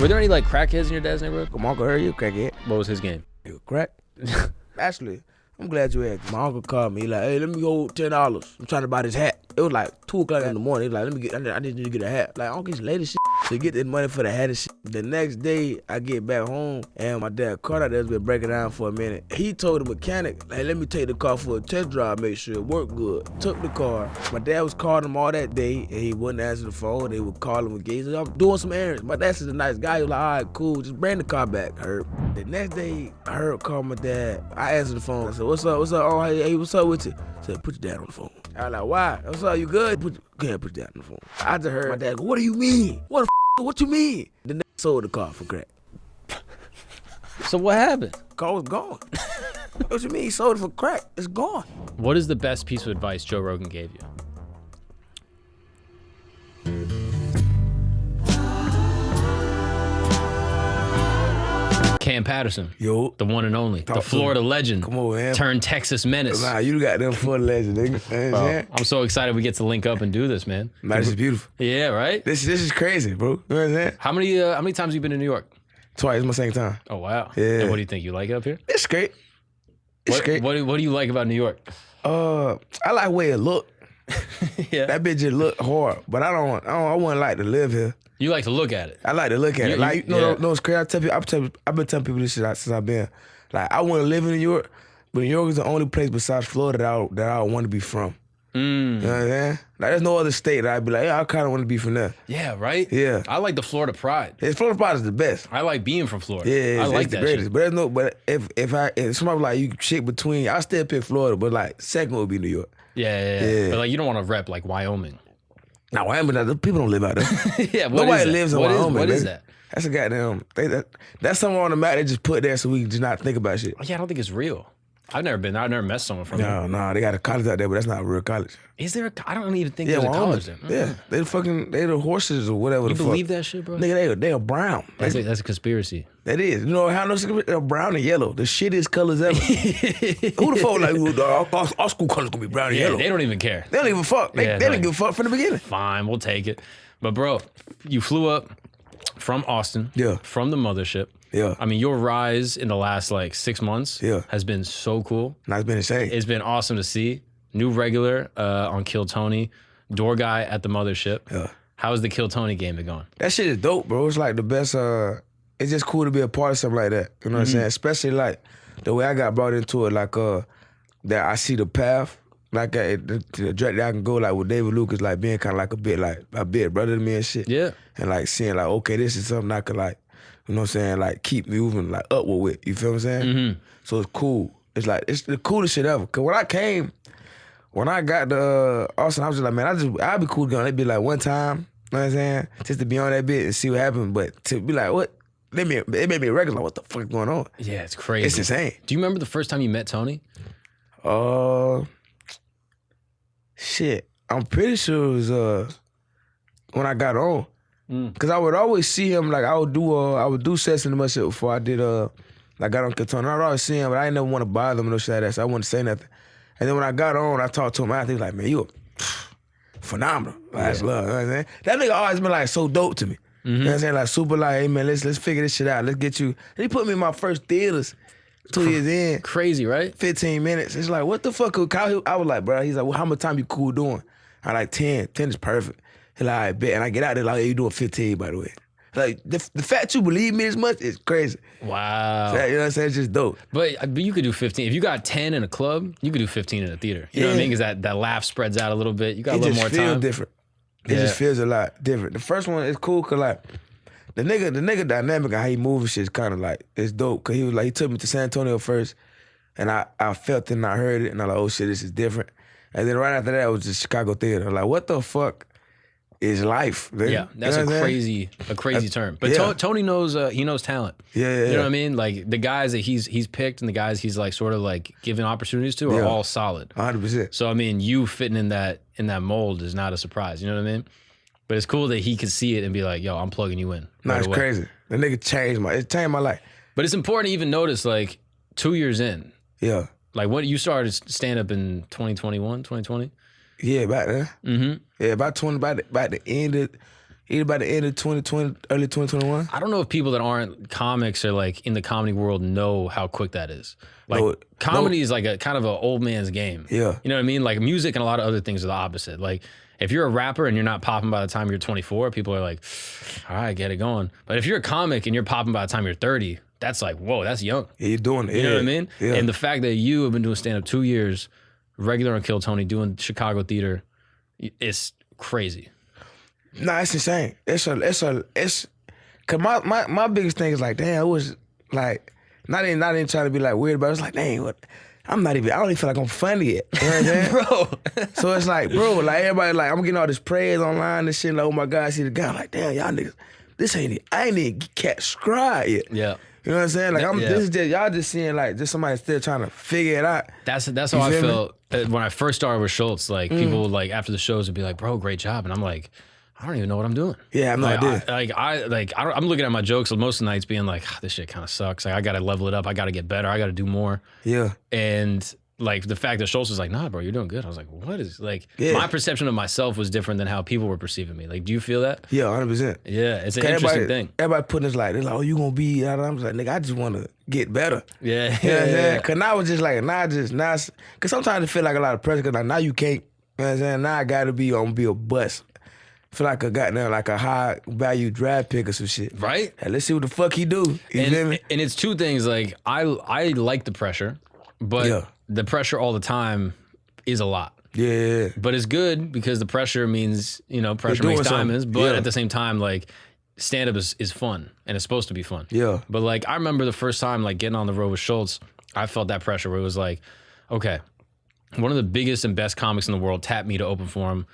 Were there any like crackheads in your dad's neighborhood? My uncle heard you crackhead. What was his game? You crack? Actually, I'm glad you asked. My uncle called me. He like, hey, let me go $10. I'm trying to buy this hat. It was like 2 o'clock in the morning. He like, I just need to get a hat. Like, I don't get late as shit. To get the money for the hat and shit. The next day, I get back home and my dad car out there has been breaking down for a minute. He told the mechanic, like, let me take the car for a test drive, make sure it worked good. Took the car. My dad was calling him all that day and he wouldn't answer the phone. They would call him again. He said, I'm doing some errands. My dad's a nice guy. He was like, all right, cool. Just bring the car back, Herb. The next day, Herb called my dad. I answered the phone. I said, what's up? What's up? Oh, hey, what's up with you? I said, put your dad on the phone. I was like, why? What's up? You good? Go ahead, put your dad on the phone. I just heard my dad go, what do you mean? What you mean? The nigga sold the car for crack. So what happened? Car was gone. What you mean? He sold it for crack. It's gone. What is the best piece of advice Joe Rogan gave you? Kam Patterson, yo, the one and only, the Florida legend, come on, man. Turned Texas menace. Nah, you got them Florida legend, nigga. Bro, I'm so excited we get to link up and do this, man. Man, this is beautiful. Yeah, right? This is crazy, bro. You know what I'm saying? How many times have you been to New York? Twice, my second time. Oh, wow. Yeah. And what do you think? You like it up here? It's great. It's great. What do you like about New York? I like the way it look. Yeah. That bitch just look hard, but I wouldn't like to live here. You like to look at it. I like to look at it. Like, no, it's crazy. I've been telling people this shit since I've been. Like, I want to live in New York, but New York is the only place besides Florida that I want to be from. You know what I'm saying? Like, there's no other state that I'd be like, yeah, I kind of want to be from there. Yeah, right? Yeah. I like the Florida pride. Florida pride is the best. I like being from Florida. Yeah, I like it's the that greatest. shit. But if somebody like you shit between, I still pick Florida, but like second would be New York. Yeah. But like you don't want to rep like Wyoming. Now, Wyoming, people don't live out there. Yeah, nobody lives in Wyoming. What is that? That's a goddamn. That's somewhere on the map they just put there so we can just not think about shit. Yeah, I don't think it's real. I've never met someone from there. No, they got a college out there, but that's not a real college. Is there I don't even think there's a college there. Yeah, they the horses or whatever. You believe that shit, bro? Nigga, they are brown. That's a conspiracy. That is. You know how they're brown and yellow. The shittiest colors ever. Who the fuck like, our school colors gonna be brown and yellow? They don't even care. They don't give a fuck. They didn't give a fuck from the beginning. Fine, we'll take it. But bro, you flew up from Austin, from the Mothership. Yeah. I mean, your rise in the last like 6 months has been so cool. Nah, it's been insane. It's been awesome to see. New regular on Kill Tony, door guy at the Mothership. Yeah. How's the Kill Tony game been going? That shit is dope, bro. It's like the best, it's just cool to be a part of something like that. You know what I'm saying? Especially like the way I got brought into it, like that I see the path. Like the direct that I can go like with David Lucas, like being kind of like a bit brother to me and shit. Yeah. And like seeing like, okay, this is something I could like, you know what I'm saying, like keep moving like upward with. You feel what I'm saying? Mm-hmm. So it's cool. It's like it's the coolest shit ever. Cause when I got to Austin, I was just like, man, I'd be cool going. It'd be like one time, you know what I'm saying, just to be on that bit and see what happened. But to be like, what? It made me regular. Like, what the fuck is going on? Yeah, it's crazy. It's insane. Do you remember the first time you met Tony? Shit, I'm pretty sure it was when I got on. Cause I would always see him, like I would do sets in the Mothership before I did like got on Katona. I would always see him, but I didn't never want to bother him or no shit like that, so I wouldn't say nothing. And then when I got on, I talked to him after, he was like, man, you a phenomenal. That's love. You know what I'm saying? That nigga always been like so dope to me. You know what I'm saying? Like super like, hey man, let's figure this shit out. Let's get you. And he put me in my first theaters 2 years in. Crazy, right? 15 minutes. It's like, what the fuck? I was like, bro, he's like, well, how much time you cool doing? I like 10. 10 is perfect. He's like, I bet. And I get out there like, hey, you doing 15, by the way. Like, the fact you believe me as much is crazy. Wow. So, you know what I'm saying? It's just dope. But you could do 15. If you got 10 in a club, you could do 15 in a theater. You know what I mean? Because that laugh spreads out a little bit. You got a little more time. It just feels different. It just feels a lot different. The first one is cool because, like, the nigga dynamic and how he moves and shit is kind of like, it's dope. Because he was like, he took me to San Antonio first, and I felt it and I heard it, and I'm like, oh shit, this is different. And then right after that, it was the Chicago Theater. Like, what the fuck is life, man? Yeah, that's a crazy term. But Tony knows, he knows talent. Yeah. You know what I mean? Like, the guys that he's picked and the guys he's like sort of like giving opportunities to are all solid. 100%. So, I mean, you fitting in that mold is not a surprise. You know what I mean? But it's cool that he could see it and be like, yo, I'm plugging you in. Nah, it's crazy. The nigga changed my life. But it's important to even notice, like, 2 years in. Yeah. Like, what, you started stand-up in 2021, 2020? Yeah, back then. Mm-hmm. Yeah, about the end of, either by the end of 2020, early 2021. I don't know if people that aren't comics or like in the comedy world know how quick that is. Like comedy is like a kind of an old man's game. Yeah. You know what I mean? Like music and a lot of other things are the opposite. Like if you're a rapper and you're not popping by the time you're 24, people are like, all right, get it going. But if you're a comic and you're popping by the time you're 30, that's like, whoa, that's young. Yeah, you're doing it. You know what I mean? Yeah. And the fact that you have been doing stand-up 2 years, regular on Kill Tony, doing Chicago theater, it's crazy. Nah, it's insane. It's cause my biggest thing is like, damn, it was like, not even trying to be like weird, but it's like, dang, what? I don't even feel like I'm funny yet. You know what I'm saying? Bro. So it's like, bro, like everybody like, I'm getting all this praise online and shit, like, oh my God, I see the guy, I'm like, damn, y'all niggas, I ain't even catch scribe yet. Yeah. You know what I'm saying? Like this is just y'all just seeing like just somebody still trying to figure it out. That's how I felt when I first started with Schultz. Like people like after the shows would be like, "Bro, great job," and I'm like, I don't even know what I'm doing. Yeah, I have no idea. I'm looking at my jokes most of the nights being like, this shit kind of sucks. Like I got to level it up. I got to get better. I got to do more. Yeah. And like the fact that Schultz was like, nah, bro, you're doing good. I was like, what is like my perception of myself was different than how people were perceiving me. Like, do you feel that? Yeah, 100%. Yeah, it's an interesting thing. Everybody putting this like, they're like, oh, you gonna be, I'm just like, nigga, I just want to get better. Yeah. You know what I'm saying? Cause now it's just like, cause sometimes it feel like a lot of pressure, cause like now you can't, you know what I'm saying? Now I gotta be a bust. Feel like a goddamn like a high value draft pick or some shit. Right? Hey, let's see what the fuck he do. You feel me? And it's two things. Like I like the pressure, but the pressure all the time is a lot. Yeah. But it's good because the pressure means, pressure makes diamonds. But at the same time, like stand-up is fun and it's supposed to be fun. Yeah. But like I remember the first time like getting on the road with Schultz, I felt that pressure where it was like, okay, one of the biggest and best comics in the world tapped me to open for him.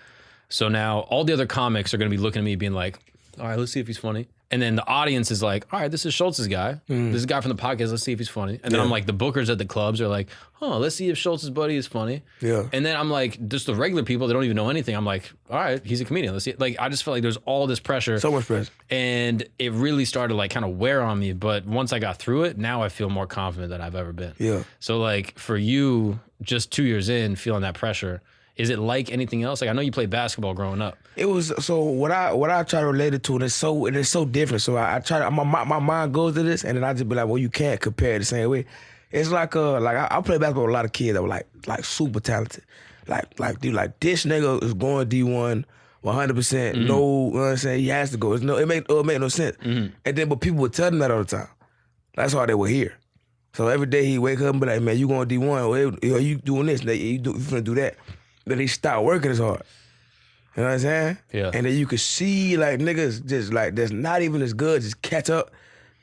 So now all the other comics are going to be looking at me being like, all right, let's see if he's funny. And then the audience is like, all right, this is Schultz's guy. This is a guy from the podcast. Let's see if he's funny. And then I'm like, the bookers at the clubs are like, oh, let's see if Schultz's buddy is funny. Yeah. And then I'm like, just the regular people that don't even know anything. I'm like, all right, he's a comedian. Let's see. Like, I just felt like there's all this pressure. So much pressure. And it really started like kind of wear on me. But once I got through it, now I feel more confident than I've ever been. Yeah. So like for you, just 2 years in, feeling that pressure, is it like anything else? Like I know you played basketball growing up. It was so what I try to relate it to, and it's so different. So I try to my mind goes to this, and then I just be like, well, you can't compare it the same way. It's like I play basketball with a lot of kids that were like super talented, like dude, like this nigga is going D1 100%. No, you know what I'm saying? He has to go. It make no sense. And then but people would tell them that all the time. That's all they would hear. So every day he wake up and be like, man, you going D1? Or you doing this? You finna do that. Then he stopped working as hard. You know what I'm saying? Yeah. And then you could see like niggas just like that's not even as good just catch up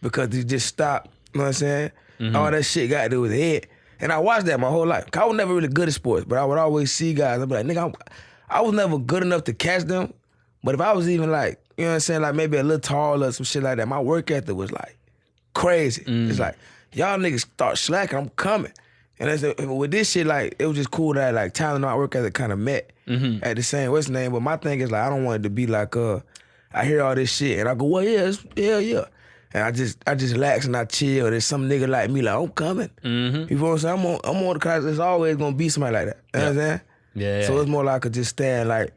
because they just stop. You know what I'm saying? All that shit got to do with the head. And I watched that my whole life. I was never really good at sports, but I would always see guys. I'd be like, nigga, I was never good enough to catch them. But if I was even like, you know what I'm saying, like maybe a little taller or some shit like that, my work ethic was like crazy. It's like, y'all niggas start slacking, I'm coming. And with this shit, like, it was just cool that like talent and work ethic kind of met at the same what's the name. But my thing is like I don't want it to be like I hear all this shit and I go, well, yeah. And I just relax and I chill. There's some nigga like me like I'm coming. You know what I'm saying? I'm on the cause there's always gonna be somebody like that. You know what I'm saying? Yeah. So it's more like I could just stand like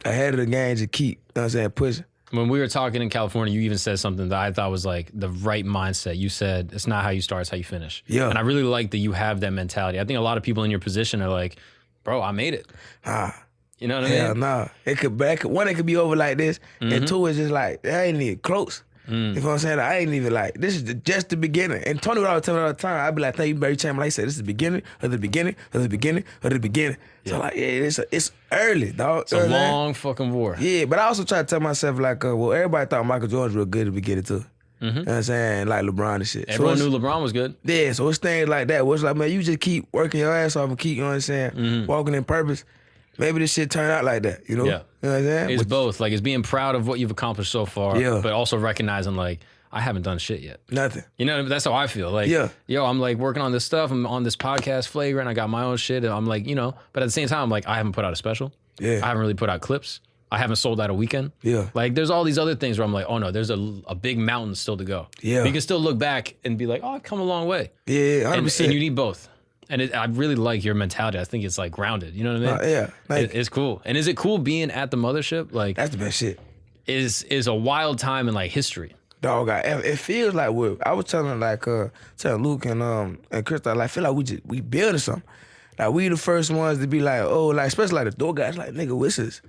ahead of the game, just keep, you know what I'm saying, pushing. When we were talking in California, you even said something that I thought was like the right mindset. You said, it's not how you start, it's how you finish. Yeah. And I really like that you have that mentality. I think a lot of people in your position are like, bro, I made it. You know what I mean? Hell nah. It could be over like this, and two, it's just like, I ain't even close. You know what I'm saying? I ain't even like, this is just the beginning. And Tony would always tell me all the time, I'd be like, thank you very much. Like he said, this is the beginning of the beginning of the beginning of the beginning. Yeah. So like, yeah, it's early, dog. It's a long fucking war. Yeah, but I also try to tell myself like, well, everybody thought Michael Jordan was real good at the beginning too. You know what I'm saying? Like LeBron and shit. Everyone knew LeBron was good. Yeah, so it's things like that where it's like, man, you just keep working your ass off and keep, you know what I'm saying, walking in purpose. Maybe this shit turn out like that, you know? Yeah. You know what I'm saying? It's both. Like, it's being proud of what you've accomplished so far, but also recognizing like, I haven't done shit yet. Nothing. You know, that's how I feel. Like, yo, I'm like working on this stuff. I'm on this podcast, Flagrant. I got my own shit. And I'm like, but at the same time, I'm like, I haven't put out a special. Yeah. I haven't really put out clips. I haven't sold out a weekend. Yeah. Like, there's all these other things where I'm like, oh no, there's a big mountain still to go. Yeah. But you can still look back and be like, oh, I've come a long way. Yeah, 100%. And you need both. And I really like your mentality. I think it's like grounded. You know what I mean? Yeah. It's cool. And is it cool being at the Mothership? Like, that's the best shit. is a wild time in like history. Dog, it feels like I was telling Luke and Chris, like, I feel like we building something. Like we the first ones to be like, oh, like especially like the door guys, like nigga, this is,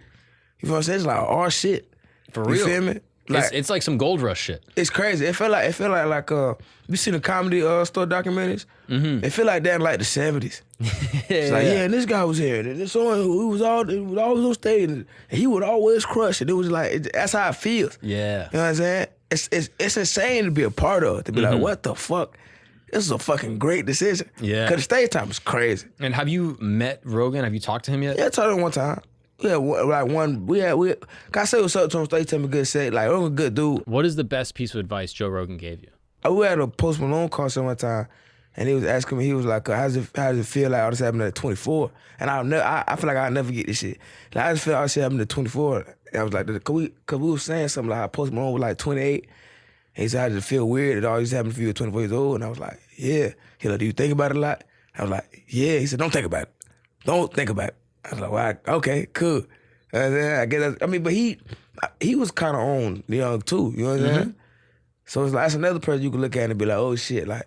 you know what I'm saying? It's like our shit. For real. You feel me? Like, it's like some gold rush shit. It's crazy. It felt like you seen the Comedy Store documentaries? Mm-hmm. It feel like that in like the 70s. It's like, and this guy was here, and this one who was always on stage, and he would always crush it. It was like, that's how it feels. Yeah. You know what I'm saying? It's insane to be a part of, to be like, what the fuck? This is a fucking great decision. Yeah. Because the stage time is crazy. And have you met Rogan? Have you talked to him yet? Yeah, I talked to him one time. Yeah, like I say what's up to him, so he tell me good shit. Like, I'm a good dude. What is the best piece of advice Joe Rogan gave you? We had a Post Malone concert one time, and he was asking me, he was like, how does it feel like all this happened at 24? And I feel like I'll never get this shit. Like, I just feel all this shit happened at 24. And I was like, cause we was saying something like how Post Malone was like 28. And he said, how does it feel weird that all this happened for you at 24 years old? And I was like, yeah. He like, do you think about it a lot? I was like, yeah. He said, don't think about it. Don't think about it. I was like, well, okay, cool. I guess but he was kind of on young too, you know what I'm saying? So it's like, that's another person you can look at and be like, oh shit, like,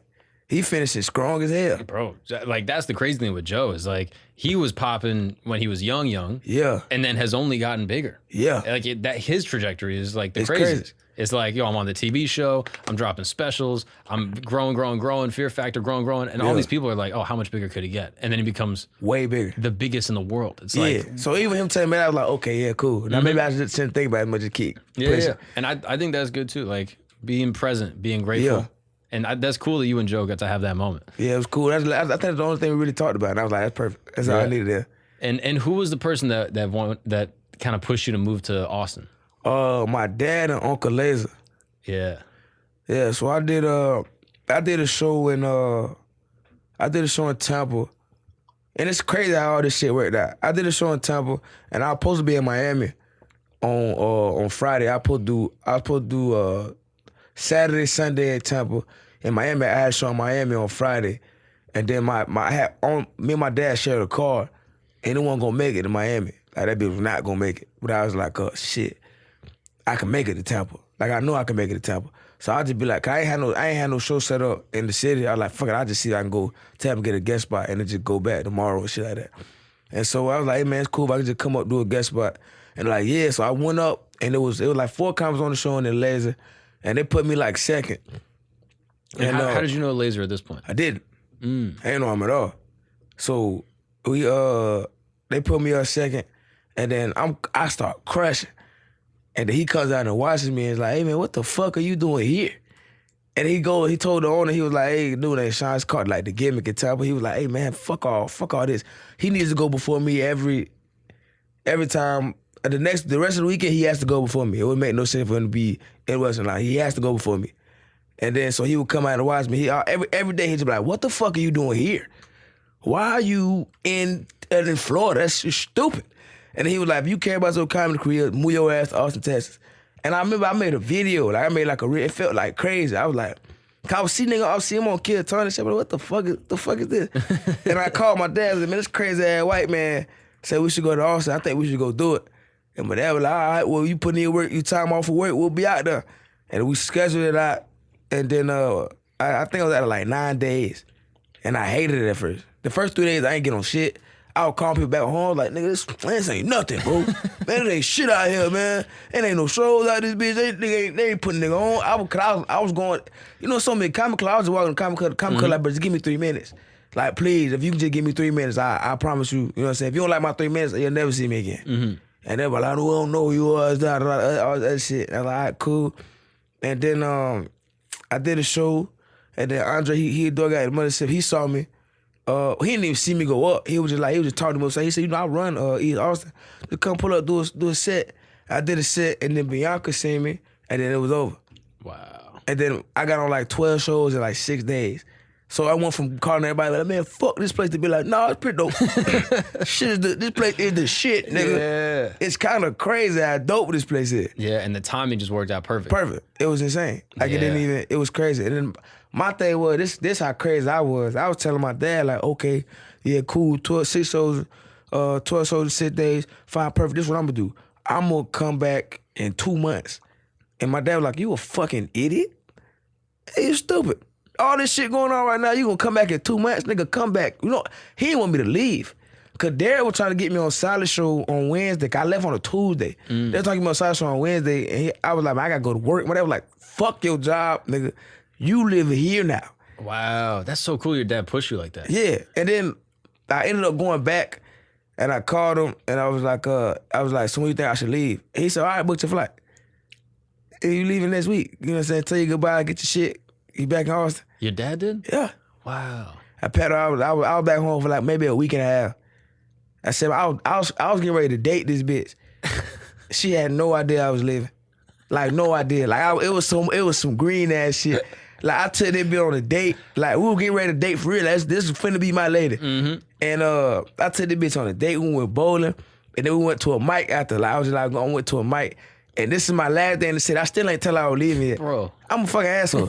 he finishing strong as hell. Bro, like, that's the crazy thing with Joe is like, he was popping when he was young. Yeah. And then has only gotten bigger. Yeah. Like, his trajectory is like the craziest. Crazy. It's like, yo, I'm on the TV show, I'm dropping specials, I'm growing, Fear Factor, growing. And all these people are like, oh, how much bigger could he get? And then he becomes way bigger. The biggest in the world. It's like, so even him telling me that, I was like, okay, yeah, cool. Now maybe I just shouldn't think about it as much, just keep pushing. Yeah. And I think that's good too. Like, being present, being grateful. Yeah. And that's cool that you and Joe got to have that moment. Yeah, it was cool. I think that's the only thing we really talked about. And I was like, that's perfect. That's all I needed there. And who was the person that kind of pushed you to move to Austin? My dad and Uncle Laser. Yeah. Yeah, so I did a show in Tampa. And it's crazy how all this shit worked out. I did a show in Tampa, and I was supposed to be in Miami on Friday. I was supposed to do Saturday, Sunday in Tampa. In Miami, I had a show in Miami on Friday. And then me and my dad shared a car, and it wasn't gonna make it to Miami. Like, that bitch was not gonna make it. But I was like, oh shit, I can make it to Tampa. Like, I know I can make it to Tampa. So I just be like, I ain't had no show set up in the city. I was like, fuck it, I just see if I can go Tampa, get a guest spot, and then just go back tomorrow and shit like that. And so I was like, hey man, it's cool if I can just come up, do a guest spot. And like, yeah, so I went up, and it was like 4 comics on the show and then Laser, and they put me like second. And how did you know Laser at this point? I didn't. I didn't know him at all. So they put me up second, and then I start crushing. And then he comes out and watches me and is like, hey man, what the fuck are you doing here? And he told the owner, he was like, hey, dude, that Sean's caught like the gimmick and top. But he was like, hey man, fuck all this. He needs to go before me every time. The rest of the weekend, he has to go before me. It would make no sense for him to be in Western Line. He has to go before me. And then so he would come out and watch me. Every day he'd just be like, what the fuck are you doing here? Why are you in Florida? That's just stupid. And he was like, if you care about your comedy career, move your ass to Austin, Texas. And I remember I made a video. Like, I made like it felt like crazy. I was like, I was seeing him on Kill Tony and shit, but what the fuck is this? And I called my dad and said, man, this crazy ass white man said we should go to Austin. I think we should go do it. And my dad was like, all right, well, you put in your work, you time off for work, we'll be out there. And we scheduled it out. And then I think I was out like 9 days. And I hated it at first. The first 3 days, I ain't get on shit. I would call people back home like, nigga, this ain't nothing, bro. Man, it ain't shit out here, man. It ain't no shows out this bitch. They ain't putting nigga on. I was going, you know, so many comic clubs. I was walking to comic club like, but just give me 3 minutes. Like, please, if you can just give me 3 minutes, I promise you, you know what I'm saying? If you don't like my 3 minutes, you'll never see me again. And they were like, I don't know who you are, all that shit. And I was like, all right, cool. And then I did a show, and then Andre, he a dog out at Mothership, he saw me. He didn't even see me go up. He was just talking to me. So he said, you know, I run East Austin. Just come pull up, do a set. I did a set, and then Bianca seen me, and then it was over. Wow. And then I got on like 12 shows in like 6 days. So I went from calling everybody like, man, fuck this place, to be like, nah, it's pretty dope. This place is the shit, nigga. Yeah. It's kind of crazy how dope this place is. Yeah, and the timing just worked out perfect. Perfect. It was insane. Like, it was crazy. And then my thing was, this how crazy I was. I was telling my dad, like, okay, yeah, cool, 12 shows, 6 days, fine, perfect. This is what I'm gonna do. I'm gonna come back in 2 months. And my dad was like, you a fucking idiot? Hey, you stupid. All this shit going on right now, you gonna come back in 2 months? Nigga, come back. You know, he didn't want me to leave. Cause Deric was trying to get me on Solid Show on Wednesday. Cause I left on a Tuesday. They were talking about Solid Show on Wednesday. And I was like, I gotta go to work. My dad was like, fuck your job, nigga. You live here now. Wow, that's so cool your dad pushed you like that. Yeah, and then I ended up going back and I called him and I was like, so when you think I should leave? And he said, all right, book your flight. And you leaving next week. You know what I'm saying? Tell you goodbye, get your shit. You back in Austin. Your dad did? Yeah. Wow. I was back home for like maybe a week and a half. I said, I was getting ready to date this bitch. She had no idea I was leaving. Like, no idea. Like, it was some green ass shit. Like, I took that bitch on a date. Like, we were getting ready to date for real. This is finna be my lady. Mm-hmm. And I took that bitch on a date. We went bowling. And then we went to a mic after. Like, I was just like, I went to a mic. And this is my last day in the city. I still ain't tell her I was leaving yet. Bro. I'm a fucking asshole.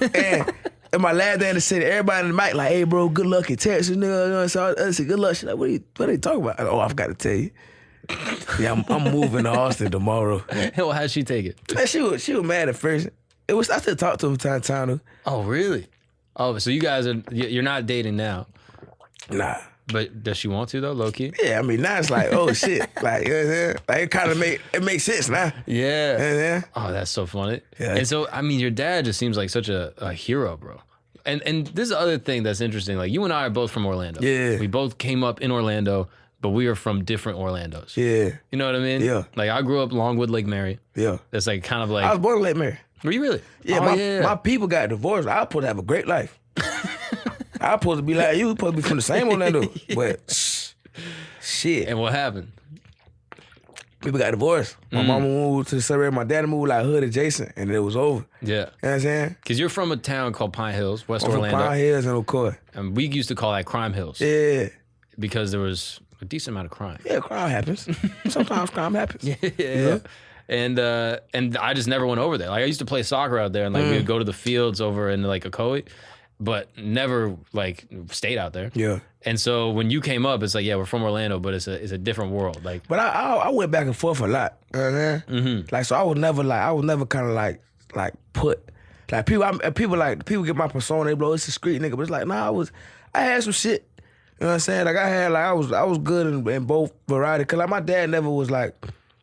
And my last day in the city, everybody in the mic like, hey, bro, good luck in Texas, nigga. So I said, good luck. She's like, what are you talking about? Oh, I forgot to tell you. Yeah, I'm moving to Austin tomorrow. Well, how'd she take it? Man, she was mad at first. I still talk to her from time to time. Oh, really? Oh, so you guys you're not dating now? Nah. But does she want to though, low key? Yeah, I mean now it's like, oh shit, like, you know what I'm saying? Like it kind of makes sense now. Yeah. You know what I'm saying? Oh, that's so funny. Yeah. And so I mean, your dad just seems like such a hero, bro. And this is the other thing that's interesting. Like you and I are both from Orlando. Yeah. We both came up in Orlando, but we are from different Orlandos. Yeah. You know what I mean? Yeah. Like I grew up Longwood, Lake Mary. Yeah. That's like kind of like. I was born in Lake Mary. Were you really? Yeah, my people got divorced. I was supposed to have a great life. I was supposed to be like you, supposed to be from the same Orlando. But shit. And what happened? People got divorced. My mama moved to the suburb. My daddy moved like hood adjacent, and it was over. Yeah. You know what I'm saying? Because you're from a town called Pine Hills, West I'm Orlando. from Pine Hills and Ocoee. And we used to call that Crime Hills. Yeah. Because there was a decent amount of crime. Yeah, crime happens. Sometimes crime happens. Yeah. And I just never went over there. Like I used to play soccer out there, and like we would go to the fields over in like Ocoee, but never like stayed out there. Yeah. And so when you came up, it's like, yeah, we're from Orlando, but it's a different world. Like, but I went back and forth a lot. You know what I'm saying? Like so, I was never kind of like put like people get my persona. They blow it's a street nigga, but it's like nah, I had some shit. You know what I'm saying? Like I was good in both variety. Cause like my dad never was like.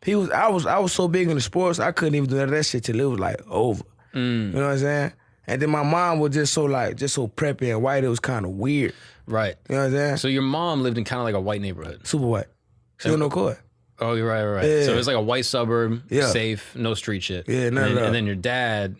I was so big in the sports, I couldn't even do none of that shit till it was like over. You know what I'm saying? And then my mom was just so preppy and white, it was kind of weird. Right. You know what I'm saying? So your mom lived in kind of like a white neighborhood. Super white. She in Ocoee. Oh, you're right. Yeah. So it was like a white suburb, Yeah. safe, no street shit. Yeah, none of that. And then your dad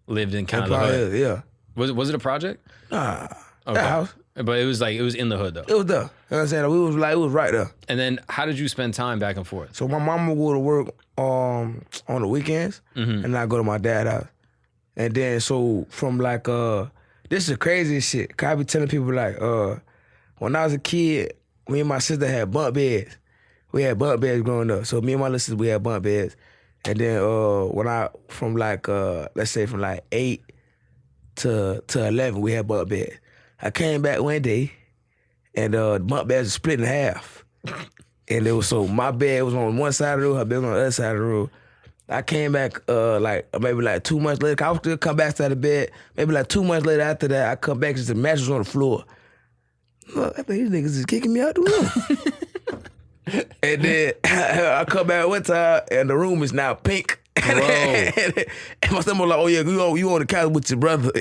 lived in kind of the hood. Yeah. Was it a project? Nah. Okay. That house. But it was in the hood though. It was there. You know what I'm saying? It was right there. And then how did you spend time back and forth? So my mama would go to work on the weekends, and I go to my dad's house. And then so from like this is the craziest shit. Cause I be telling people like when I was a kid, me and my sister had bunk beds. We had bunk beds growing up. So me and my little sister, we had bunk beds. And then when I from like let's say from like 8 to 11, we had bunk beds. I came back one day, and the bunk beds were split in half. And it was so my bed was on one side of the room, her bed was on the other side of the room. I came back maybe 2 months later. I would still come back to the bed. Maybe like 2 months later after that, I come back, just the mattress on the floor. Look, I think these niggas is kicking me out the room. And then I come back one time, and the room is now pink. And my son was like, oh yeah, you on the couch with your brother.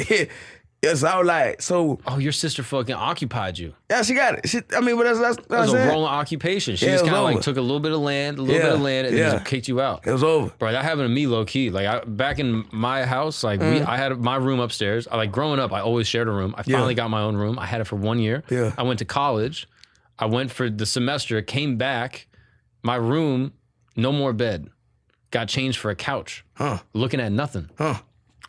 Yeah, so I was like, oh, your sister fucking occupied you. Yeah, she got it. But that's That was a rolling occupation. She just kind of like took a little bit of land, and then just kicked you out. It was over. Bro, that happened to me low key. Like back in my house, like I had my room upstairs. Like growing up, I always shared a room. I finally got my own room. I had it for 1 year. Yeah. I went to college. I went for the semester, came back, my room, no more bed. Got changed for a couch. Looking at nothing.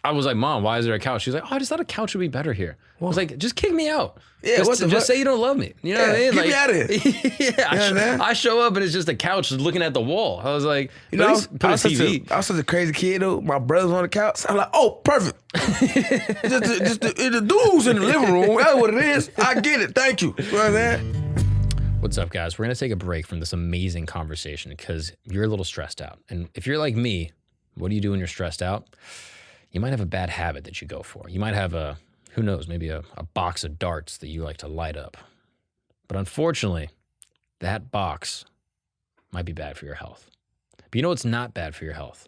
I was like, Mom, why is there a couch? She's like, oh, I just thought a couch would be better here. I was like, just kick me out. Yeah, just say you don't love me. You know what I mean? Get me out of here. I show up and it's just a couch looking at the wall. I was like, I was such a crazy kid though. My brother's on the couch. I'm like, oh, perfect. Just the dudes in the living room. That's what it is. I get it. Thank you. You know what I'm saying? What's up, guys? We're going to take a break from this amazing conversation because you're a little stressed out. And if you're like me, what do you do when you're stressed out? You might have a bad habit that you go for. You might have who knows, maybe a box of darts that you like to light up. But unfortunately, that box might be bad for your health. But you know what's not bad for your health?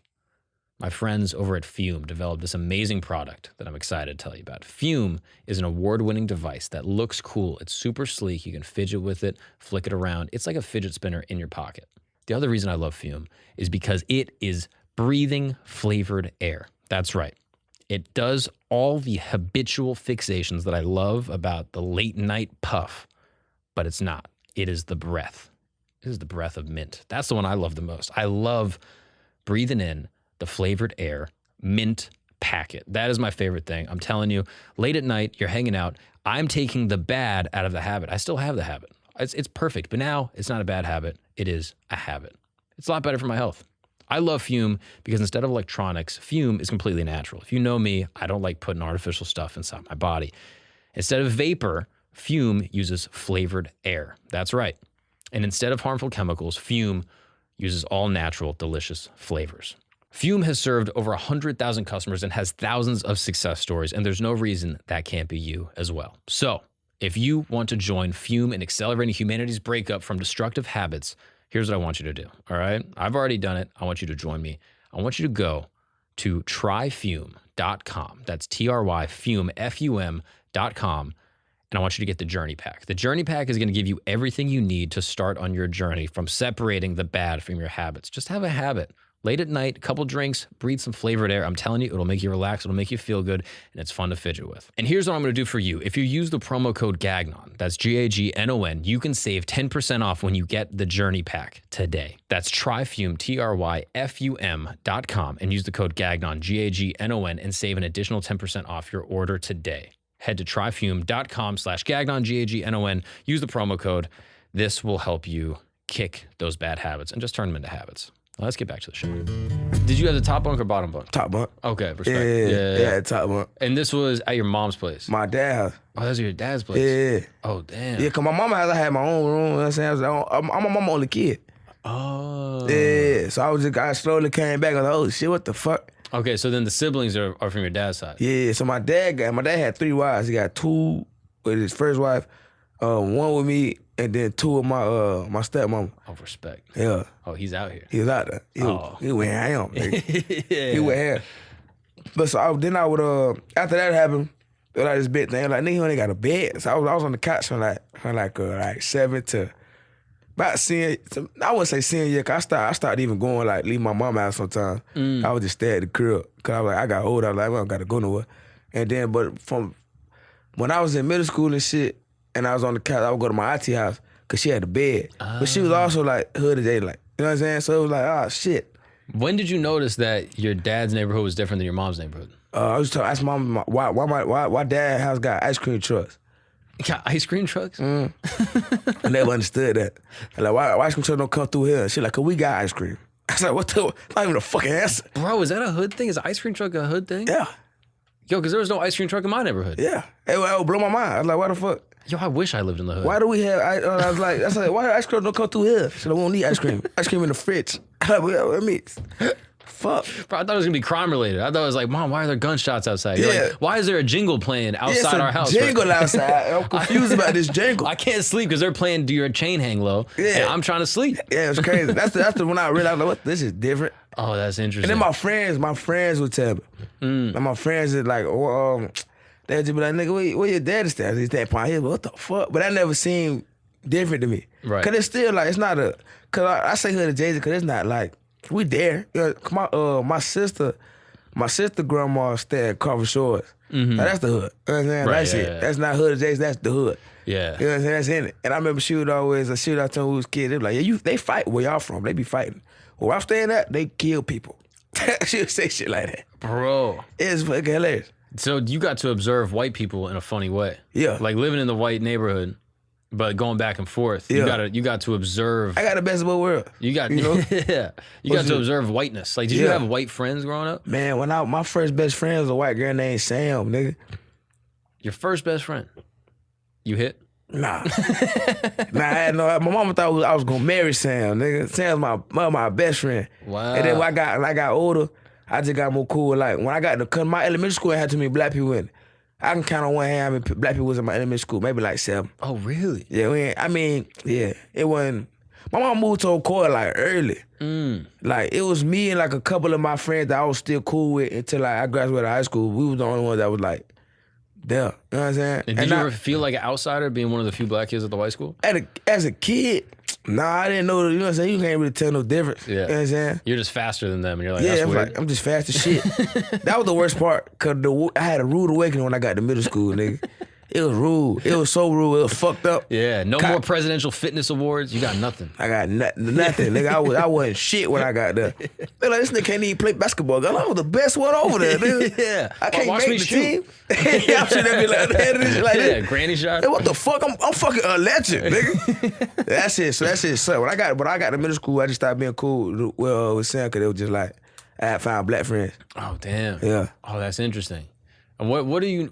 My friends over at Fume developed this amazing product that I'm excited to tell you about. Fume is an award-winning device that looks cool. It's super sleek. You can fidget with it, flick it around. It's like a fidget spinner in your pocket. The other reason I love Fume is because it is breathing flavored air. That's right. It does all the habitual fixations that I love about the late night puff, but it's not. It is the breath. It is the breath of mint. That's the one I love the most. I love breathing in the flavored air mint packet. That is my favorite thing. I'm telling you, late at night, you're hanging out. I'm taking the bad out of the habit. I still have the habit. It's perfect, but now it's not a bad habit. It is a habit. It's a lot better for my health. I love Fume because instead of electronics, Fume is completely natural. If you know me, I don't like putting artificial stuff inside my body. Instead of vapor, Fume uses flavored air. That's right. And instead of harmful chemicals, Fume uses all natural, delicious flavors. Fume has served over 100,000 customers and has thousands of success stories, and there's no reason that can't be you as well. So, if you want to join Fume in accelerating humanity's breakup from destructive habits, here's what I want you to do, all right? I've already done it. I want you to join me. I want you to go to tryfume.com. That's T-R-Y, Fume, F-U-M.com, and I want you to get the Journey Pack. The Journey Pack is going to give you everything you need to start on your journey from separating the bad from your habits. Just have a habit. Late at night, a couple drinks, breathe some flavored air. I'm telling you, it'll make you relax, it'll make you feel good, and it's fun to fidget with. And here's what I'm gonna do for you. If you use the promo code Gagnon, that's Gagnon, you can save 10% off when you get the Journey Pack today. That's tryfume, Tryfum.com, and use the code Gagnon, Gagnon, and save an additional 10% off your order today. Head to tryfume.com/Gagnon, Gagnon, use the promo code. This will help you kick those bad habits and just turn them into habits. Well, let's get back to the show. Did you have the top bunk or bottom bunk? Top bunk. Okay, respect. Yeah, top bunk. And this was at your mom's place? My dad's house. Oh, that was your dad's place? Yeah. Oh, damn. Yeah, because my mama house, I had my own room. You know what I'm saying? I'm my mama only kid. Oh. Yeah, so I slowly came back. I was like, oh, shit, what the fuck? Okay, so then the siblings are from your dad's side? Yeah, so my dad had 3 wives. He got 2 with his first wife, 1 with me, and then 2 with my stepmama. Oh, respect. Yeah. Oh, he's out here. He was out there. He went ham, nigga. Yeah. He went ham. But so I would after that happened, it was like this big thing. Like, nigga, he only got a bed. So I was on the couch from like 7 to about senior. I wouldn't say senior year, cause I started even going like leave my mama out sometimes. I would just stay at the crib. Cause I was like, I got older. I was like, I don't gotta go nowhere. And then, but from when I was in middle school and shit, and I was on the couch, I would go to my auntie house because she had a bed. But she was also like hood of daylight. You know what I'm saying? So it was like, oh, shit. When did you notice that your dad's neighborhood was different than your mom's neighborhood? I was trying to ask mom why dad's house got ice cream trucks. Got ice cream trucks? I never understood that. Like, why ice cream trucks don't come through here? She like, cause we got ice cream. I was like, what the? Not even a fucking answer. Bro, is that a hood thing? Is an ice cream truck a hood thing? Yeah. Yo, because there was no ice cream truck in my neighborhood. Yeah. It would blow my mind. I was like, why the fuck? Yo, I wish I lived in the hood. Why do we have, I was like, why ice cream don't come through here? She like, we don't need ice cream. Ice cream in the fridge. I mean, fuck. Bro, I thought it was gonna be crime related. I thought it was like, Mom, why are there gunshots outside? You're Yeah. like, why is there a jingle playing outside our house? Jingle outside. I'm confused about this jingle. I can't sleep because they're playing Do Your Chain Hang Low. Yeah. And I'm trying to sleep. Yeah, it's crazy. That's the one I realized, like, what, this is different. Oh, that's interesting. And then my friends would tell me. And my friends is like, they'd just be like, nigga, where your daddy stands? He's that point here. What the fuck? But that never seemed different to me. Right. Cause it's still like, it's not cause I say hood of Jay-Z, cause it's not like, we there. You know, my sister grandma stayed at Carver Shores. Now, that's the hood. You know what I'm saying? Right, That's it. That's not hood of Jay-Z, that's the hood. Yeah. You know what I'm saying? That's in it. And I remember she would always, I tell them we was kids, they be like, yeah, they fight where y'all from. They be fighting. Where I'm staying at, they kill people. She would say shit like that. Bro. It's fucking hilarious. So you got to observe white people in a funny way. Yeah. Like living in the white neighborhood, but going back and forth. Yeah. You got to observe. I got the best of both worlds. You got, you know? Yeah. You got to observe whiteness. Like, did you have white friends growing up? Man, my first best friend was a white girl named Sam, nigga. Your first best friend? You hit? Nah. Nah, I had no. My mama thought I was gonna marry Sam, nigga. Sam's my best friend. Wow. And then when I got older, I just got more cool. Like when I got to come, my elementary school had too many black people in it. I can count on one hand how many black people was in my elementary school, maybe like 7. Oh, really? Yeah, it wasn't. My mom moved to Ocoee like early. Like it was me and like a couple of my friends that I was still cool with until like I graduated high school. We was the only ones that was like there. You know what I'm saying? And did you ever feel like an outsider being one of the few black kids at the white school? As a kid, nah, I didn't know. You know what I'm saying? You can't really tell no difference. Yeah. You know what I'm saying? You're just faster than them, and you're like, that's weird. Like, I'm just fast as shit. That was the worst part, cause I had a rude awakening when I got to middle school, nigga. It was rude. It was so rude. It was fucked up. Yeah, no more presidential fitness awards. You got nothing. I got nothing. Nigga, I wasn't shit when I got there. They're like, this nigga can't even play basketball. Girl, I was the best one over there, nigga. Yeah. I can't make the team. Yeah, I'm sure they be like that. Granny shot. Hey, what the fuck? I'm fucking a legend, nigga. That's it. So that's it. So when I got to middle school, I just started being cool with Sam, because it was just like, I had found black friends. Oh, damn. Yeah. Oh, that's interesting. And what do you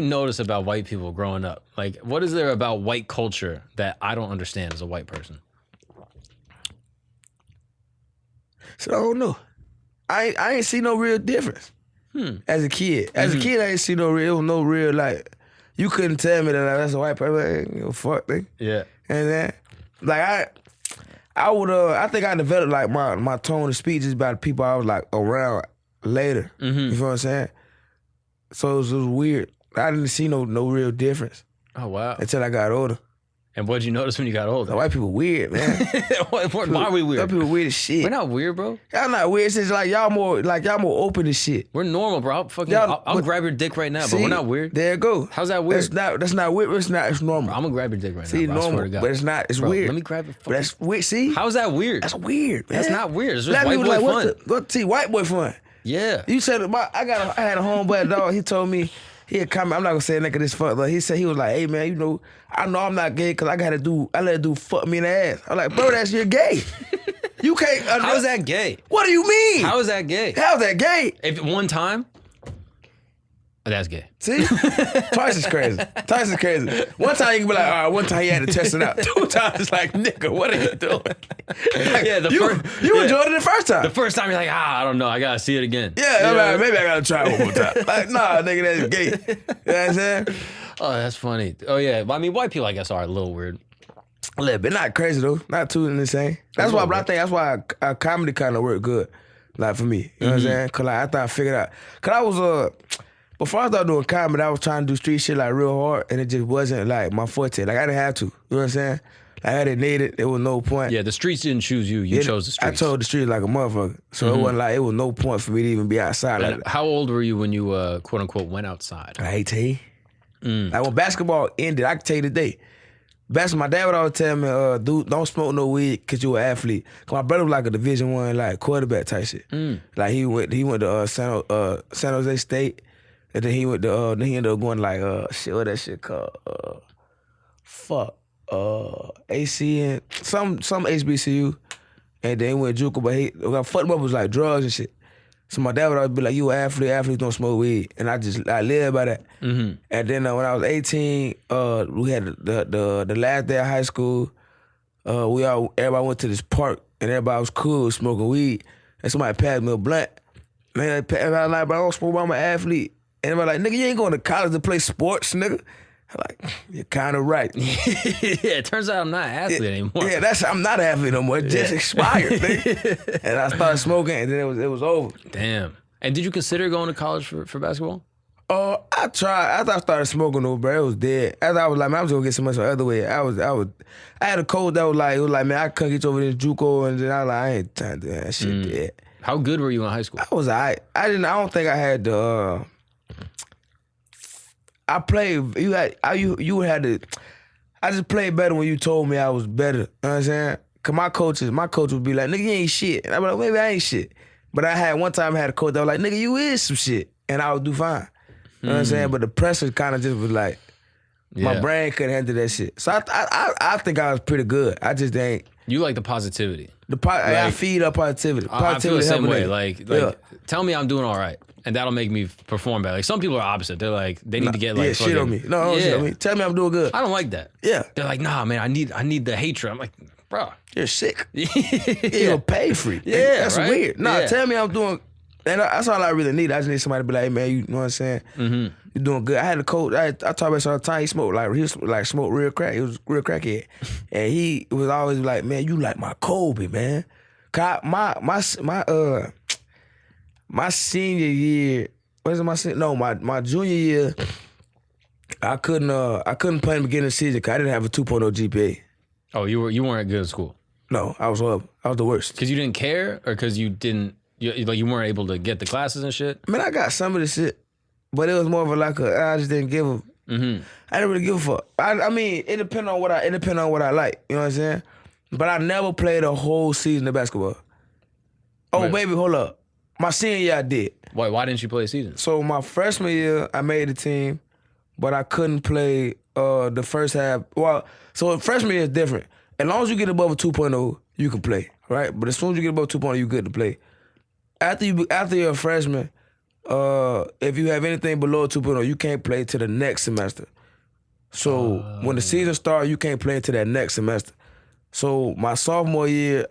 notice about white people growing up? Like, what is there about white culture that I don't understand as a white person? So I don't know. I ain't see no real difference as a kid. As a kid, I ain't see no real like. You couldn't tell me that that's a white person. I ain't give a fuck, thing. Yeah. And then, like I think I developed like my tone of speech just by the people I was like around later. You feel what I'm saying? So it was weird. I didn't see no real difference. Oh, wow. Until I got older. And what'd you notice when you got older? The white people weird, man. Why are we weird? White people weird as shit. We're not weird, bro. Y'all not weird. It's just like y'all more open to shit. We're normal, bro. I'll grab your dick right now, but we're not weird. There you go. How's that weird? That's not weird. It's normal. Bro, I'm gonna grab your dick right See, now, bro. normal, I swear to God. but it's not. It's bro, weird. Let me grab it. But that's weird. See? How's that weird? That's weird, man. That's not weird. It's just Black white boy like, fun. What white boy fun? Yeah. You said I had a homeboy dog. He told me he had comment. I'm not gonna say a nigga this fuck. But he said he was like, hey man, I know I'm not gay because I let a dude fuck me in the ass. I'm like, bro, you're gay. You can't. How's that gay? What do you mean? How is that gay? How's that gay? If one time, that's gay. See? Twice is crazy. Twice is crazy. One time you can be like, all right, one time he had to test it out. 2 times it's like, nigga, what are you doing? Like, yeah, you enjoyed it the first time. The first time you're like, I don't know, I gotta see it again. Yeah, like, maybe I gotta try it one more time. Like, nah, nigga, that's gay. You know what I'm saying? Oh, that's funny. Oh yeah, I mean, white people I guess are a little weird. A little bit, not crazy though, not too insane. That's why, but I think that's why comedy kind of worked good, like for me. You know what I'm saying? Cause like after I figured out, cause I was before I started doing comedy, I was trying to do street shit like real hard, and it just wasn't like my forte. Like I didn't have to. You know what I'm saying? Like I didn't need it. There was no point. Yeah, the streets didn't choose you. You chose the streets. I chose the streets like a motherfucker. So it wasn't like it was no point for me to even be outside. Like, how old were you when you quote unquote went outside? Like 18. Like when basketball ended, I can tell you today. My dad would always tell me, dude, don't smoke no weed because you're an athlete. Cause my brother was like a Division I like quarterback type shit. Like he went to San Jose State, and then he went to then he ended up going to like what that shit called AC and some HBCU, and then he went to JUCO, but what fucked him up was like drugs and shit. So my dad would always be like, you an athlete, athletes don't smoke weed. And I lived by that. And then when I was 18, we had the last day of high school, everybody went to this park and everybody was cool smoking weed. And somebody passed me a blunt. Man, I was like, bro, I don't smoke, I'm an athlete. And everybody like, nigga, you ain't going to college to play sports, nigga. I'm like, you're kind of right. Yeah, it turns out I'm not an athlete anymore. Yeah, I'm not an athlete no more. It just expired, nigga. And I started smoking, and then it was over. Damn. And did you consider going to college for basketball? I tried. After I started smoking, though, bro, it was dead. After I was like, man, I was gonna get so much the other way. I had a coach that was like, man, I couldn't get you over this JUCO, and then I was like, I ain't trying to do that shit dead. How good were you in high school? I was I don't think I had the. I played. You had to. I just played better when you told me I was better. You know what I'm saying? Cause my coach would be like, nigga, you ain't shit. And I'd be like, maybe I ain't shit. But I had one time I had a coach that was like, nigga, you is some shit. And I would do fine. You know what I'm saying? But the pressure kind of just was like, my brain couldn't handle that shit. So I think I was pretty good. I just ain't. You like the positivity. I feed up positivity. I feel the same way. Like tell me I'm doing all right. and that'll make me perform better. Like some people are opposite. They're like they need to get like shit on me. No, shit on me. Tell me I'm doing good. I don't like that. Yeah. They're like, nah, man, I need the hatred. I'm like, bro, you're sick. You're a pay freak. Yeah, that's right? weird. Nah, tell me I'm doing. And that's all I really need. I just need somebody to be like, hey man, you know what I'm saying? Mm-hmm. You're doing good. I had a coach. I talk about this all the time. He smoked smoked real crack. He was real crackhead, and he was always like, man, you like my Kobe, man. My senior year, my junior year, I couldn't play in the beginning of the season because I didn't have a 2.0 GPA. Oh, you weren't good at school. No, I was the worst. Because you didn't care, or because you weren't able to get the classes and shit. Man, I got some of the shit, but it was more of I just didn't give a. Mm-hmm. I didn't really give a fuck. I mean, it depends on what I like. You know what I'm saying? But I never played a whole season of basketball. Oh, baby, hold up. My senior year, I did. Why didn't you play a season? So my freshman year, I made the team, but I couldn't play the first half. Well, so freshman year is different. As long as you get above a 2.0, you can play, right? But as soon as you get above 2.0, you're good to play. After you're a freshman, if you have anything below a 2.0, you can't play till the next semester. So when the season starts, you can't play until that next semester. So my sophomore year,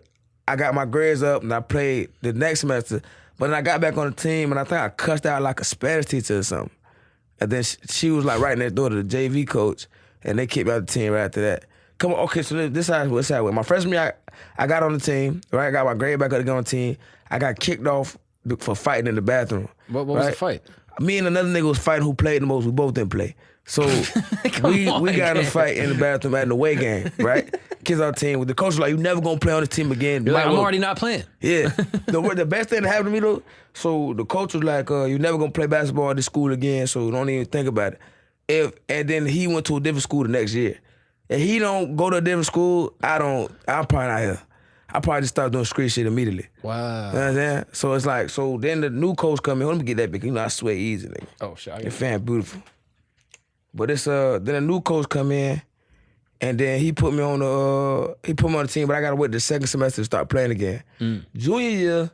I got my grades up and I played the next semester. But then I got back on the team and I think I cussed out like a Spanish teacher or something. And then she was like right next door to the JV coach, and they kicked me out of the team right after that. Come on, okay, so this how it went. My freshman year, I got on the team, right? I got my grade back up to get on the team. I got kicked off for fighting in the bathroom. What was the fight? Me and another nigga was fighting who played the most. We both didn't play. So we got in a fight in the bathroom at an away game, right? Kids on the team. The coach was like, you never gonna play on the team again. You're like, I'm already not playing. Yeah. The best thing that happened to me though, so the coach was like, you're never gonna play basketball at this school again, so don't even think about it. And then he went to a different school the next year. If he don't go to a different school, I'm probably not here. I probably just start doing street shit immediately. Wow. You know what I'm saying? So it's like, so then the new coach come in. Let me get that big. You know, I sweat easy, nigga. Oh, shit. That fan beautiful. But it's then a new coach come in, and then he put me on the team, but I gotta wait the second semester to start playing again. Junior year,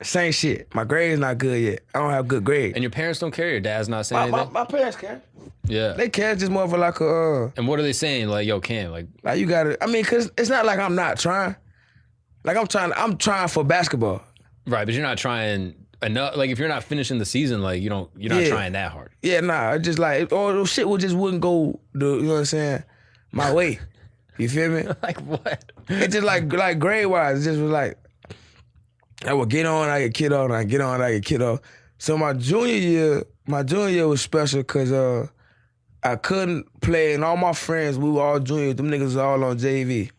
same shit. My grade's not good yet. I don't have good grades. And your parents don't care? Your dad's not saying anything? My parents care. Yeah. They care just more of like a... And what are they saying? Like, yo, Cam, like you gotta... I mean, because it's not like I'm not trying. Like, I'm trying for basketball. Right, but you're not trying enough. Like, if you're not finishing the season, like, you're not trying that hard. Yeah, nah. It's just like, shit wouldn't go, you know what I'm saying, my way. You feel me? Like what? It's just like grade-wise, it just was like, I would get on, I get kid off, and I get on, I get kid off. So my junior year was special because I couldn't play, and all my friends, we were all juniors, them niggas was all on JV.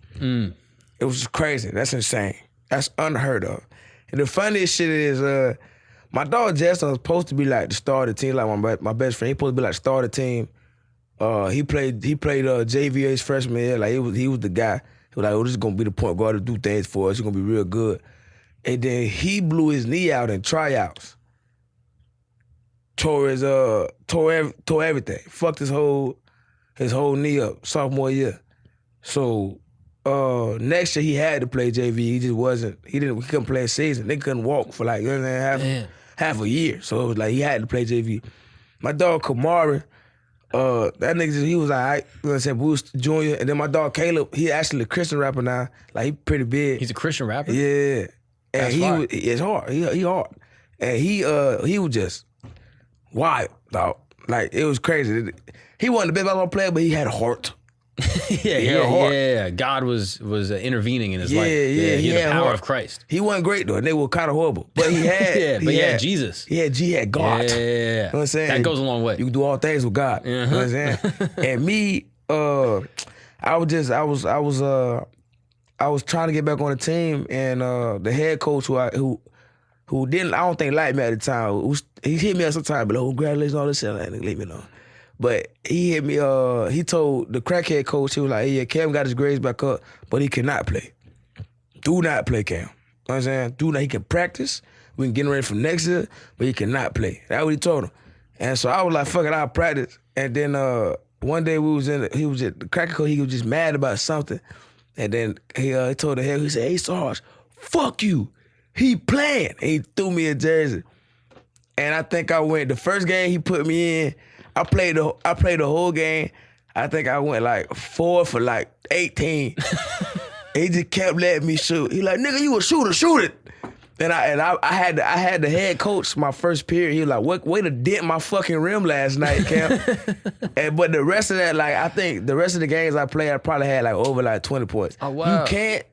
It was just crazy. That's insane. That's unheard of. And the funniest shit is, my dog Justin was supposed to be like the star of the team, like my best friend. He supposed to be like the star of the team. He played JV his freshman year. Like he was the guy. He was like, this is gonna be the point guard to do things for us. He's gonna be real good. And then he blew his knee out in tryouts. Tore everything. Fucked his whole knee up sophomore year. So next year he had to play JV. He just wasn't. He couldn't play a season. They couldn't walk for like half a year. So it was like he had to play JV. My dog Kamari, that nigga he was like, you know what I'm saying, Boost Junior. And then my dog Caleb, he actually a Christian rapper now. Like he pretty big. He's a Christian rapper? Yeah. And it's hard. He hard. And he was just wild, dog. Like it was crazy. He wasn't the best basketball player, but he had a heart. Yeah. God was intervening in his life. He had the power of Christ. He wasn't great though, and they were kind of horrible. But he had, he had Jesus. He had God. Yeah, you know what I'm saying? That goes a long way. You can do all things with God. You know what I'm saying? And me, I was trying to get back on the team, and the head coach who didn't, I don't think liked me at the time. He hit me at some time, but like, congratulations, all this shit, like, leave me alone. But he hit me, he told the crackhead coach, he was like, hey, yeah, Cam got his grades back up, but he cannot play. Do not play, Cam. You know what I'm saying? He can practice. We can get him ready for next year, but he cannot play. That's what he told him. And so I was like, fuck it, I'll practice. And then one day the crackhead coach, he was just mad about something. And then he told the head, he said, hey, Sarge, fuck you. He playing. And he threw me a jersey. And I think I went, the first game he put me in, I played the whole game. I think I went like 4 for like 18. He just kept letting me shoot. He like, nigga, you a shooter, shoot it. And I had the head coach my first period. He was like, way to dent my fucking rim last night, Cam. But the rest of that, like, I think the rest of the games I played, I probably had like over like 20 points. Oh, wow. You can't,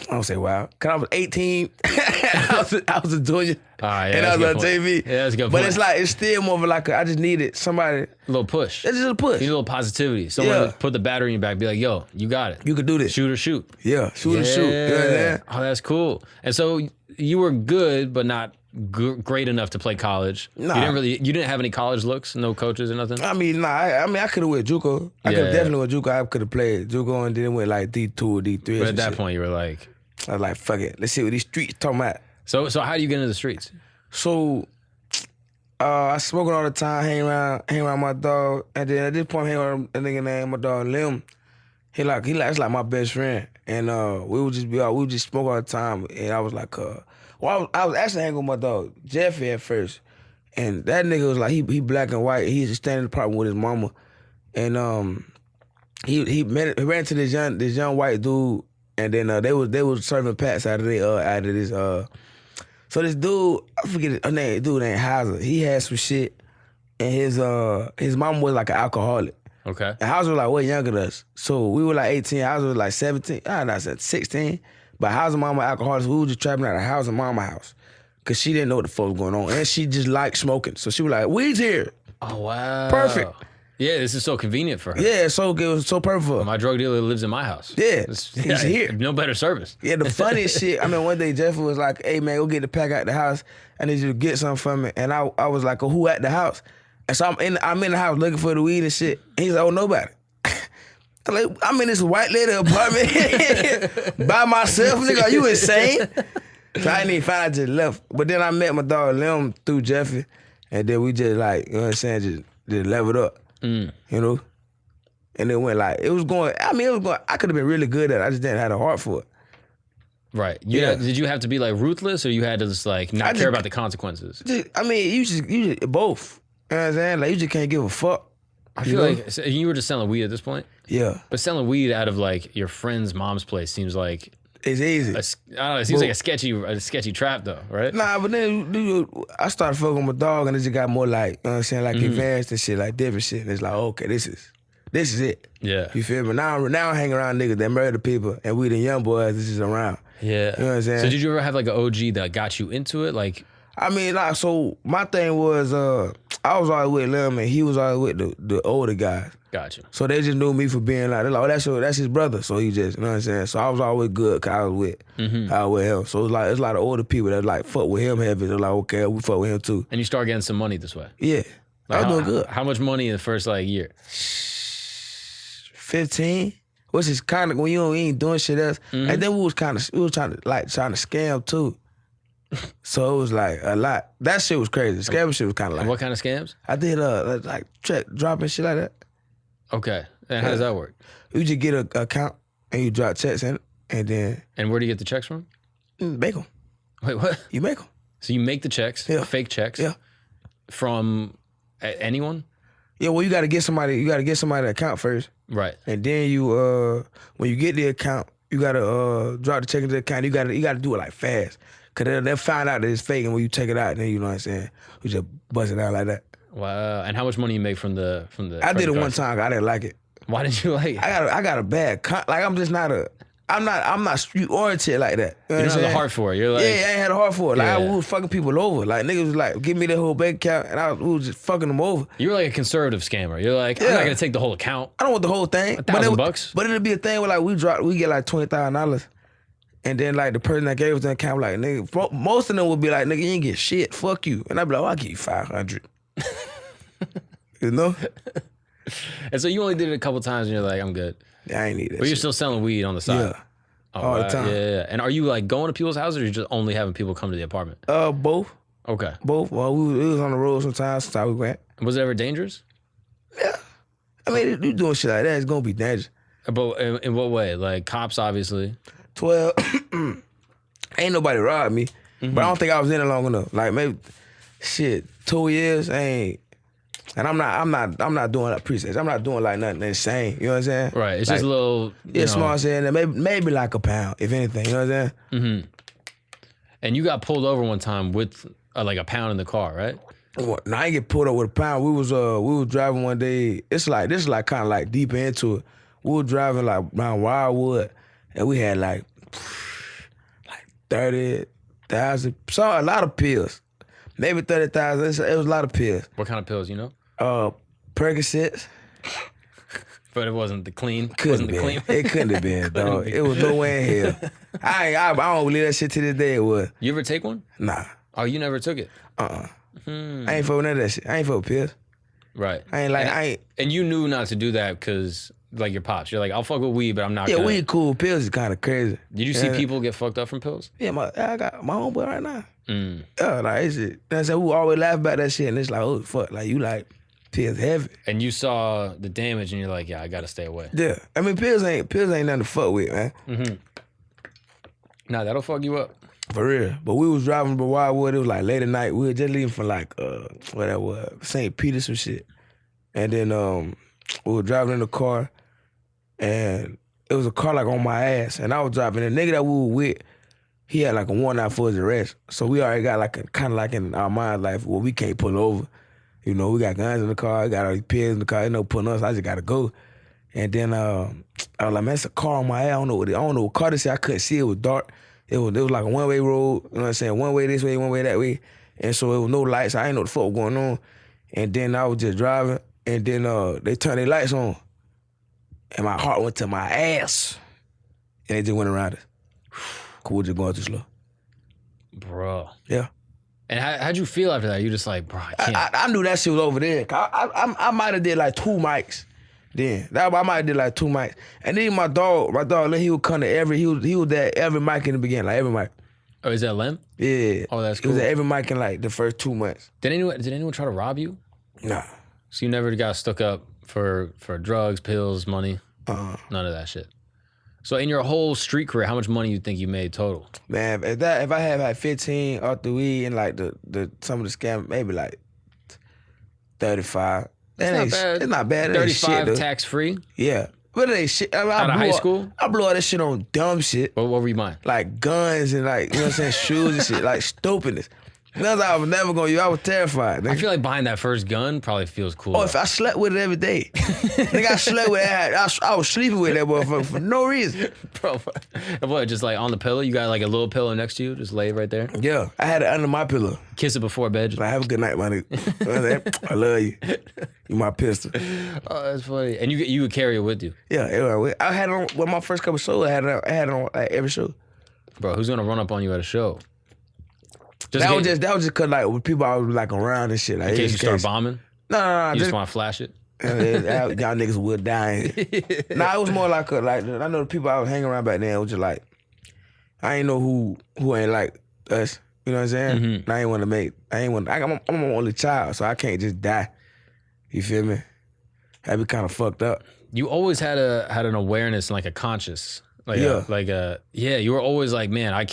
I don't say wow, because I was 18. I was a junior. And I was on TV. Yeah, that's a good point. But it's like, it's still more of like, I just needed somebody. A little push. It's just a push. You need a little positivity. Someone to put the battery in your back, be like, yo, you got it. You can do this. Shoot or shoot. Yeah, shoot or shoot. You know what I'm saying? Oh, that's cool. And so you were good, but not great enough to play college. Nah. You didn't have any college looks, no coaches or nothing? I mean, nah. I could have went JUCO. I could have definitely went JUCO. I could have played JUCO and then went like D2 or D3. But at that point, you were like, I was like, fuck it. Let's see what these streets talking about. So how do you get into the streets? So, I smoking all the time, hang around my dog, and then at this point, hang around a nigga named my dog Lim. He it's like my best friend, and we would just smoke all the time, and I was like, I was actually hanging with my dog Jeffy at first, and that nigga was like, he black and white, he just standing in the apartment with his mama, and he ran into this young white dude, and then they was serving packs out of this. So this dude, I forget his name, dude named Hauser. He had some shit, and his mama was like an alcoholic. Okay. And Hauser was like way younger than us. So we were like 18, Hauser was like 17, I said 16. But Hauser mama alcoholic, so we were just trapping at a Hauser mama house. Cause she didn't know what the fuck was going on. And she just liked smoking. So she was like, weed's here. Oh, wow. Perfect. Yeah, this is so convenient for her. Yeah, it was so perfect for her. My drug dealer lives in my house. Yeah, he's here. No better service. Yeah, the funniest shit, I mean, one day Jeffrey was like, hey man, go get the pack out the house. I need you to get something from me. And I was like, oh, who at the house? And so I'm in the house looking for the weed and shit. And he's like, oh, nobody. I'm in this white lady apartment by myself, nigga. Are you insane? So I didn't even find out, I just left. But then I met my dog Lim through Jeffy. And then we just like, you know what I'm saying, just leveled up. You know? And it went like, I could have been really good at it. I just didn't have the heart for it. Right. Did you have to be like ruthless, or you had to just like not care about the consequences? You just both. You know what I'm saying? Like, you just can't give a fuck. I feel like you were just selling weed at this point? Yeah. But selling weed out of like your friend's mom's place seems like it's easy. I don't know. It seems like a sketchy trap though, right? Nah, but then I started fucking with my dog, and it just got more like, you know what I'm saying, like advanced and shit, like different shit. And it's like, okay, this is it. Yeah. You feel me? Now I hang around niggas that murder people, and we the young boys that's just around. Yeah. You know what I'm saying? So did you ever have like an OG that got you into it? Like, I mean, like, so my thing was, I was always with Lim, and he was always with the older guys. Gotcha. So they just knew me for being like, they're like, oh, that's his brother. So he just, you know what I'm saying? So I was always good because I was with him. So it's like, it's a lot of older people that like fuck with him heavy. They're like, okay, we fuck with him too. And you start getting some money this way. Yeah. Like, I was doing good. How much money in the first like year? 15. Which is kind of when you ain't doing shit else. And then we was trying to scam too. So it was like a lot. That shit was crazy. Scamming shit was kind of like. And what kind of scams? I did like check dropping shit like that. Okay. And how does that work? You just get an account and you drop checks in, and then. And where do you get the checks from? Make them. Wait, what? You make them. So you make the checks, fake checks, from anyone? Yeah, well, you got to get somebody. You got to get somebody an account first, right? And then you, when you get the account, you got to drop the check into the account. You got to do it like fast, cause they'll find out that it's fake, and when you take it out, then you know what I'm saying, you just bust it out like that. Wow! And how much money you make from the? I did it one time. I didn't like it. Why didn't you like it? I got a bad like I'm just not a. I'm not street oriented like that. You don't have the heart for it. You're like, yeah, I ain't had a heart for it. Like I was fucking people over. Like niggas was like, give me the whole bank account, and we was just fucking them over. You were like a conservative scammer. You're like, I'm not gonna take the whole account. I don't want the whole thing. $1,000. But it'll be a thing where like we get like $20,000, and then like the person that gave us the account like, nigga, most of them would be like, nigga, you ain't get shit. Fuck you. And I'd be like, I'll give you 500. You know. And so you only did it a couple times, and you're like, I'm good. Yeah, I ain't need that. But you're still selling weed on the side. Yeah. All the time. Yeah. And are you like going to people's houses, or you just only having people come to the apartment? Both. Okay. Both. Well, we was on the road sometimes we went. Was it ever dangerous? Yeah. I mean, you doing shit like that, it's gonna be dangerous. But in what way? Like cops, obviously. 12. Ain't nobody robbed me, but I don't think I was in it long enough. Like maybe Shit, 2 years ain't. And I'm not doing like precepts. I'm not doing like nothing insane. You know what I'm saying? Right. It's like, just a little. It's small saying maybe like a pound, if anything. You know what I'm saying? Mm-hmm. And you got pulled over one time with like a pound in the car, right? Well, no, I ain't get pulled up with a pound. We was driving one day. This is like kind of like deep into it. We were driving like around Wildwood, and we had like 30,000. So a lot of pills. Maybe 30,000. It was a lot of pills. What kind of pills, you know? Percocets. But it wasn't the clean. Couldn't have been. It couldn't have been, dog. It was nowhere in hell. I don't believe that shit to this day. It was. You ever take one? Nah. Oh, you never took it? I ain't fuck with none of that shit. I ain't fuck with pills. Right. And you knew not to do that because, like, your pops. You're like, I'll fuck with weed, but I'm not. Yeah, weed cool. Pills is kind of crazy. Did you see people get fucked up from pills? Yeah, I got my homeboy right now. Yeah, like it's shit. That's we always laugh about that shit, and it's like, oh fuck, like you like pills heavy. And you saw the damage, and you're like, yeah, I gotta stay away. Yeah, I mean pills ain't nothing to fuck with, man. Mm-hmm. Nah, that'll fuck you up. For real. But we was driving to Wildwood. It was like late at night. We were just leaving from like what that was, St. Peter some shit. And then we were driving in the car, and it was a car like on my ass, and I was driving. The nigga that we were with, he had like a warrant out for his arrest. So we already got like kind of like in our mind life, well, we can't pull over. You know, we got guns in the car, we got all these pills in the car, ain't no pulling us, I just gotta go. And then I was like, man, it's a car on my ass. I don't know what car this is. I couldn't see, it was dark. It was like a one-way road, you know what I'm saying? One way this way, one way that way. And so it was no lights. I didn't know what the fuck was going on. And then I was just driving, and then they turned their lights on. And my heart went to my ass. And they just went around us. Cool, just going too slow. Bro. Yeah. And how'd you feel after that? You just like, bro, I can't. I knew that shit was over there. I might have did like 2 mics then. I might have did like 2 mics. And then my dog, he would come to he was at every mic in the beginning, like every mic. Oh, is that Lem? Yeah. Oh, that's cool. He was at every mic in like the first 2 months. Did anyone try to rob you? Nah. So you never got stuck up for drugs, pills, money? None of that shit. So in your whole street career, how much money you think you made total? Man, if I had like 15 off the weed and like the some of the scam, maybe like 35. That's not bad. It's not bad. 35 tax free? Yeah. But it ain't shit. I mean, out of high school? I blew all that shit on dumb shit. What were you buying? Like guns and like, you know what I'm saying, shoes and shit, like stupidness. Nothing I was never gonna use. I was terrified. Nigga. I feel like buying that first gun probably feels cool. Oh, if I slept with it every day. Nigga, I slept with it. I was sleeping with that motherfucker for no reason. Bro, what, just like on the pillow? You got like a little pillow next to you? Just lay right there? Yeah, I had it under my pillow. Kiss it before bed? Just like, have a good night, my nigga. I love you. You my pistol. Oh, that's funny. And you would carry it with you? Yeah, I had it on, with my first couple shows, I had it on like, every show. Bro, who's gonna run up on you at a show? That was just cause like with people I was like around and shit. Like, in case you start bombing? No. You just want to flash it? Y'all niggas would die. Nah, it was more like I know the people I was hanging around back then. It was just like I ain't know who ain't like us. You know what I'm saying? Mm-hmm. I ain't want to make. I'm my only child, so I can't just die. You feel me? That'd be kind of fucked up. You always had an awareness and like a conscious. You were always like, man, I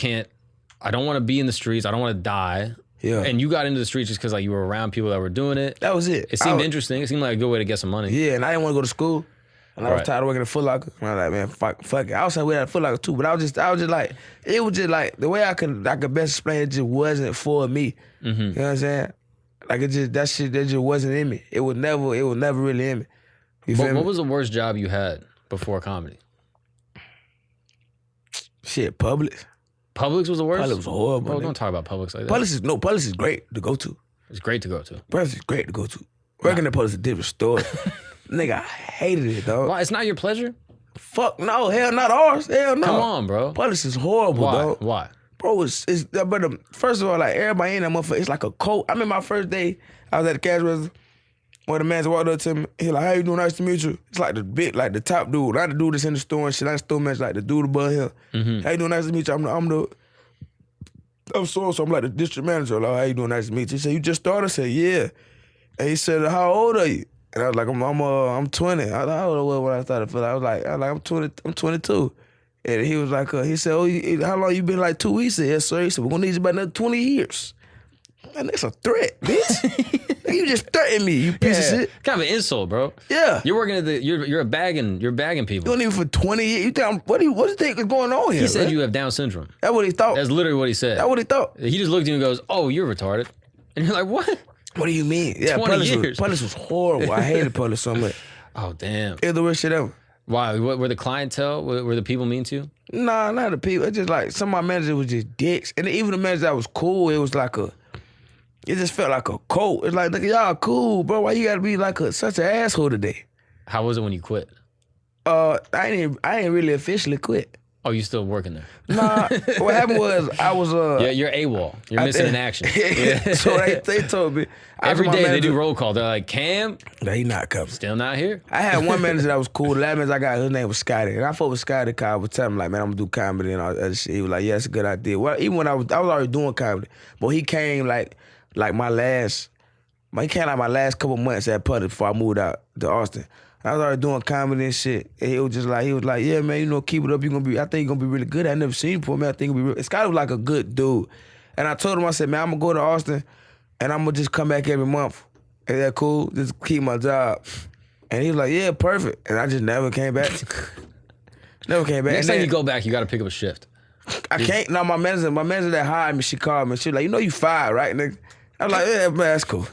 don't want to be in the streets. I don't want to die. Yeah. And you got into the streets just because like you were around people that were doing it. That was it. It seemed interesting. It seemed like a good way to get some money. Yeah, and I didn't want to go to school. And I was tired of working at Foot Locker. And I was like, man, fuck it. I was saying we had a Foot Locker too, but I was just like, it was just like, the way I could best explain it, just wasn't for me. Mm-hmm. You know what I'm saying? Like that shit just wasn't in me. It was never really in me. You feel me? What was the worst job you had before comedy? Shit, Publix. Publix was the worst? Publix was horrible. Bro, don't talk about Publix like that. Publix is great to go to. It's great to go to. Publix is great to go to. Working at Publix is a different story. Nigga, I hated it, dog. Why? It's not your pleasure? Fuck no. Hell, not ours. Hell no. Come on, bro. Publix is horrible, dog. Why? Bro, but first of all, like everybody in that motherfucker, it's like a cult. I remember my first day, I was at the cash register. One of the mans walked up to me. He like, how you doing? Nice to meet you. It's like the top dude. Not the dude that's in the store and shit. Not the store man. Like the dude above him. Mm-hmm. How you doing? Nice to meet you. I'm so I'm like the district manager. Like, how you doing? Nice to meet you. He said, you just started? I said, yeah. And he said, how old are you? And I was like, I'm 20. I was like, how old was when I started feeling? I was like, I'm 20. I'm 22. And he was like, he said, oh, how long you been? Like 2 weeks? I said, yes, sir. He said, we're gonna need you about another 20 years. That nigga's a threat, bitch. You just threatened me, you piece of shit. Kind of an insult, bro. Yeah. You're working at you're bagging people. You don't even for 20 years. You think what do you think is going on here? He said man? you have Down syndrome. That's what he thought. That's literally what he said. That's what he thought. He just looked at you and goes, "Oh, you're retarded," and you're like, "What? What do you mean?" Yeah, 20 years. Publish was horrible. I hated Publish so much. Oh damn. It was the worst shit ever. Why? Were the clientele? Were the people mean to you? Nah, not the people. It's just like some of my managers was just dicks, and even the managers that was cool, it was like it just felt like a cult. It's like, nigga, y'all cool, bro. Why you gotta be like such an asshole today? How was it when you quit? I ain't really officially quit. Oh, you still working there? Nah, what happened was I was Yeah, you're AWOL. You're missing in action. Yeah. So they told me every day they do roll call. They're like, Cam, nah, he not coming. still not here. I had one manager that was cool. The last manager I got, his name was Scotty. And I fought with Scotty because I was telling him, like, man, I'm going to do comedy and all that shit. He was like, yeah, that's a good idea. Well, even when I was already doing comedy. But he came like my last couple months at Putty before I moved out to Austin. I was already doing comedy and shit. And he was like, yeah, man, keep it up. I think you're going to be really good. I never seen you before, man. I think you'll be real. Scotty was like a good dude. And I told him, I said, man, I'm going to go to Austin and I'm going to just come back every month. Is that cool? Just keep my job. And he was like, yeah, perfect. And I just never came back. Never came back. Next time you go back, you got to pick up a shift. I can't. No, my manager that hired me, she called me. She was like, you fired, right, nigga? I was like, yeah, man, that's cool.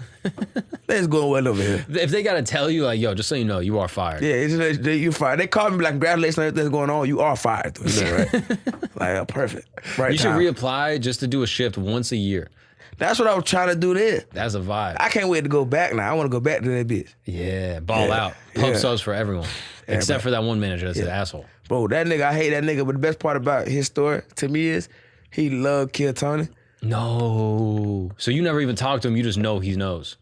Things going well over here. If they got to tell you, like, yo, just so you know, you are fired. Yeah, you fired. They called me like, congratulations on everything that's going on. You are fired. You know, right? Like, perfect. Right. You should reapply just to do a shift once a year. That's what I was trying to do there. That's a vibe. I can't wait to go back now. I want to go back to that bitch. Yeah, ball out. Pump subs for everyone. Except bro. for that one manager that's an asshole. Bro, that nigga, I hate that nigga. But the best part about his story to me is he loved Kill Tony. No. So you never even talked to him. You just know he knows.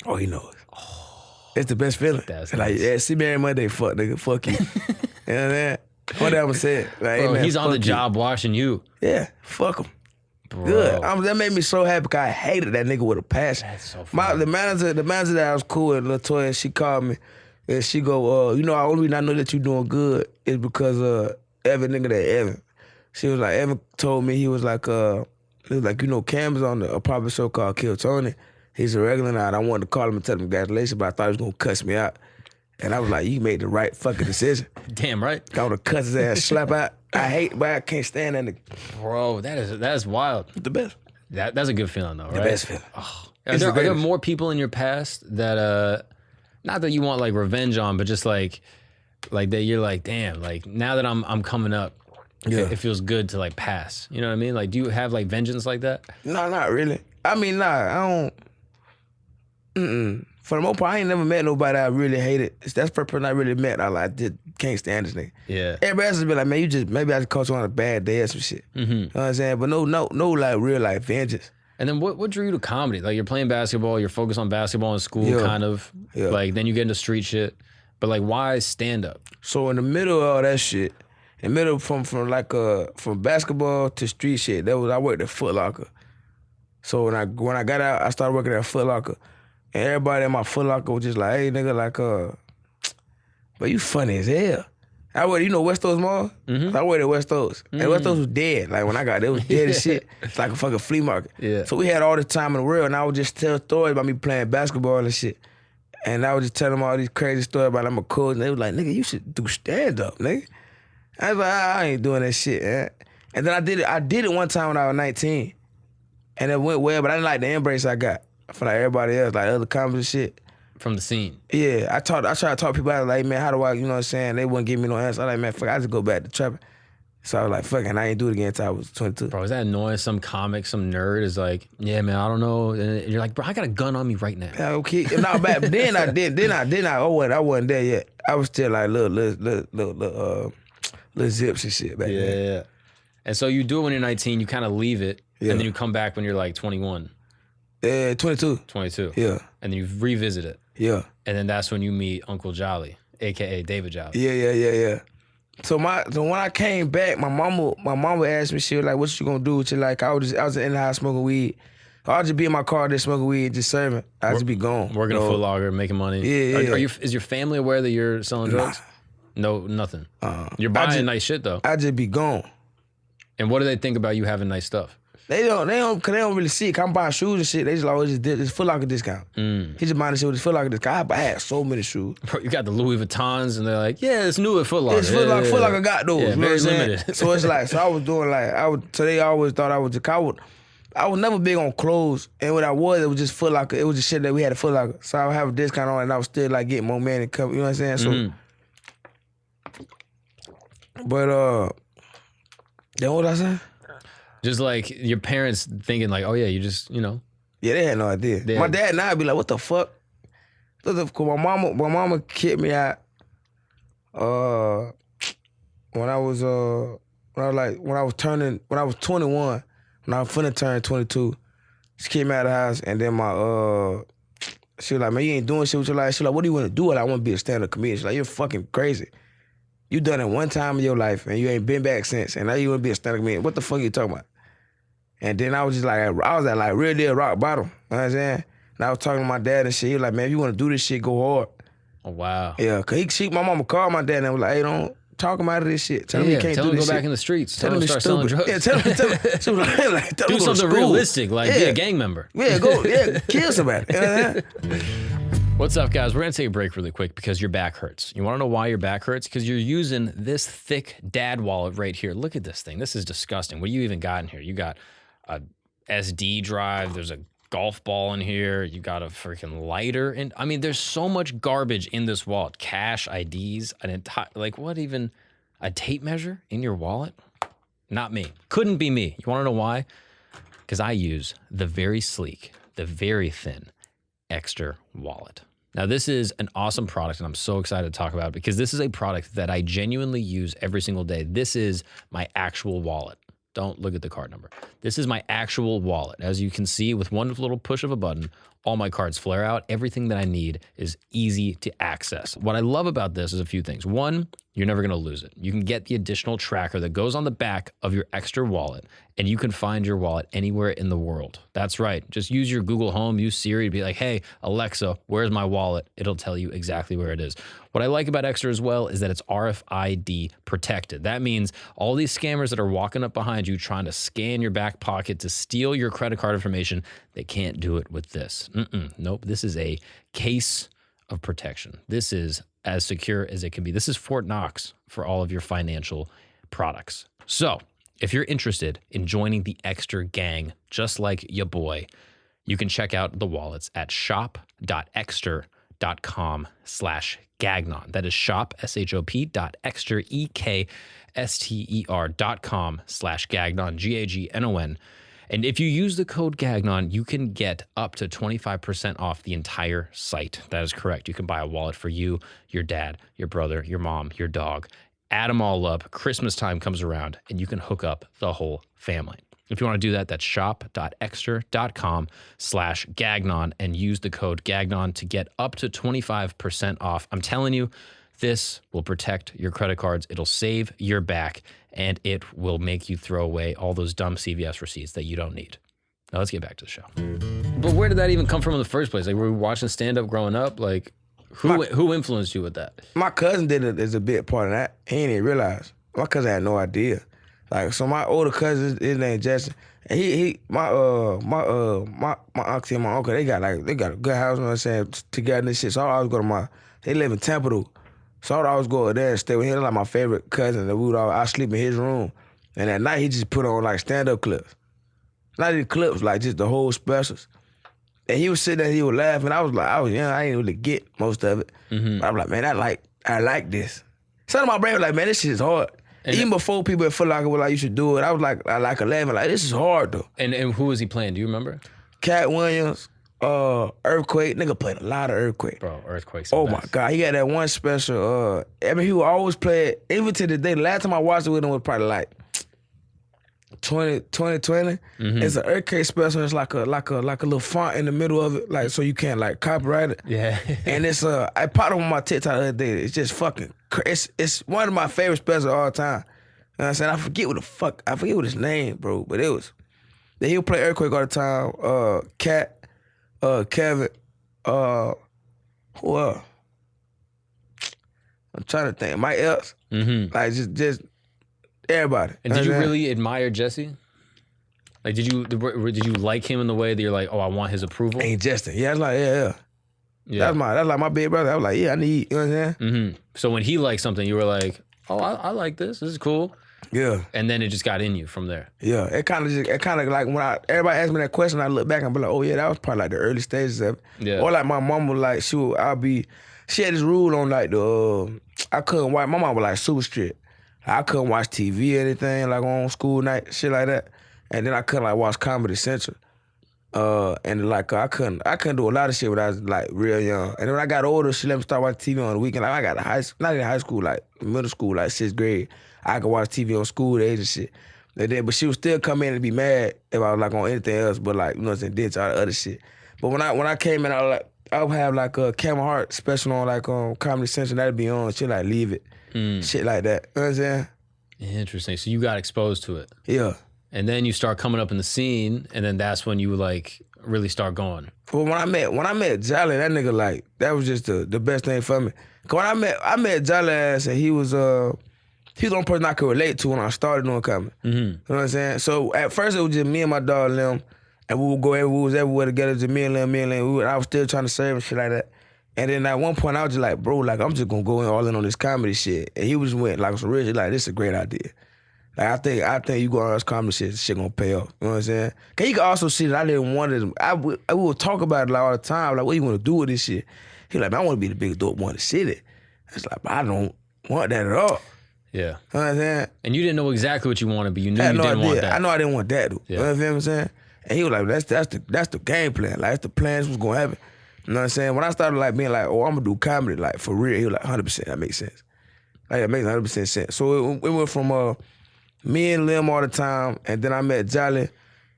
Oh, he knows. Oh, it's the best feeling. That's like, nice. yeah, see me every Monday, fuck nigga, fuck you. You know what I mean? Whatever said. Like, Bro, hey, man, he's on the job you. watching you. Yeah, fuck him. Bro. Good. That made me so happy because I hated that nigga with a passion. That's so funny. The manager that I was cool with, Latoya, she called me and she go, the only reason I know that you doing good is because Evan, nigga, that Evan. She was like, Evan told me, he was like, Cam's on a popular show called Kill Tony. He's a regular now, and I wanted to call him and tell him congratulations, but I thought he was gonna cuss me out. And I was like, you made the right fucking decision. Damn right. I would have cuss his ass, slap out. But I can't stand that nigga. Bro, that's wild. The best. That's a good feeling though, right? The best feeling. Oh. Are there more people in your past that not that you want like revenge on, but just like that you're like, damn, like now that I'm coming up, it feels good to like pass. You know what I mean? Like, do you have like vengeance like that? No, not really. I mean, I don't. For the most part, I ain't never met nobody I really hated. That's the person I really met. I just can't stand this nigga. Yeah. Everybody else has been like, man, maybe I just caught you on a bad day or some shit. Mm-hmm. You know what I'm saying? But no, like real life vengeance. And then what drew you to comedy? Like you're playing basketball, you're focused on basketball in school, kind of. Yeah. Like then you get into street shit. But like, why stand up? So in the middle of all that shit, in the middle from basketball to street shit, I worked at Foot Locker. So when I got out, I started working at Foot Locker. And everybody in my Foot Locker was just like, hey, nigga, like, but you funny as hell. I worked, West Oaks Mall? Mm-hmm. I worked at West Oaks. And West Oaks was dead. Like, when I got there, it was dead as shit. It's like a fucking flea market. Yeah. So we had all the time in the world, and I would just tell stories about me playing basketball and shit. And I would just tell them all these crazy stories about I'm a coach. And they was like, nigga, you should do stand-up, nigga. I was like, I ain't doing that shit, man. And then I did it one time when I was 19. And it went well, but I didn't like the embrace I got. For like everybody else, like other comics and shit. From the scene. Yeah, I tried to talk people out like, man, how do I, you know what I'm saying? They wouldn't give me no answer. I was like, man, fuck, I just go back to trapping. So I was like, fuck, and I ain't do it again until I was 22. Bro, is that annoying? Some comic, some nerd is like, yeah, man, I don't know. And you're like, bro, I got a gun on me right now. Yeah, okay. No, back then I wasn't there yet. I was still like little zips and shit back then. Yeah. And so you do it when you're 19, you kind of leave it, and then you come back when you're like 21. 22. 22. Yeah. And then you revisit it. Yeah. And then that's when you meet Uncle Jolly, a.k.a. David Jolly. Yeah. So when I came back, my mama asked me, she was like, what you gonna do with your life? I was in the house smoking weed. I'll just be in my car there smoking weed, just serving. I'll just be gone. Working a Foot Locker, making money. Yeah. Is your family aware that you're selling drugs? No, nothing. You're buying nice shit though. I just be gone. And what do they think about you having nice stuff? They don't really see it. I'm buying shoes and shit. They just always just Foot Locker discount. He just buying the shit with his Foot Locker discount. I had so many shoes. Bro, you got the Louis Vuittons, and they're like, yeah, it's new at Foot Locker. It's Foot Locker. Foot Locker got those. Yeah, you know very what I'm limited. So it's like, I was doing like, so they always thought I was I was never big on clothes, and what I was, it was just Foot Locker. It was just shit that we had at Foot Locker. So I would have a discount on it, and I was still like getting more money. You know what I'm saying? So, but then what I saying? Just like your parents thinking like, oh yeah, you just, you know. Yeah, they had no idea. My dad and I would be like, what the fuck? Cause my mama kicked me out when I was 21, when I was finna turn 22. She kicked me out of the house, and then she was like, man, you ain't doing shit with your life. She was like, what do you want to do? I want to be a stand-up comedian. She's like, you're fucking crazy. You done it one time in your life, and you ain't been back since, and now you want to be a stand-up comedian. What the fuck are you talking about? And then I was just like, I was at like real deal rock bottom. You know what I'm saying? And I was talking to my dad and shit. He was like, man, if you want to do this shit, go hard. Oh, wow. Yeah, cause my mama called my dad and was like, hey, don't talk him out of this shit. Tell him he can't do this shit. Tell him to go back in the streets. Tell him to start selling drugs. Yeah, tell him. She was like, do something realistic, like be a gang member. Yeah, kill somebody. You know what I'm saying? What's up, guys? We're going to take a break really quick because your back hurts. You want to know why your back hurts? Because you're using this thick dad wallet right here. Look at this thing. This is disgusting. What do you even got in here? You got a SD drive. There's a golf ball in here. You got a freaking lighter. And I mean, there's so much garbage in this wallet. Cash, IDs, a tape measure in your wallet? Not me. Couldn't be me. You want to know why? Because I use the very sleek, the very thin Extra wallet. Now, this is an awesome product, and I'm so excited to talk about it because this is a product that I genuinely use every single day. This is my actual wallet. Don't look at the card number. This is my actual wallet. As you can see, with one little push of a button, all my cards flare out. Everything that I need is easy to access. What I love about this is a few things. One, you're never gonna lose it. You can get the additional tracker that goes on the back of your Extra wallet, and you can find your wallet anywhere in the world. That's right. Just use your Google Home, use Siri to be like, hey, Alexa, where's my wallet? It'll tell you exactly where it is. What I like about Extra as well is that it's RFID protected. That means all these scammers that are walking up behind you trying to scan your back pocket to steal your credit card information, they can't do it with this. Nope, this is a case of protection. This is as secure as it can be. This is Fort Knox for all of your financial products. So if you're interested in joining the Extra gang, just like your boy, you can check out the wallets at shop.extra.com/Gagnon. That is shop, shop.extra, EKSTER.com/Gagnon, Gagnon. And if you use the code Gagnon, you can get up to 25% off the entire site. That is correct. You can buy a wallet for you, your dad, your brother, your mom, your dog. Add them all up. Christmas time comes around, and you can hook up the whole family. If you want to do that, that's shop.extra.com/Gagnon and use the code Gagnon to get up to 25% off. I'm telling you, this will protect your credit cards. It'll save your back, and it will make you throw away all those dumb CVS receipts that you don't need. Now let's get back to the show. But where did that even come from in the first place? Like, were we watching stand-up growing up? Like, who influenced you with that? My cousin did it as a big part of that. He didn't even realize. My cousin had no idea. Like, so my older cousin, his name Justin, and my auntie and my uncle, they got a good house, you know what I'm saying, together and shit. So I always go to they live in Tampa though. So I would always go there and stay with him. Like my favorite cousin. I sleep in his room. And at night, he just put on like stand-up clips. Not even clips, like just the whole specials. And he was sitting there, he would laugh, and I was young, I didn't really get most of it. But I was like, man, I like this. Something in my brain was like, man, this shit is hard. And even before people at Foot Locker were like, you should do it, I was like 11, like, this is hard though. And who was he playing? Do you remember? Cat Williams, Earthquake. Nigga played a lot of Earthquake. Bro, Earthquake's Oh my God, he had that one special. I mean, he would always play it, even to this day. The last time I watched it with him was probably like 2020. It's an Earthquake special. It's like a little font in the middle of it, like so you can't like copyright it. Yeah. And it's I popped up on my TikTok the other day. It's just fucking. It's one of my favorite specials of all time. You know what I'm saying? I forget what his name, bro. But it was. Then he'll play Earthquake all the time. Cat. Kevin, who else? I'm trying to think. Mike Epps. Like just everybody. And did you really admire Jesse? Like, did you like him in the way that you're like, oh, I want his approval? Ain't Justin. Yeah, I was like, yeah. That's like my big brother. I was like, yeah, I need to eat. You know what I'm saying? Mm-hmm. So when he liked something, you were like, oh, I like this. This is cool. Yeah. And then it just got in you from there. Yeah. It kind of like when everybody asked me that question, I look back and be like, oh yeah, that was probably like the early stages of it. Yeah. Or like my mom was like, she had this rule on like I couldn't watch, my mom was like super strict. I couldn't watch TV or anything like on school night, shit like that. And then I couldn't like watch Comedy Central. And like I couldn't do a lot of shit when I was like real young. And then when I got older, she let me start watching TV on the weekend. Like I got not in high school, like middle school, like 6th grade. I could watch TV on school age and shit. And then, but she would still come in and be mad if I was like on anything else, but like, you know what I'm saying, ditch all the other shit. But when I came in, I would have like a Camel Heart special on like on Comedy Central, that'd be on, shit like Leave It, shit like that. You know what I'm saying? Interesting. So you got exposed to it. Yeah. And then you start coming up in the scene, and then that's when you like really start going. Well, when I met Jolly, that nigga like that was just the best thing for me. Cause when I met Jolly ass, and he was the only person I could relate to when I started doing comedy. Mm-hmm. You know what I'm saying? So at first it was just me and my dog Lim, and we would go everywhere, we was everywhere together, just me and Lim. I was still trying to serve and shit like that. And then at one point I was just like, bro, like I'm just gonna go all in on this comedy shit. And he just went like some real shit, like this is a great idea. Like I think you go on this comedy shit gonna pay off. You know what I'm saying? Cause he could also see that I didn't want it. I would talk about it like all the time. Like, what you wanna do with this shit? He like, man, I wanna be the biggest dope one in the city. It's like, but I don't want that at all. Yeah. You know what I'm saying? And you didn't know exactly what you wanted, but you knew you didn't want that. I know I didn't want that, dude. Yeah. You know what I'm saying? And he was like, that's the game plan. Like, that's the plan, that's what's gonna happen. You know what I'm saying? When I started like being like, oh, I'm gonna do comedy, like for real, he was like, 100%, that makes sense. Like, that makes 100% sense. So it went from me and Lim all the time, and then I met Jolly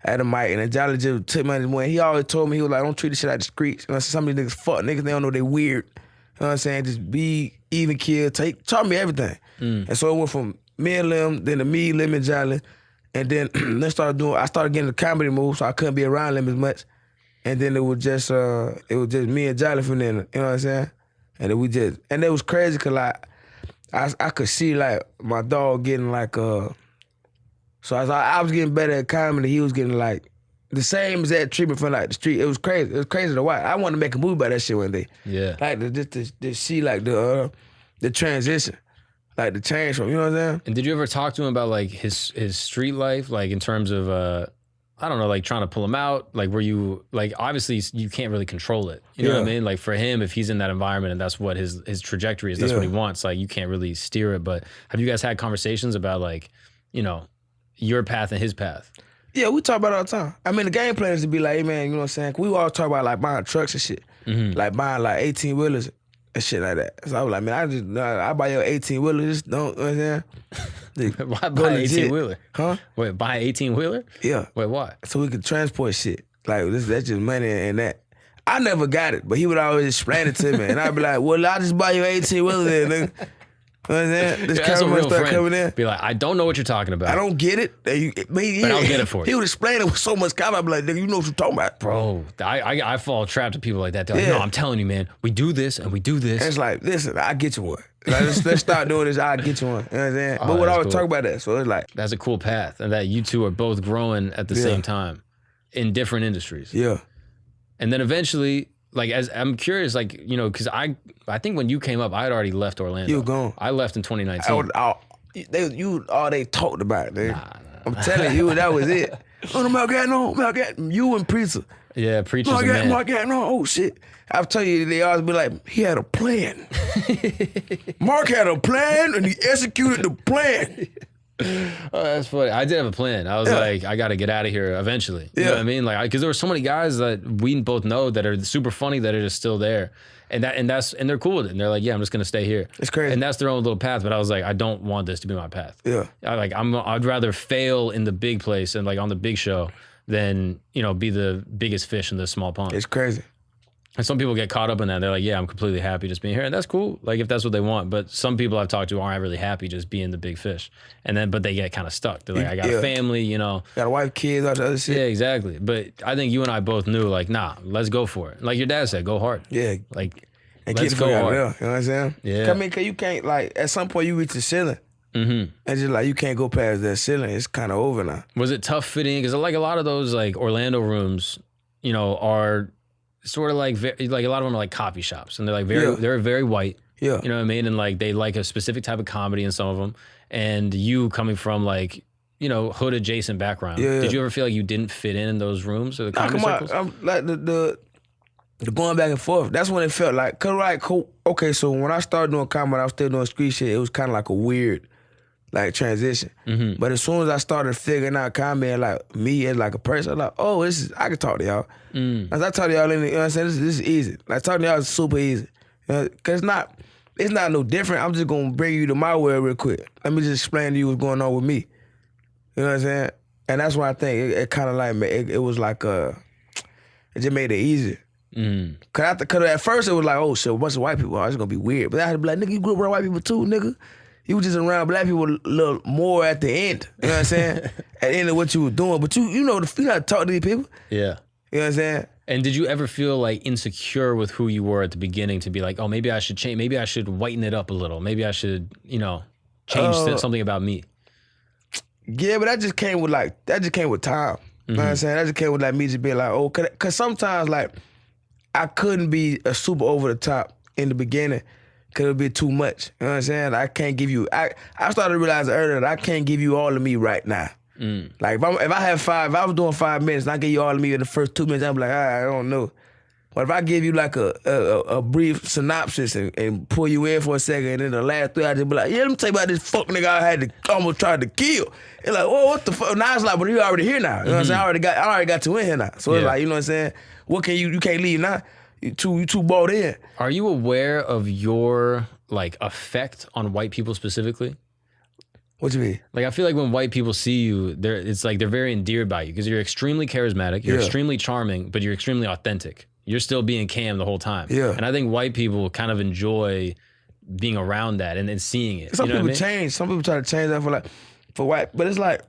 at a mic, and then Jolly just took me under his wing. He always told me, he was like, don't treat this shit like the streets. You know, some of these niggas fuck niggas, they don't know they weird. You know what I'm saying? Just be even kid, taught me everything. And so it went from me and Lim, then to me, Lim and Jolly, and then I started getting the comedy move, so I couldn't be around Lim as much. And then it was just me and Jolly from then, you know what I'm saying? And then it was crazy cause like I could see like my dog getting like so as I was getting better at comedy, he was getting like the same as that treatment from like the street. It was crazy. It was crazy to watch. I wanted to make a movie about that shit one day. Yeah. Like to see like the transition, like the change from, you know what I'm saying? And did you ever talk to him about like his street life, like in terms of I don't know, like trying to pull him out? Like were you like, obviously you can't really control it. You know what I mean? Like for him, if he's in that environment and that's what his trajectory is, that's what he wants. Like you can't really steer it. But have you guys had conversations about like, you know, your path and his path? Yeah, we talk about it all the time. I mean, the game plan is to be like, hey man, you know what I'm saying? We all talk about like buying trucks and shit. Like buying like 18-wheelers and shit like that. So I was like, man, I buy your 18-wheeler, just don't, you know what I'm saying? Why buy an 18-wheeler? Huh? Wait, buy an 18-wheeler? Yeah. Wait, why? So we could transport shit. Like, that's just money and that. I never got it, but he would always explain it to me. And I'd be like, well, I'll just buy your 18-wheeler then, nigga. You know what I'm saying? This cameraman start coming in. Be like, I don't know what you're talking about. I don't get it. But I'll get it for you. He would explain it with so much confidence. I'd be like, nigga, you know what you're talking about. Bro, I fall trapped to people like that. They're like, no, I'm telling you, man, we do this and we do this. And it's like, listen, I'll get you one. Like, let's start doing this, I'll get you one. You know what I'm saying? But we'd always talk about that. So it's like, that's a cool path. And that you two are both growing at the same time in different industries. Yeah. And then eventually, like, as I'm curious, like, you know, because I think when you came up, I had already left Orlando. You were gone. I left in 2019. You all they talked about, dude. Nah. I'm telling you, that was it. Oh, Mount Gagnon, you and Preacher. Yeah, Preacher's the man. Mount Gagnon, oh shit. I'll tell you, they always be like, he had a plan. Mark had a plan and he executed the plan. Oh, that's funny. I did have a plan. I was like, I got to get out of here eventually. You know what I mean? Like, because there were so many guys that we both know that are super funny that are just still there, and they're cool with it. And they're like, yeah, I'm just gonna stay here. It's crazy. And that's their own little path. But I was like, I don't want this to be my path. Yeah. I'd rather fail in the big place and like on the big show than, you know, be the biggest fish in the small pond. It's crazy. And some people get caught up in that. They're like, yeah, I'm completely happy just being here. And that's cool, like if that's what they want. But some people I've talked to aren't really happy just being the big fish. But they get kind of stuck. They're like, I got a family, you know. Got a wife, kids, all that other shit. Yeah, exactly. But I think you and I both knew, like, nah, let's go for it. Like your dad said, go hard. Yeah. Like, and let's go hard. You know what I'm saying? Yeah. I mean, cause you can't, like, at some point you reach the ceiling. And just like, you can't go past that ceiling. It's kind of over now. Was it tough fitting? Because like a lot of those like Orlando rooms, you know, are sort of like a lot of them are like coffee shops, and they're like they're very white. Yeah. You know what I mean? And like they like a specific type of comedy in some of them. And you coming from like, you know, hood adjacent background. Yeah. Did you ever feel like you didn't fit in those rooms or the comedy circles? I'm like the going back and forth. That's when it felt like, cause like, cool. Okay, so when I started doing comedy, I was still doing street shit. It was kind of like a weird, like, transition. But as soon as I started figuring out comedy and like me as like a person, I'm like, oh, I can talk to y'all. As I talk to y'all, you know what I'm saying? This is easy. Like, talking to y'all is super easy. Cause it's not no different. I'm just gonna bring you to my world real quick. Let me just explain to you what's going on with me. You know what I'm saying? And that's why I think it kind of like, it was like, it just made it easier. Cause at first it was like, oh shit, a bunch of white people, it's gonna be weird. But I had to be like, nigga, you grew up around white people too, nigga. You was just around black people a little more at the end. You know what I'm saying? At the end of what you were doing. But you know how to talk to these people. Yeah. You know what I'm saying? And did you ever feel like insecure with who you were at the beginning to be like, oh, maybe I should change, maybe I should whiten it up a little. Maybe I should, you know, change something about me. Yeah, but that just came with time. You know what I'm saying? That just came with like me just being like, oh, cause sometimes like I couldn't be a super over the top in the beginning because it would be too much. You know what I'm saying? I can't give you, I started realizing earlier that I can't give you all of me right now. Like if I was doing 5 minutes and I give you all of me in the first 2 minutes, I'm like, I don't know. But if I give you like a brief synopsis and pull you in for a second, and then the last 3 I just be like, yeah, let me tell you about this fuck nigga I had to almost tried to kill. It's like, oh, what the fuck? Now it's like, but you already here now. You know what I'm saying? I already got you in here now. So it's like, you know what I'm saying? What can you can't leave now. You too bought in. Are you aware of your like effect on white people specifically? What you mean? Like, I feel like when white people see you, it's like they're very endeared by you because you're extremely charismatic, you're extremely charming, but you're extremely authentic. You're still being Cam the whole time. Yeah. And I think white people kind of enjoy being around that and seeing it. Some people change. Some people try to change that for white, but it's like,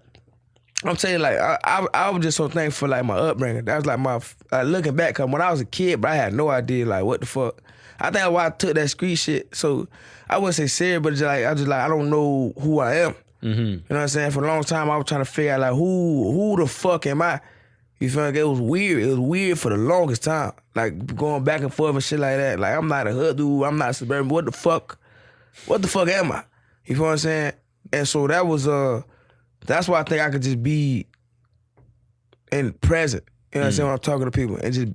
I'm telling you, like, I was just so thankful for like my upbringing. That was like my, looking back, cause when I was a kid, but I had no idea like what the fuck. I think that's why I took that street shit. So I wouldn't say serious, but I don't know who I am. You know what I'm saying? For a long time, I was trying to figure out like who the fuck am I? You feel like it was weird. It was weird for the longest time. Like going back and forth and shit like that. Like I'm not a hood dude. I'm not suburban. What the fuck am I? You feel what I'm saying? And so that was that's why I think I could just be in present. You know what I'm saying? When I'm talking to people and just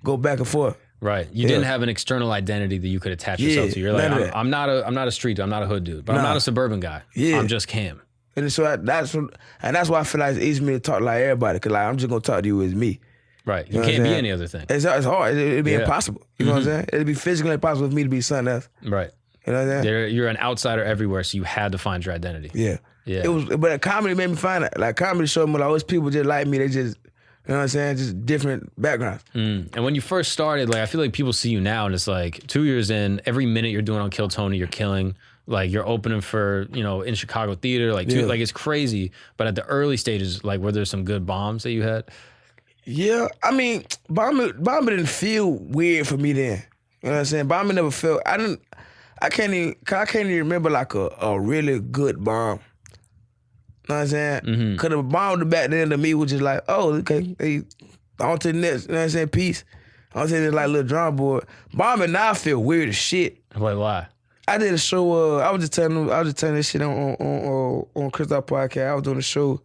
go back and forth. Right. You didn't have an external identity that you could attach yourself to. You're like, I'm not a street dude. I'm not a hood dude. But I'm not a suburban guy. Yeah. I'm just Cam. And so that's why I feel like it's easy for me to talk like everybody, because like I'm just gonna talk to you as me. Right. You can't be any other thing. It's hard. It'd be impossible. You know what I'm saying? It'd be physically impossible for me to be something else. Right. You know what I'm saying? You're an outsider everywhere, so you had to find your identity. Yeah. Yeah. But comedy made me find it. Like comedy showed me like those people just like me. They just, you know what I'm saying? Just different backgrounds. And when you first started, like I feel like people see you now and it's like 2 years in, every minute you're doing on Kill Tony, you're killing. Like you're opening for, you know, in Chicago theater, like like it's crazy. But at the early stages, like were there some good bombs that you had? Yeah, I mean, bombing didn't feel weird for me then. You know what I'm saying? Bombing never felt. I can't even remember like a really good bomb. You know what I'm saying? Cause the bomb back then to me was just like, oh, okay, hey, on to the next. You know what I'm saying? Peace. On to this like little drum board. Bombing now feel weird as shit. Like why? I did a show. I was just telling this shit on Christoph podcast. I was doing a show,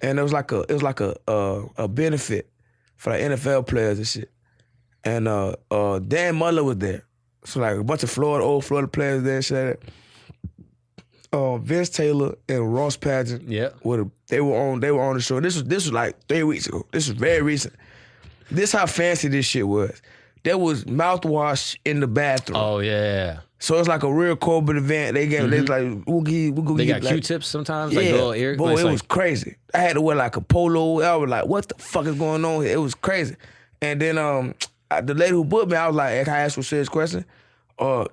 and it was like a benefit for like NFL players and shit. And Dan Muller was there, so like a bunch of old Florida players there and shit like that. Vince Taylor and Ross Pageant. Yeah, they were on the show. This was like 3 weeks ago. This was very recent. This how fancy this shit was. There was mouthwash in the bathroom. Oh yeah. So it's like a real corporate event. They gave, they like, they got Q-tips sometimes, yeah, like little ear. Boy, it was crazy. I had to wear like a polo. I was like, what the fuck is going on here? It was crazy. And then the lady who booked me, I was like, can I ask you a serious question?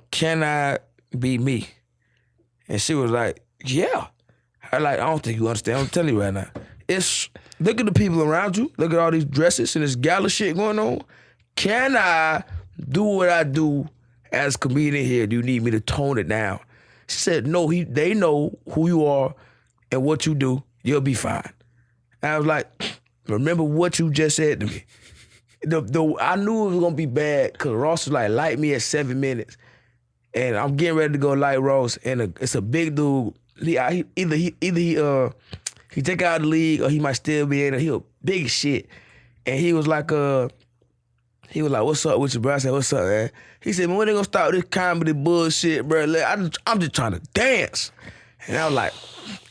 Can I be me? And she was like, yeah. I don't think you understand. I'm telling you right now. Look at the people around you. Look at all these dresses and this gala shit going on. Can I do what I do as a comedian here? Do you need me to tone it down? She said, no, they know who you are and what you do. You'll be fine. And I was like, remember what you just said to me. I knew it was gonna be bad because Ross was like, light me at 7 minutes. And I'm getting ready to go light Ross, and it's a big dude. Either he take out of the league or he might still be in it. He was big as shit. And he was like, what's up with you, bro? I said, what's up, man? He said, man, when they gonna start this comedy bullshit, bro? I'm just trying to dance. And I was like,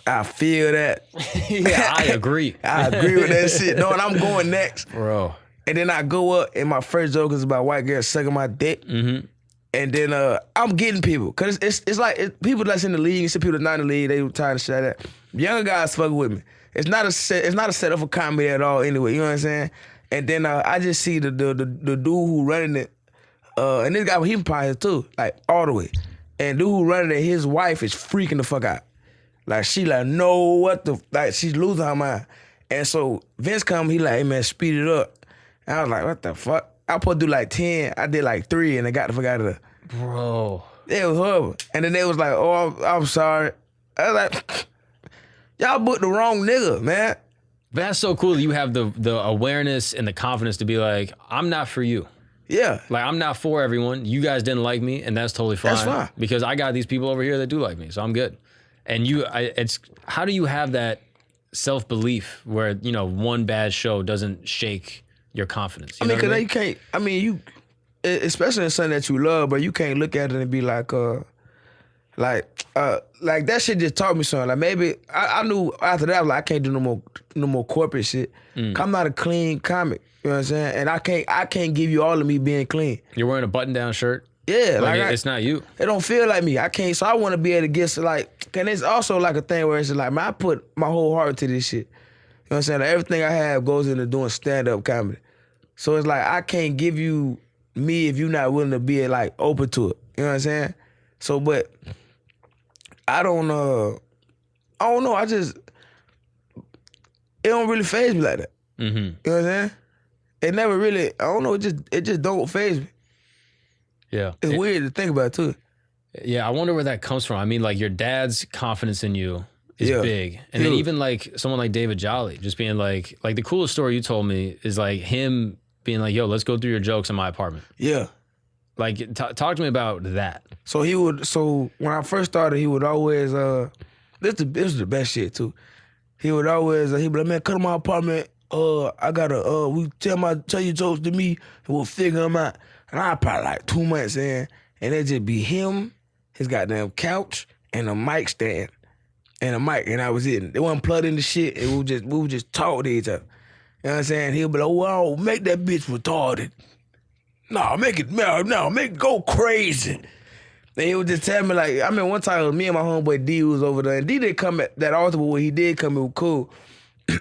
I feel that. Yeah, I agree. I agree with that shit. No, and I'm going next. Bro. And then I go up, and my first joke is about white girls sucking my dick. Mm-hmm. And then I'm getting people. Because it's like people that's in the league, it's people that's not in the league, they tired of shit like that. Younger guys fucking with me. It's not a setup for comedy at all anyway, you know what I'm saying? And then I just see the dude who running it, and this guy, he probably too, like all the way. And dude who running it, his wife is freaking the fuck out. Like she like, no, she's losing her mind. And so Vince come, he like, hey man, speed it up. And I was like, what the fuck? I supposed to do like 10, I did like 3 and I got the fuck out of there. Bro. It was horrible. And then they was like, oh, I'm sorry. I was like, y'all booked the wrong nigga, man. That's so cool that you have the awareness and the confidence to be like, I'm not for you. Yeah. Like, I'm not for everyone. You guys didn't like me, and that's totally fine. That's fine. Because I got these people over here that do like me, so I'm good. And how do you have that self-belief where, one bad show doesn't shake your confidence? You because you can't, especially in something that you love, but you can't look at it and be like that shit just taught me something. Like maybe I knew after that, I can't do no more corporate shit. I'm not a clean comic. You know what I'm saying? And I can't give you all of me being clean. You're wearing a button-down shirt? Yeah. It's not you. It don't feel like me. I can't, so I want to be able to get, and it's also like a thing where it's like, man, I put my whole heart into this shit. You know what I'm saying? Like, everything I have goes into doing stand-up comedy. So it's like, I can't give you me if you're not willing to be like open to it. You know what I'm saying? So, but I don't know. It don't really faze me like that. Mm-hmm. You know what I'm saying? It never really, I don't know, it just don't faze me. Yeah. It's weird to think about too. Yeah, I wonder where that comes from. I mean, like your dad's confidence in you is big. And then even like someone like David Jolly, just being like the coolest story you told me is like him being like, yo, let's go through your jokes in my apartment. Yeah. Like, talk to me about that. So when I first started, he would always, this was the best shit too. He would always, he'd be like, man, come to my apartment. I gotta, tell your jokes to me and we'll figure them out. And I probably like 2 months in, and it'd just be him, his goddamn couch, and a mic stand, and a mic, and I was it. They wasn't plugged into shit, and we would just talk to each other. You know what I'm saying? He'll be like, well, make that bitch retarded. Make it go crazy. And he would just tell me, like, I mean, one time it was me and my homeboy D was over there, and D didn't come at that often, but when he did come, it was cool.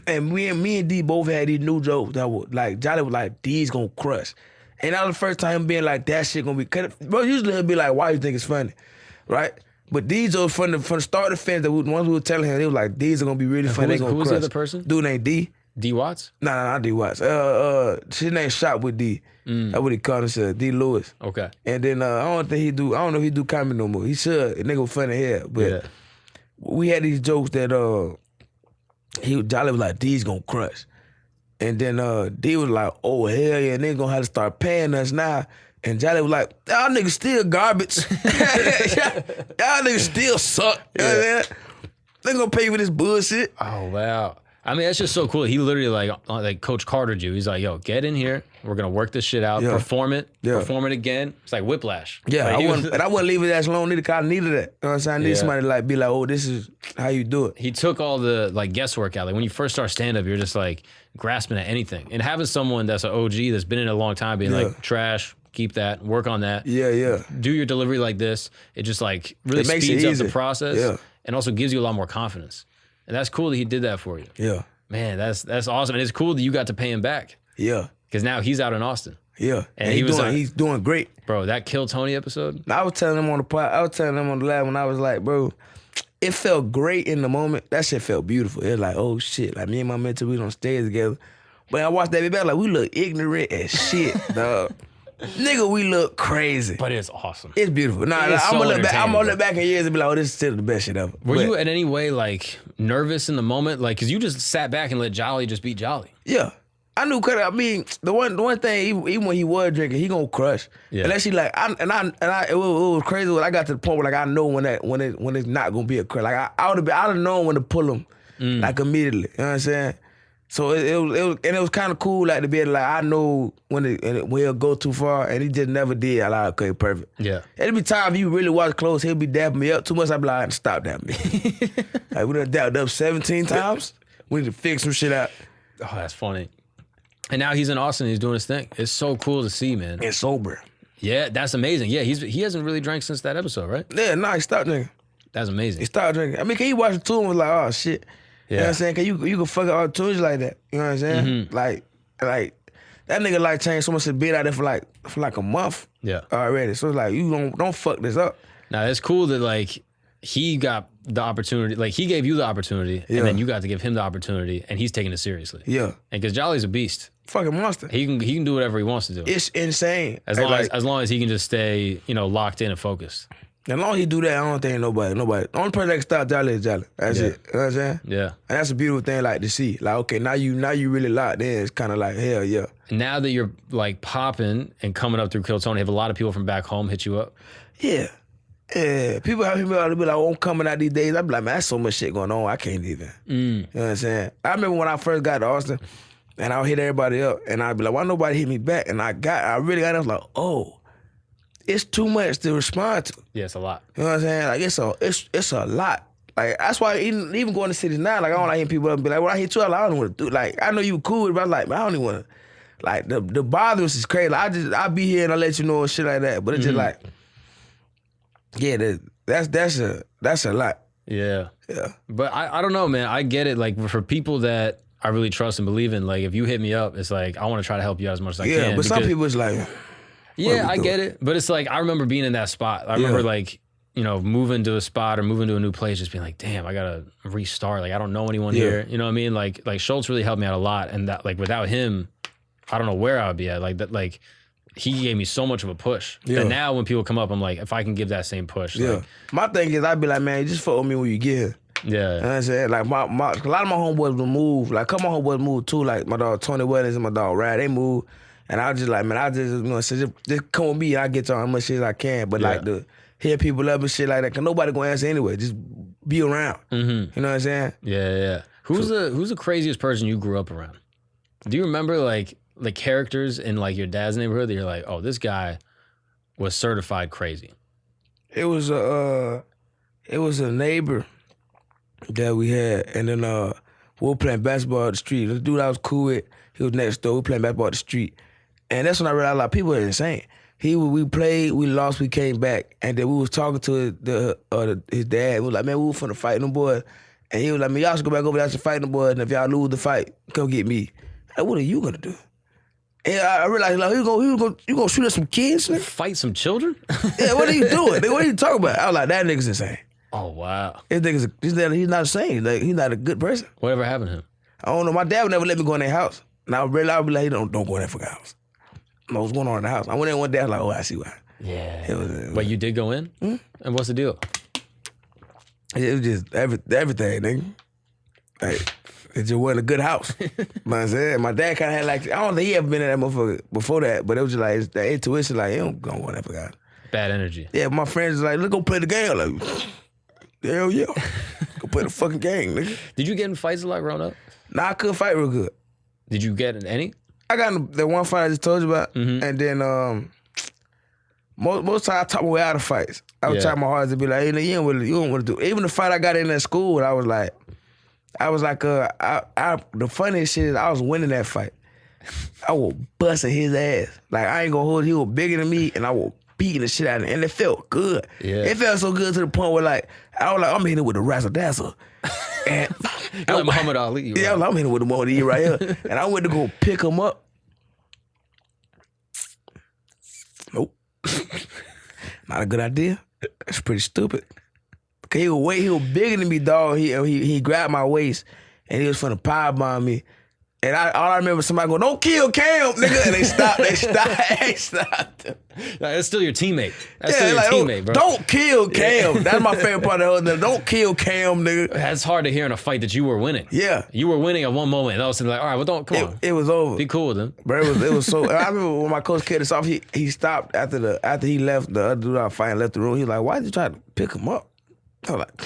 And me and D both had these new jokes that were, like, Jolly was like, D's gonna crush. And that was the first time being like, that shit gonna be, bro, usually he'll be like, why you think it's funny, right? But these are from the start of the fans, the ones we were telling him, they was like, these are gonna be really funny, they gonna crush. Who was the other person? Dude named D. D Watts? Nah, not D Watts. His name Shot with D. That's what he called himself, D Lewis. Okay. And then I don't know if he do comedy no more. He should. The nigga was funny here. But we had these jokes that Jolly was like, D's gonna crush. And then D was like, oh, hell yeah, nigga gonna have to start paying us now. And Jolly was like, y'all niggas still garbage. Y'all niggas still suck. You know what I'm saying? They gonna pay for this bullshit. Oh, wow. I mean, that's just so cool. He literally like Coach Cartered you. He's like, yo, get in here. We're going to work this shit out. Yeah. Perform it. Yeah. Perform it again. It's like whiplash. Yeah, like, I wouldn't leave it as long either because I needed that. You know what I'm saying? I need somebody to like be like, oh, this is how you do it. He took all the like guesswork out. Like when you first start stand-up, you're just like grasping at anything. And having someone that's an OG that's been in it a long time being like, trash, keep that, work on that. Yeah. Do your delivery like this. It just like really speeds up the process and also gives you a lot more confidence. And that's cool that he did that for you. Yeah. Man, that's awesome. And it's cool that you got to pay him back. Yeah. Because now he's out in Austin. Yeah. And he's doing great. Bro, that Kill Tony episode? I was telling him on the lab when I was like, bro, it felt great in the moment. That shit felt beautiful. It was like, oh shit. Like me and my mentor, we don't stay together. But I watched that baby, like we look ignorant as shit, dog. Nigga, we look crazy. But it's awesome. It's beautiful. Nah, I'm gonna look back in years and be like, oh, this is still the best shit ever. Were you in any way like nervous in the moment? Like, cause you just sat back and let Jolly just beat Jolly. Yeah. I knew, cause I mean, the one thing, even when he was drinking, he gonna crush. Yeah. Unless he like, it was crazy. When I got to the point where like I know when it's not gonna be a crush. Like I'd have known when to pull him, like immediately. You know what I'm saying? So it was kind of cool, like to be like I know when he'll go too far, and he just never did. I like, okay, perfect. Yeah. It'll be time if you really watch close, he'll be dapping me up too much. I'll be like, stop dapping me. Like we done dapped up 17 times. We need to fix some shit out. Oh, that's funny. And now he's in Austin. He's doing his thing. It's so cool to see, man. And sober. Yeah, that's amazing. Yeah, he hasn't really drank since that episode, right? Yeah, nah, he stopped drinking. That's amazing. He stopped drinking. I mean, can you watch the tune and was like, oh shit. Yeah. You know what I'm saying? Cause you can fuck up all the tunes like that. You know what I'm saying? Mm-hmm. Like that nigga like changed so much to be out there for like a month. Yeah. Already. So it's like you don't fuck this up. Now it's cool that like he got the opportunity, like he gave you the opportunity, and then you got to give him the opportunity, and he's taking it seriously. Yeah. And because Jolly's a beast. Fucking monster. He can do whatever he wants to do. It's insane. As long as he can just stay, locked in and focused. As long as he do that, I don't think nobody. The only person that can stop Jolly is Jolly. That's it. You know what I'm saying? Yeah. And that's a beautiful thing, like to see. Like, okay, now you really locked in. It's kind of like hell yeah. Now that you're like popping and coming up through Kill Tony, have a lot of people from back home hit you up? Yeah. Yeah, people have me out to be like, oh, I'm coming out these days. I be like, man, that's so much shit going on. I can't even. You know what I'm saying? I remember when I first got to Austin, and I would hit everybody up, and I'd be like, why nobody hit me back? And I really got it. I was like, oh, it's too much to respond to. Yeah, it's a lot. You know what I'm saying? Like it's a lot. Like that's why even going to cities now, like I don't like hitting people up and be like, well, I hit you up, like, I don't want to do. Like I know you cool, but I was like, man, I don't even want to. Like the bothers is crazy. Like, I'll be here and I'll let you know and shit like that. But it's just like, yeah, that's a lot. Yeah. Yeah. But I don't know, man. I get it. Like for people that I really trust and believe in, like if you hit me up, it's like I want to try to help you out as much as I can. Yeah, but some people it's like, yeah, I get it. But it's like I remember being in that spot. I remember like, moving to a spot or moving to a new place, just being like, damn, I gotta restart. Like I don't know anyone here. You know what I mean? Like Schultz really helped me out a lot. And that like without him, I don't know where I would be at. Like that he gave me so much of a push. Yeah. And now when people come up, I'm like, if I can give that same push. Yeah. Like, my thing is I'd be like, man, just fuck with me when you get here. Yeah. You know what I'm saying? Like a lot of my homeboys will move. Like a couple of my homeboys moved too. Like my dog Tony Weddings and my dog Rad, they moved. And I was just like, man, I just, just come with me and I get y'all as much shit as I can. But like to hear people up and shit like that, cause nobody gonna answer anyway. Just be around. Mm-hmm. You know what I'm saying? Yeah. Who's the craziest person you grew up around? Do you remember like the characters in like your dad's neighborhood that you're like, oh, this guy was certified crazy? It was a neighbor that we had, and then we were playing basketball at the street. The dude I was cool with, he was next door. We were playing basketball at the street, and that's when I realized like people are insane. We played, we lost, we came back, and then we was talking to his dad. We was like, man, we were finna fight them boys, and he was like, man, y'all should go back over there to fight them boys, and if y'all lose the fight, come get me. Like, what are you gonna do? And I realized, like, you gonna shoot at some kids? Nigga? Fight some children? Yeah, what are you doing? Nigga, what are you talking about? I was like, that nigga's insane. Oh, wow. He's not insane. Like, he's not a good person. Whatever happened to him? I don't know. My dad would never let me go in their house. And I would be like, don't go in that fucking house. I know what's going on in the house. I went in one day, I was like, oh, I see why. Yeah. Wait, you did go in? Hmm? And what's the deal? It was just everything, nigga. Like, it just wasn't a good house. You know what I'm saying? My dad kind of had like, I don't think he ever been in that motherfucker before that, but it was just like, that intuition, like, he don't go in that fucking house. Bad energy. Yeah, my friends was like, let's go play the game. Like, hell yeah. Go play the fucking game, nigga. Did you get in fights a lot growing up? Nah, I couldn't fight real good. Did you get in any? I got in the one fight I just told you about, and then most time I talk my way out of fights. I was trying my hardest to be like, hey, you don't want to do. Even the fight I got in at school, I was like, the funniest shit is I was winning that fight. I was busting his ass. Like, I ain't gonna hold it. He was bigger than me, and I was beating the shit out of him, and it felt good. Yeah. It felt so good to the point where, like, I was like, I'm hitting with the razzle-dazzle. And you're like Muhammad Ali. Right? Yeah, I'm hitting with the Muhammad Ali right here. And I went to go pick him up. Nope. Not a good idea. It's pretty stupid. Cause he was bigger than me, dog. He grabbed my waist and he was finna powerbomb me. And all I remember somebody going, "Don't kill Kam, nigga," and they stopped. They stopped. That's still your teammate. That's still your teammate, bro. Don't kill Kam. That's my favorite part of the whole thing. Don't kill Kam, nigga. That's hard to hear in a fight that you were winning. Yeah. You were winning at one moment, and all of a sudden, like, all right, well, come on. It was over. Be cool with him. Bro, it was so. I remember when my coach kicked us off, he stopped after he left, the other dude I was fighting left the room. He was like, "Why did you try to pick him up?" I was like,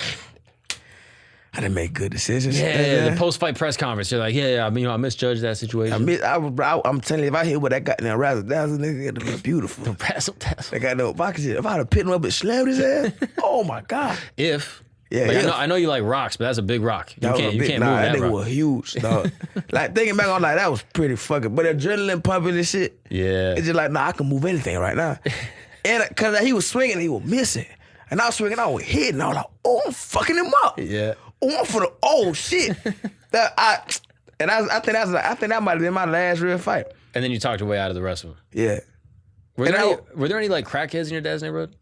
I didn't make good decisions. Yeah, the post-fight press conference. You're like, I misjudged that situation. I'm telling you, if I hit with that goddamn razzle-dazzle, nigga, it'd be beautiful. Razzle-dazzle. That goddamn pocket shit. If I'd have picked him up and slammed his ass, oh my God. I know you like rocks, but that's a big rock. You can't move that nigga rock. was huge, dog. Like, thinking back on that was pretty fucking, but adrenaline pumping and shit. Yeah. It's just like, I can move anything right now. And because he was swinging, he was missing. And I was swinging, I was hitting. I was like, oh, I'm fucking him up. Yeah. Oh, I'm for the shit. I think that might have been my last real fight. And then you talked your way out of the rest of them. Yeah. Were there any like crackheads in your dad's neighborhood?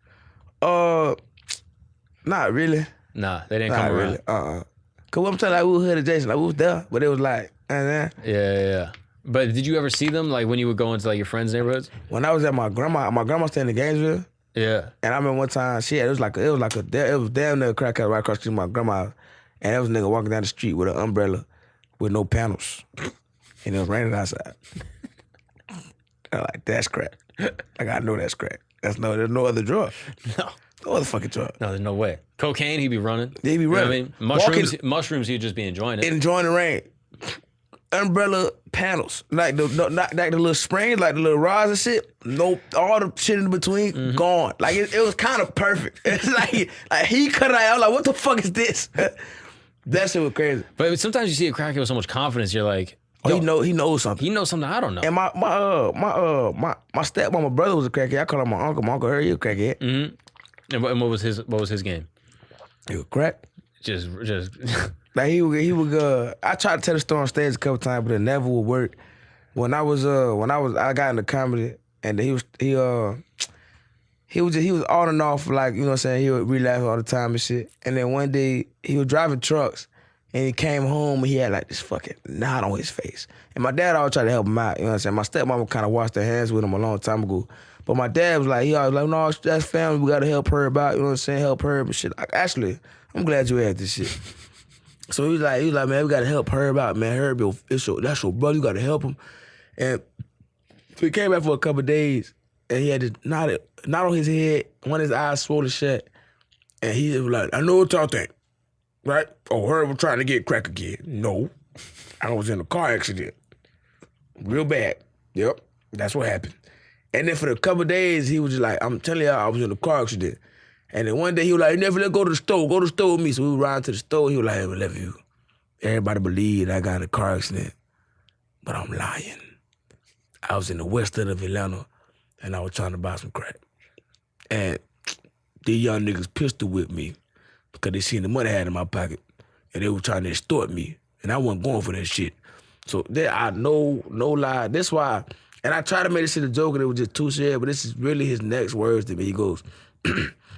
Not really. Nah, they didn't come around. Really. Cause I'm telling you, like, we were hood adjacent, like we was there, but it was like, Yeah. But did you ever see them like when you would go into like your friends' neighborhoods? When I was at my grandma staying in Gainesville. Yeah. And I remember one time, it was damn near a crackhead right across the street from my grandma's. And there was a nigga walking down the street with an umbrella with no panels. And it was raining outside. I'm like, that's crack. Like, I know that's crack. There's no other drug. No other fucking drug. No, there's no way. Cocaine, he'd be running. He'd be running. You know what I mean? Mushrooms, he'd just be enjoying it. Enjoying the rain. Umbrella panels. Like the little springs, like the little rods and shit. Nope. All the shit in between, gone. Like it was kind of perfect. It's like he cut it out. I was like, what the fuck is this? That shit was crazy. But sometimes you see a crackhead with so much confidence, you're like, he knows something. He knows something I don't know. And my stepmom, my brother was a crackhead. I call him my uncle. My uncle heard he was a crackhead. Mm-hmm. And what was his game? He was crack. Just like he would I tried to tell the story on stage a couple times, but it never would work. I got into comedy, and he was on and off, like, you know what I'm saying, he would relapse all the time and shit. And then one day he was driving trucks, and he came home and he had like this fucking knot on his face. And my dad always tried to help him out, you know what I'm saying. My stepmama kind of washed her hands with him a long time ago. But my dad was like, no, that's family, we gotta help her about, you know what I'm saying, help her, but shit. Actually, I'm glad you had this shit. So he was like, man, we gotta help Herb out, man. Herb, that's your brother, you gotta help him. And so he came back for a couple of days, and he had this knot on his head, one of his eyes swollen shut, and he was like, I know what y'all think, right? Oh, Herb was trying to get crack again. No, I was in a car accident. Real bad. Yep, that's what happened. And then for a couple of days, he was just like, I'm telling y'all, I was in a car accident. And then one day he was like, never let go to the store. Go to the store with me. So we were riding to the store. He was like, hey, everybody believed I got in a car accident, but I'm lying. I was in the west end of Atlanta, and I was trying to buy some crack. And these young niggas pistol whipped me because they seen the money I had in my pocket, and they were trying to extort me, and I wasn't going for that shit. So I no lie. That's why. And I tried to make this shit a joke, and it was just too sad, but this is really his next words to me. He goes,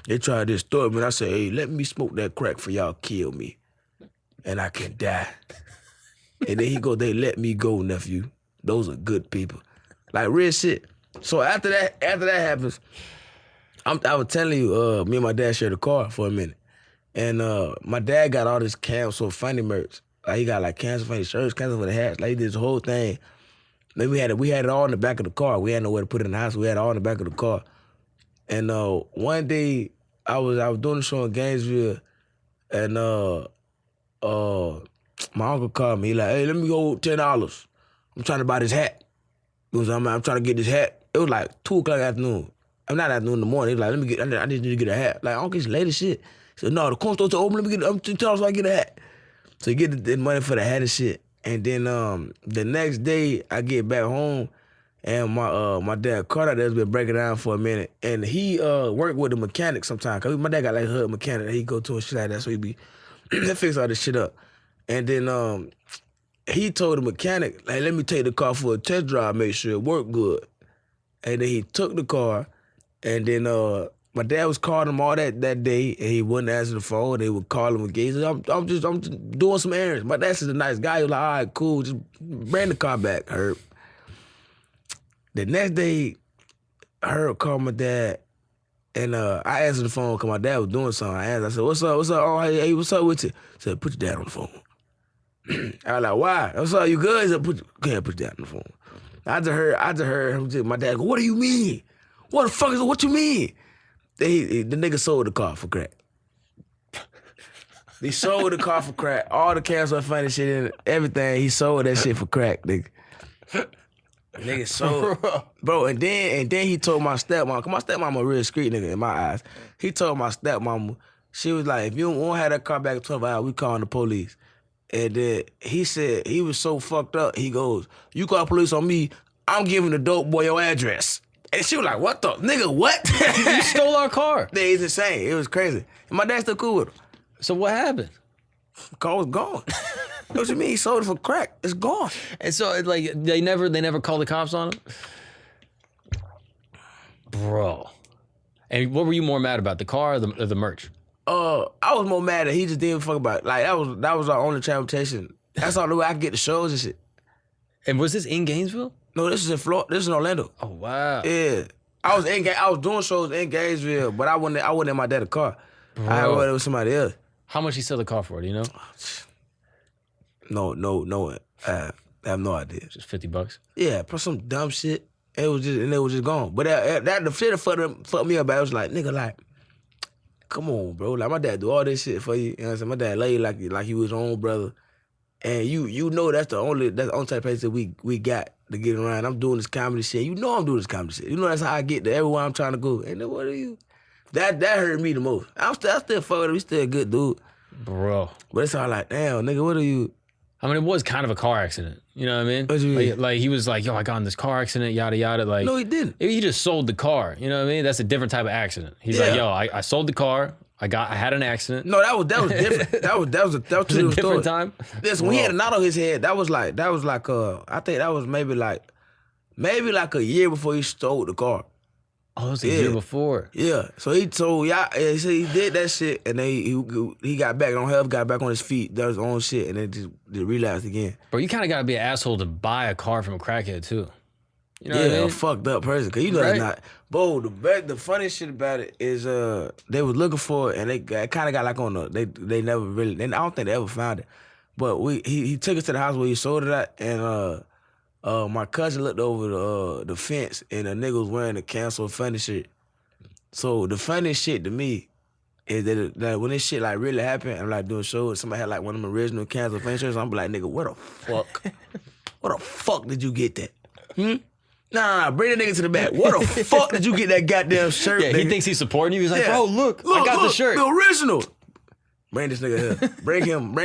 they tried to extort me, and I said, hey, let me smoke that crack for y'all kill me, and I can die. And then he goes, they let me go, nephew. Those are good people. Like, real shit. So after that happens, I was telling you, me and my dad shared a car for a minute. And my dad got all this Kam So Funny merch. Like, he got like Kam So Funny shirts, Kam So Funny hats. Like, he did this whole thing. Then we had it all in the back of the car. We had nowhere to put it in the house. We had it all in the back of the car. And one day I was doing a show in Gainesville, and my uncle called me. He like, hey, let me go $10. I'm trying to buy this hat. I'm trying to get this hat. It was like 2 o'clock in the afternoon. I'm not afternoon in the morning. He was like, I just need to get a hat. Like, uncle, it's late as shit. He said, no, the corn store's open. Let me get $10 so I can get a hat. So he get the money for the hat and shit. And then the next day, I get back home, and my dad Carter has been breaking down for a minute, and he worked with the mechanic sometimes. Cause my dad got like a hood mechanic that he go to and shit like that, so he be fix all this shit up. And then he told the mechanic, like, let me take the car for a test drive, make sure it worked good. And then he took the car, and then My dad was calling him all that day, and he wouldn't answer the phone. They would call him again. He said, I'm just doing some errands. My dad's just a nice guy. He was like, all right, cool. Just bring the car back, Herb. The next day, Herb called my dad, and I answered the phone because my dad was doing something. I said, what's up? Oh, hey, what's up with you? He said, put your dad on the phone. I was like, why? What's up, you good? He said, put your dad on the phone. I just heard him, my dad go, what do you mean? What the fuck is it? What you mean? The nigga sold the car for crack. He sold the car for crack. All the cancel funny shit and everything, he sold that shit for crack, nigga. Nigga sold. Bro, and then he told my stepmom, cause my stepmom a real street nigga in my eyes. He told my stepmama, she was like, if you don't have that car back in 12 hours, we calling the police. And then he said, he was so fucked up, he goes, you call the police on me, I'm giving the dope boy your address. And she was like, what the? Nigga, what? You stole our car. Yeah, it's insane. It was crazy. And my dad's still cool with him. So what happened? The car was gone. What you mean? He sold it for crack. It's gone. And so, like, they never called the cops on him? Bro. And what were you more mad about, the car or the merch? I was more mad that he just didn't fuck about it. Like, that was our only transportation. That's all the way I could get the shows and shit. And was this in Gainesville? No, this is in Florida. This is in Orlando. Oh, wow. Yeah. I was doing shows in Gainesville, but I wasn't in my dad's car. Bro. I went with somebody else. How much he sell the car for, do you know? No. I have no idea. Just $50? Yeah, for some dumb shit. It was just gone. But that the shit that fucked me up. I was like, nigga, like, come on, bro. Like, my dad do all this shit for you. You know what I'm saying? My dad lay like he was his own brother. And you know that's the only type of place that we got to get around. I'm doing this comedy shit. You know I'm doing this comedy shit. You know that's how I get to everywhere I'm trying to go. And then what are you? That hurt me the most. I still fuck with him. He's still a good dude. Bro. But it's all like, damn, nigga, what are you? I mean, it was kind of a car accident. You know what I mean? What you mean? Like he was like, yo, I got in this car accident, yada, yada. Like, no, he didn't. He just sold the car. You know what I mean? That's a different type of accident. He's like, yo, I sold the car. I had an accident. No, that was different. that was a different story. time. This when he had a knot on his head. That was like I think that was maybe like a year before he stole the car. Oh, it was a year before. Yeah. So he did that shit, and then he got back on health, got back on his feet, did his own shit, and then just relapsed again. Bro, you kind of got to be an asshole to buy a car from a crackhead too. You know what I mean? A fucked up person, cause you know that's not. Bro, the funny shit about it is they was looking for it, and they kind of got like on they never really. And I don't think they ever found it, but he took us to the house where he sold it at, and my cousin looked over the fence, and a nigga was wearing a cancel funny shit. So the funniest shit to me is that when this shit like really happened, I'm like doing shows, somebody had like one of them original cancel funny shirts, I'm like, nigga, what the fuck did you get that? Nah, bring the nigga to the back. What the fuck did you get that goddamn shirt? Yeah, nigga? He thinks he's supporting you. He's like, bro, look, I got the shirt. The original. Bring this nigga here. Bring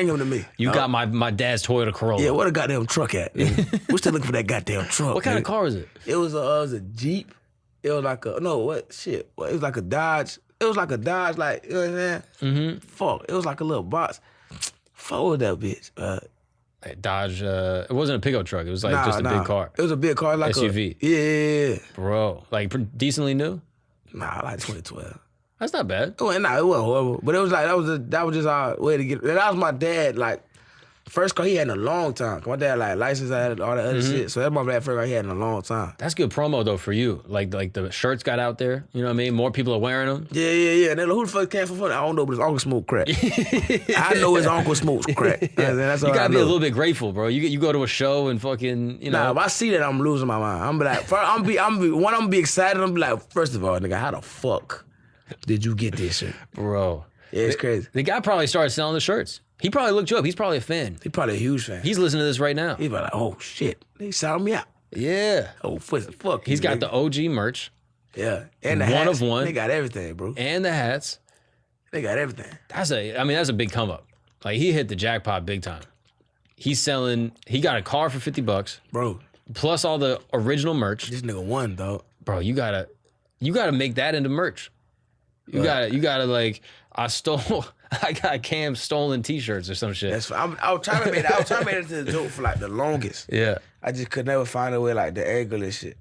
him to me. You got my dad's Toyota Corolla. Yeah, where the goddamn truck at? We're still looking for that goddamn truck. What kind of car was it? It was a Jeep. It was like it was like a Dodge. It was like a Dodge, like, you know what I'm saying? Mm-hmm. Fuck. It was like a little box. Fuck with that bitch. Dodge, it wasn't a pickup truck. It was like just a big car. It was a big car, like SUV. Yeah. Bro, like decently new? Nah, like 2012. That's not bad. It wasn't horrible. But it was like, that was just our way to get, that was my dad, like, first car he had in a long time. My dad, like, license had all that other shit. So that's my dad first car he had in a long time. That's good promo, though, for you. Like the shirts got out there. You know what I mean? More people are wearing them. Yeah. And then who the fuck came for fun? I don't know, but his uncle smoked crack. I know his uncle smokes crack. That's all you got to be a little bit grateful, bro. You go to a show and fucking, you know. Nah, if I see that, I'm losing my mind. I'm be like, I'm gonna be excited. I'm be like, first of all, nigga, how the fuck did you get this shit? Bro. Yeah, it's crazy. The guy probably started selling the shirts. He probably looked you up. He's probably a fan. He's probably a huge fan. He's listening to this right now. He's like, oh, shit. They sound me out. Yeah. Oh, fuck. He's got the OG merch. Yeah. And the hats. One of one. They got everything, bro. And the hats. They got everything. That's a big come up. Like, he hit the jackpot big time. He got a car for $50. Bro. Plus all the original merch. This nigga won, dog. Bro, you gotta make that into merch. You gotta like, I got Cam's stolen T-shirts or some shit. I was trying to make it into the joke for like the longest. Yeah. I just could never find a way like the angle and shit.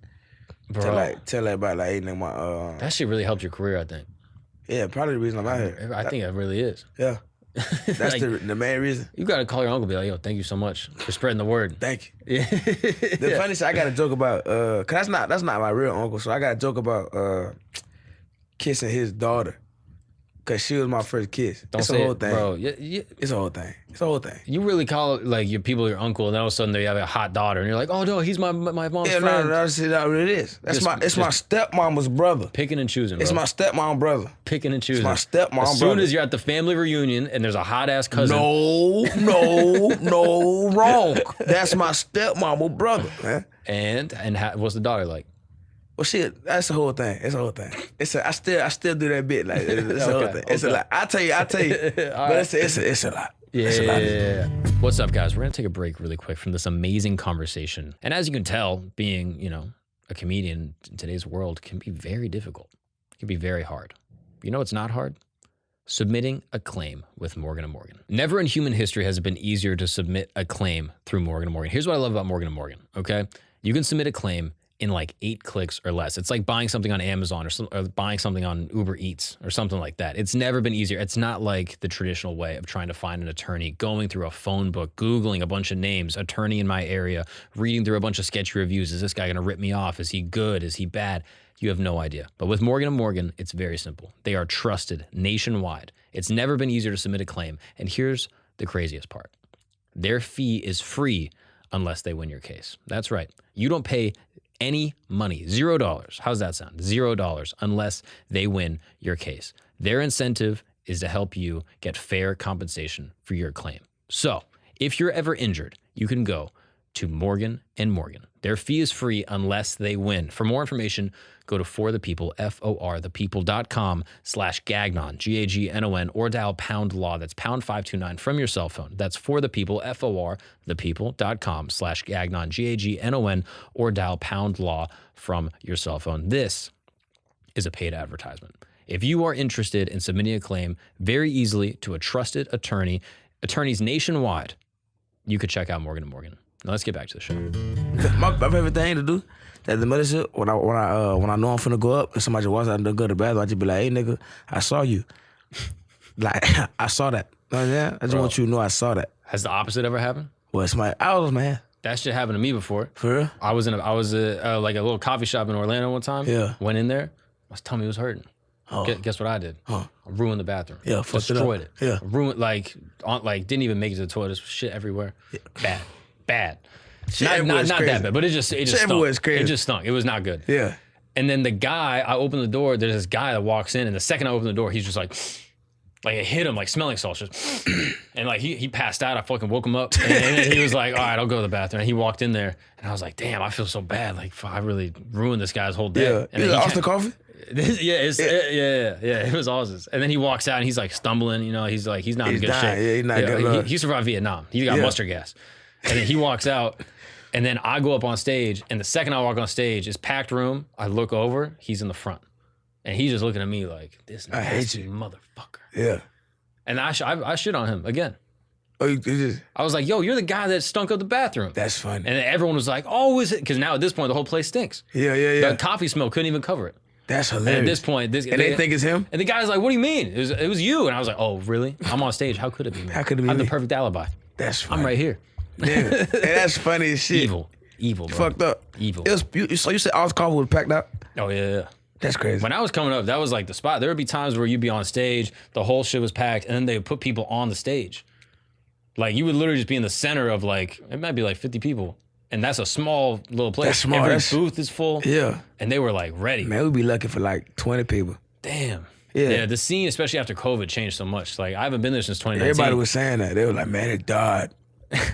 Bro. To like tell everybody like, hey, nigga, that shit really helped your career, I think. Yeah, probably the reason I'm out here. I think it really is. Yeah. That's like, the main reason. You got to call your uncle and be like, yo, thank you so much for spreading the word. Thank you. Yeah. The funny shit, I got a joke about, cause that's not my real uncle, so I got a joke about kissing his daughter. Cause she was my first kiss. Don't it's say a whole thing. Bro. It's a whole thing. It's a whole thing. You really call like your people your uncle, and then all of a sudden they have a hot daughter, and you're like, oh no, he's my mom's friend. No, that's not what it is. It's my stepmama's brother. Picking and choosing, bro. It's my stepmom brother. Picking and choosing. It's my stepmom brother. As soon as you're at the family reunion and there's a hot ass cousin. No, wrong. That's my stepmama brother, man. And what's the daughter like? Well, shit, that's the whole thing. It's a whole thing. I still do that bit. Like it's a whole thing. It's a lot. I tell you. But right. it's a lot. Yeah, it's a lot. Yeah. What's up, guys? We're gonna take a break really quick from this amazing conversation. And as you can tell, being a comedian in today's world can be very difficult. It can be very hard. You know what's not hard? Submitting a claim with Morgan & Morgan. Never in human history has it been easier to submit a claim through Morgan & Morgan. Here's what I love about Morgan & Morgan. Okay, you can submit a claim in like 8 clicks or less. It's like buying something on Amazon or buying something on Uber Eats or something like that. It's never been easier. It's not like the traditional way of trying to find an attorney, going through a phone book, Googling a bunch of names, attorney in my area, reading through a bunch of sketchy reviews. Is this guy gonna rip me off? Is he good? Is he bad? You have no idea. But with Morgan & Morgan, it's very simple. They are trusted nationwide. It's never been easier to submit a claim. And here's the craziest part. Their fee is free unless they win your case. That's right. You don't pay any money, $0. How's that sound? $0 unless they win your case. Their incentive is to help you get fair compensation for your claim. So if you're ever injured, you can go to Morgan & Morgan. Their fee is free unless they win. For more information, go to forthepeople, forthepeople.com/Gagnon, Gagnon, or dial pound law. That's pound 529 from your cell phone. That's forthepeople, forthepeople.com/Gagnon, Gagnon, or dial pound law from your cell phone. This is a paid advertisement. If you are interested in submitting a claim very easily to a trusted attorneys nationwide, you could check out Morgan & Morgan. Now let's get back to the show. My favorite thing to do at the mothership, when I know I'm finna go up and somebody walks out and go to the bathroom, I just be like, hey nigga, I saw you. Like, I saw that. You know what I'm saying? I just want you to know I saw that. Has the opposite ever happened? Well, I was mad. That shit happened to me before. For real? I was like a little coffee shop in Orlando one time. Yeah. Went in there. My tummy was hurting. Oh. Guess what I did? I ruined the bathroom. Yeah, destroyed it. Yeah. Ruined didn't even make it to the toilet. There's shit everywhere. Yeah. Bad. Shit not that bad, but it just stunk. Crazy. It just stunk. It was not good. Yeah. And then the guy, I opened the door, there's this guy that walks in, and the second I open the door, he's just like it hit him like smelling salts, just and like he passed out. I fucking woke him up, and then he was like, all right, I'll go to the bathroom. And he walked in there, and I was like, damn, I feel so bad. Like, I really ruined this guy's whole day. Yeah. And then Austin Coffee? It was awesome. And then he walks out and he's like stumbling, he's like, he's not in good shape. Yeah, he's not good. He survived Vietnam. He got mustard gas. And then he walks out, and then I go up on stage, and the second I walk on stage, it's packed room. I look over, he's in the front. And he's just looking at me like, this nasty motherfucker. Yeah. And I shit on him again. Oh, you just... I was like, yo, you're the guy that stunk up the bathroom. That's funny. And then everyone was like, oh, is it? Because now at this point, the whole place stinks. Yeah. The coffee smell couldn't even cover it. That's hilarious. And at this point, they think it's him? And the guy's like, what do you mean? It was you. And I was like, oh, really? I'm on stage. How could it be me? How could it be I have me? the perfect alibi. That's funny. I'm right here. Damn. And that's funny as shit. Evil, bro. Fucked up. Evil. So you said Austin Coffee was packed out? Oh, yeah. That's crazy. When I was coming up, that was like the spot. There would be times where you'd be on stage, the whole shit was packed, and then they would put people on the stage. Like, you would literally just be in the center of it might be like 50 people. And that's a small little place. That's small. Every booth is full. Yeah. And they were like ready. Man, we'd be lucky for like 20 people. Damn. Yeah. The scene, especially after COVID, changed so much. Like, I haven't been there since 2019. Everybody was saying that. They were like, man, it died.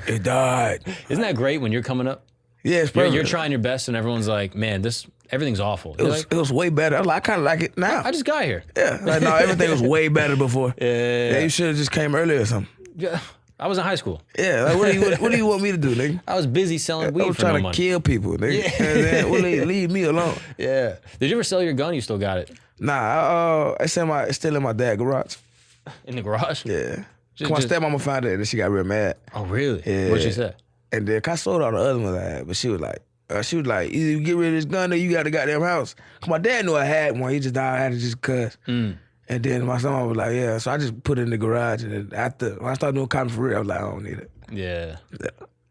It died. Isn't that great when you're coming up? Yeah, it's perfect. You're trying your best, and everyone's like, man, everything's awful. It was way better. I kind of like it now. I just got here. Yeah. Like, no, everything was way better before. Yeah. You should have just came earlier or something. Yeah. I was in high school. Yeah. Like, what do you want me to do, nigga? I was busy selling weed for no money. I was trying to kill people, nigga. Yeah. Well, leave me alone. Yeah. Did you ever sell your gun? You still got it? Nah. It's still in my dad's garage. In the garage? Yeah. My stepmama found it and she got real mad. Oh, really? Yeah. What'd she say? And then I sold all the other ones I had, but she was like, either you get rid of this gun or you got the goddamn house. Cause my dad knew I had one. He just died. I had it just cuz. And And then my son was like, yeah. So I just put it in the garage. And then after, when I started doing comedy for real, I was like, I don't need it. Yeah.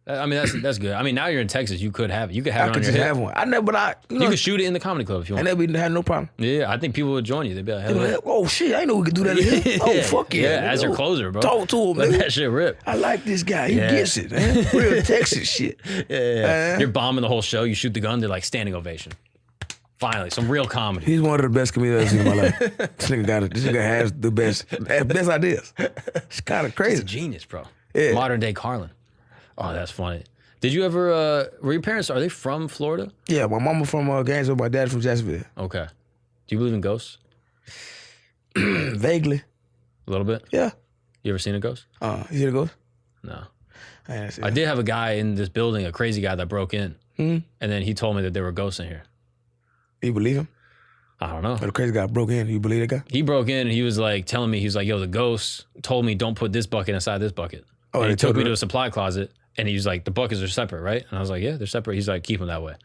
I mean, that's good. I mean, now you're in Texas. You could have it. You could have it on your head. Have one. I never, but you could shoot it in the comedy club if you want. And they had no problem. Yeah, I think people would join you. They'd be like, hell yeah. Oh, shit, I didn't know we could do that here. Oh, fuck yeah. Yeah, as your closer, bro. Talk to him, Let man. that shit rip. I like this guy. He gets it, man. Real Texas shit. Yeah. You're bombing the whole show. You shoot the gun. They're like, standing ovation. Finally, some real comedy. He's one of the best comedians I've seen in my life. This nigga got it. This nigga has the best ideas. It's kind of crazy. He's a genius, bro. Yeah. Modern day Carlin. Oh, that's funny. Did you ever, were your parents, are they from Florida? Yeah, my mama from Gainesville, my dad from Jacksonville. Okay. Do you believe in ghosts? Vaguely. A little bit? Yeah. You ever seen a ghost? You seen a ghost? No. I did have a guy in this building, a crazy guy that broke in. And then he told me that there were ghosts in here. You believe him? I don't know. But the crazy guy broke in. You believe that guy? He broke in and he was like telling me, he was like, yo, the ghost told me don't put this bucket inside this bucket. Oh, and he took me to a supply closet and he was like, the buckets are separate, right? And I was like, yeah, they're separate. He's like, keep them that way.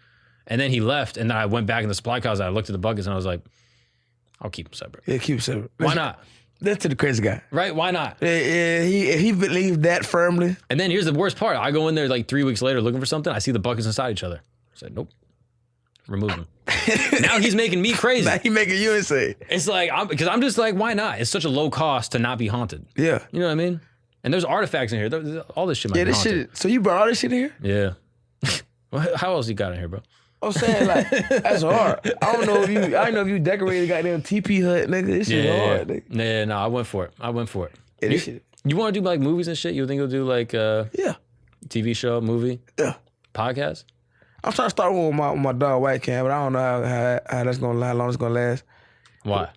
And then he left and then I went back in the supply closet. I looked at the buckets and I was like, I'll keep them separate. Yeah, keep them separate. Why not? That's to the crazy guy. Right? Why not? Yeah, he believed that firmly. And then here's the worst part. I go in there like 3 weeks later looking for something. I see the buckets inside each other. I said, nope. Remove them. Now he's making me crazy. Now he making you insane. It's like, because I'm just like, why not? It's such a low cost to not be haunted. Yeah. You know what I mean? And there's artifacts in here. All this shit might be haunted. Shit. So you brought all this shit in here? Yeah. How else you got in here, bro? I'm saying, like, that's hard. I don't know if you decorated goddamn TP hut, nigga. This shit hard, nigga. Yeah, no, I went for it. Yeah, this shit. You want to do like movies and shit? You think you'll do like TV show, movie? Yeah. Podcast? I'm trying to start with my dog White Cam, but I don't know how that's gonna how long it's gonna last. Why?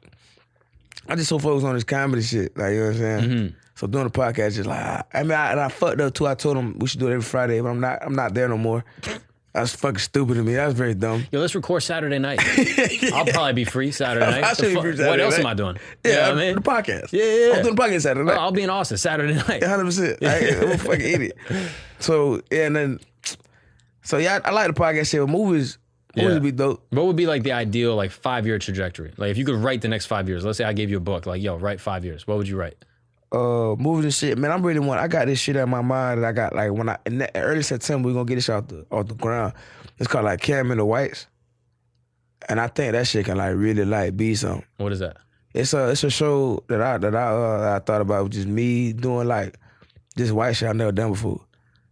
I just so focused on this comedy shit, like, you know what I'm saying. Mm-hmm. So doing the podcast, just like I fucked up too. I told him we should do it every Friday, but I'm not there no more. That's fucking stupid to me. That was very dumb. Yo, let's record Saturday night. I'll probably be free Saturday night. I should be free Saturday what else night. am I doing? Yeah, you know what I mean? The podcast. Yeah. I'm doing the podcast Saturday night. I'll be in Austin Saturday night. 100%. I'm a fucking idiot. So I like the podcast shit. But movies would be dope. What would be like the ideal like 5-year trajectory? Like if you could write the next 5 years. Let's say I gave you a book. Like, yo, write 5 years. What would you write? Movies and shit, man. I got this shit in my mind that I got like in early September we're gonna get this shit off the ground. It's called like Cam and the Whites, and I think that shit can like really like be something. What is that? It's a show that I thought about, which is me doing like this white shit I've never done before.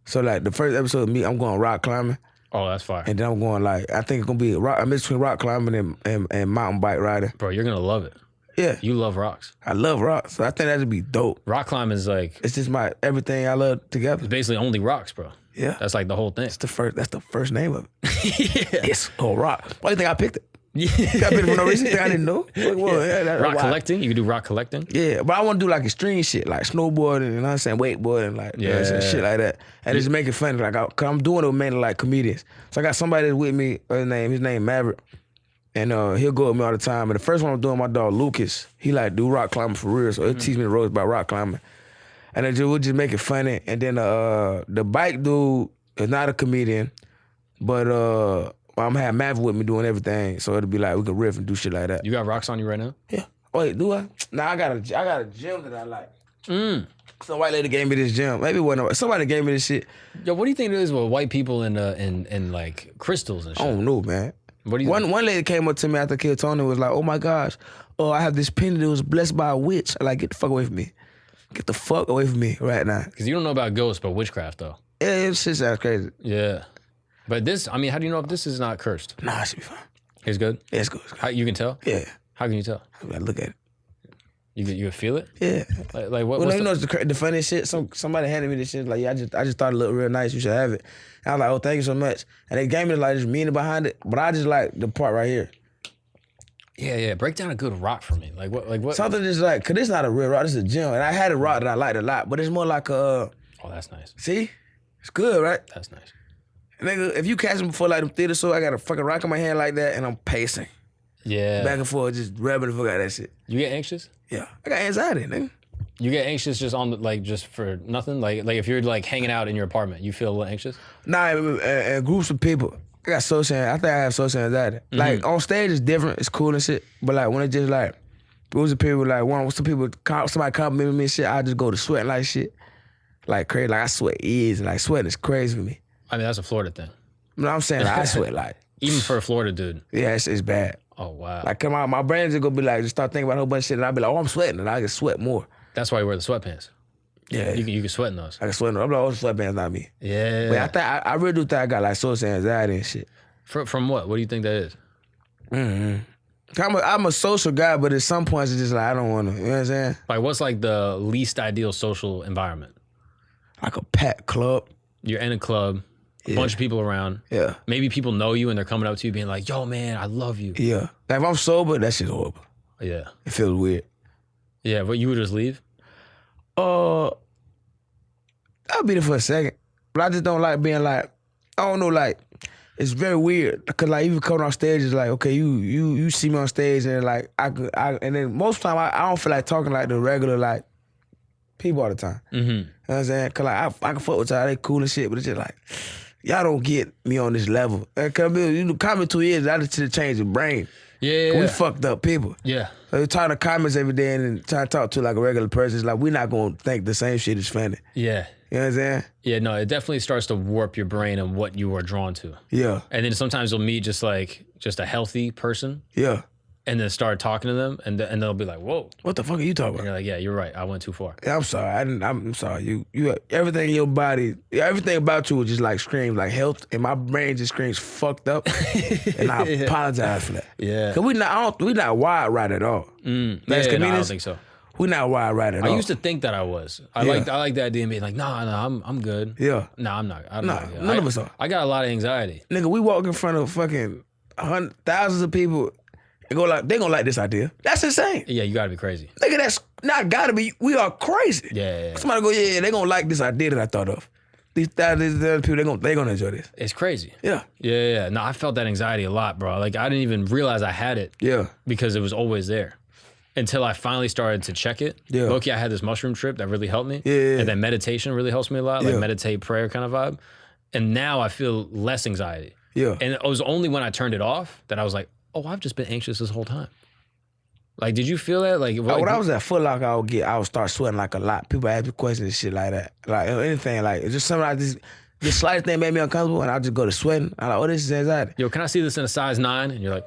So like the first episode of me, I'm going rock climbing. Oh, that's fire. And then I'm going like I think it's gonna be a mix between rock climbing and mountain bike riding. Bro, you're gonna love it. Yeah. You love rocks. I love rocks. So I think that'd be dope. Rock climbing is like... It's just everything I love together. It's basically only rocks, bro. Yeah. That's like the whole thing. That's the first name of it. Yeah. It's called rock. Why do you think I picked it? Yeah. I picked it for no reason. I didn't know. Rock collecting? You can do rock collecting? Yeah, but I want to do like extreme shit, like snowboarding, you know what I'm saying, wakeboarding, like shit like that. And just make it funny. Like, cause I'm doing it mainly like comedians. So I got somebody that's with me, his name Maverick. And he'll go with me all the time. And the first one I'm doing, my dog Lucas, he like do rock climbing for real. So he'll teach me the ropes about rock climbing. And then we'll just make it funny. And then the bike dude is not a comedian, but I'm gonna have Maverick with me doing everything. So it'll be like we can riff and do shit like that. You got rocks on you right now? Yeah. Wait, do I? Nah, I got a gym that I like. Some white lady gave me this gym. Maybe it wasn't somebody gave me this shit. Yo, what do you think it is with white people and like crystals and shit? I don't know, man. What do you one lady came up to me after Kid Tony was like, oh my gosh, I have this pendant that was blessed by a witch. I'm like, get the fuck away from me. Get the fuck away from me right now. Because you don't know about ghosts, but witchcraft though. Yeah, it's just that's crazy. Yeah. But this, I mean, how do you know if this is not cursed? Nah, it should be fine. It's good? Yeah, it's good. How, you can tell? Yeah. How can you tell? I look at it. You can feel it? Yeah. Like what? Well, you know the funniest shit? Somebody handed me this shit. Like, yeah, I just thought it looked real nice. You should have it. And I was like, oh, thank you so much. And they gave me like this meaning behind it, but I just like the part right here. Yeah. Break down a good rock for me. Like what? Something just like, cause it's not a real rock. This is a gem, and I had a rock that I liked a lot, but it's more like a. Oh, that's nice. See, it's good, right? That's nice. Nigga, if you catch me before like them theater show, I got a fucking rock in my hand like that, and I'm pacing. Yeah. Back and forth, just rubbing the fuck out of that shit. You get anxious? Yeah, I got anxiety, nigga. You get anxious just on just for nothing? Like if you're like hanging out in your apartment, you feel a little anxious? Nah, and groups of people. I got social. I think I have social anxiety. Like on stage, it's different. It's cool and shit. But like when it's just like It was a period like somebody complimented me and shit, I just go to sweating like shit. Like crazy. Like I sweat easy. Like sweating is crazy for me. I mean, that's a Florida thing. You know what I'm saying? Like, I sweat like. Even for a Florida dude. Yeah, it's bad. Oh, wow. Like, come on, my brain just gonna be like, just start thinking about a whole bunch of shit, and I'll be like, oh, I'm sweating, and I can sweat more. That's why you wear the sweatpants. Yeah. You can sweat in those. I can sweat in those. I'm like, oh, sweatpants not me. Yeah. But I really do think I got like social anxiety and shit. From what? What do you think that is? I'm a social guy, but at some points it's just like, I don't want to, you know what I'm saying? Like, what's like the least ideal social environment? Like a packed club. You're in a club, a bunch of people around. Yeah. Maybe people know you and they're coming up to you being like, yo, man, I love you. Yeah. Like if I'm sober, that shit's horrible. Yeah. It feels weird. Yeah, but you would just leave? I'll be there for a second. But I just don't like being like, I don't know, like, it's very weird. Cause like even coming on stage is like, okay, you see me on stage and like and then most of the time I don't feel like talking like the regular like people all the time. Mm-hmm. You know what I'm saying? Cause like I can fuck with y'all, they cool and shit, but it's just like, y'all don't get me on this level. And cause coming 2 years, I just should change the brain. Yeah. We fucked up people. Yeah. So you're talking to comments every day and then trying to talk to like a regular person. It's like, we're not gonna think the same shit is funny. Yeah. You know what I'm saying? Yeah, no, it definitely starts to warp your brain and what you are drawn to. Yeah. And then sometimes you'll meet just a healthy person. Yeah. And then start talking to them and they'll be like, whoa. What the fuck are you talking And about? you're like, yeah, you're right. I went too far. Yeah, I'm sorry. I'm sorry. You everything in your body, everything about you just like screams like health, and my brain just screams fucked up. And I apologize for that. Yeah. Cause we not wired right at all. Yeah, no, I don't think so. We not wired right at all. I used to think that I was. I like the idea of being like, nah, I'm good. Yeah. Nah, I'm not. None of us are. I got a lot of anxiety. Nigga, we walk in front of fucking thousands of people and go like, they gonna like this idea. That's insane. Yeah, you gotta be crazy. Nigga, that's not gotta be. We are crazy. Yeah. Somebody go, yeah, they gonna like this idea that I thought of. These thousands of people, they gonna enjoy this. It's crazy. Yeah. Yeah. No, I felt that anxiety a lot, bro. Like I didn't even realize I had it. Yeah. Because it was always there. Until I finally started to check it. Yeah. Loki, I had this mushroom trip that really helped me. Yeah. And then meditation really helps me a lot. Like meditate, prayer kind of vibe. And now I feel less anxiety. Yeah. And it was only when I turned it off that I was like, oh, I've just been anxious this whole time. Like, did you feel that? Like, when I was at Foot Locker, I would start sweating like a lot. People ask me questions and shit like that. Like anything, like it's just something like this. The slightest thing made me uncomfortable, and I just go to sweating. I'm like, oh, this is anxiety. Yo, can I see this in a size 9? And you're like,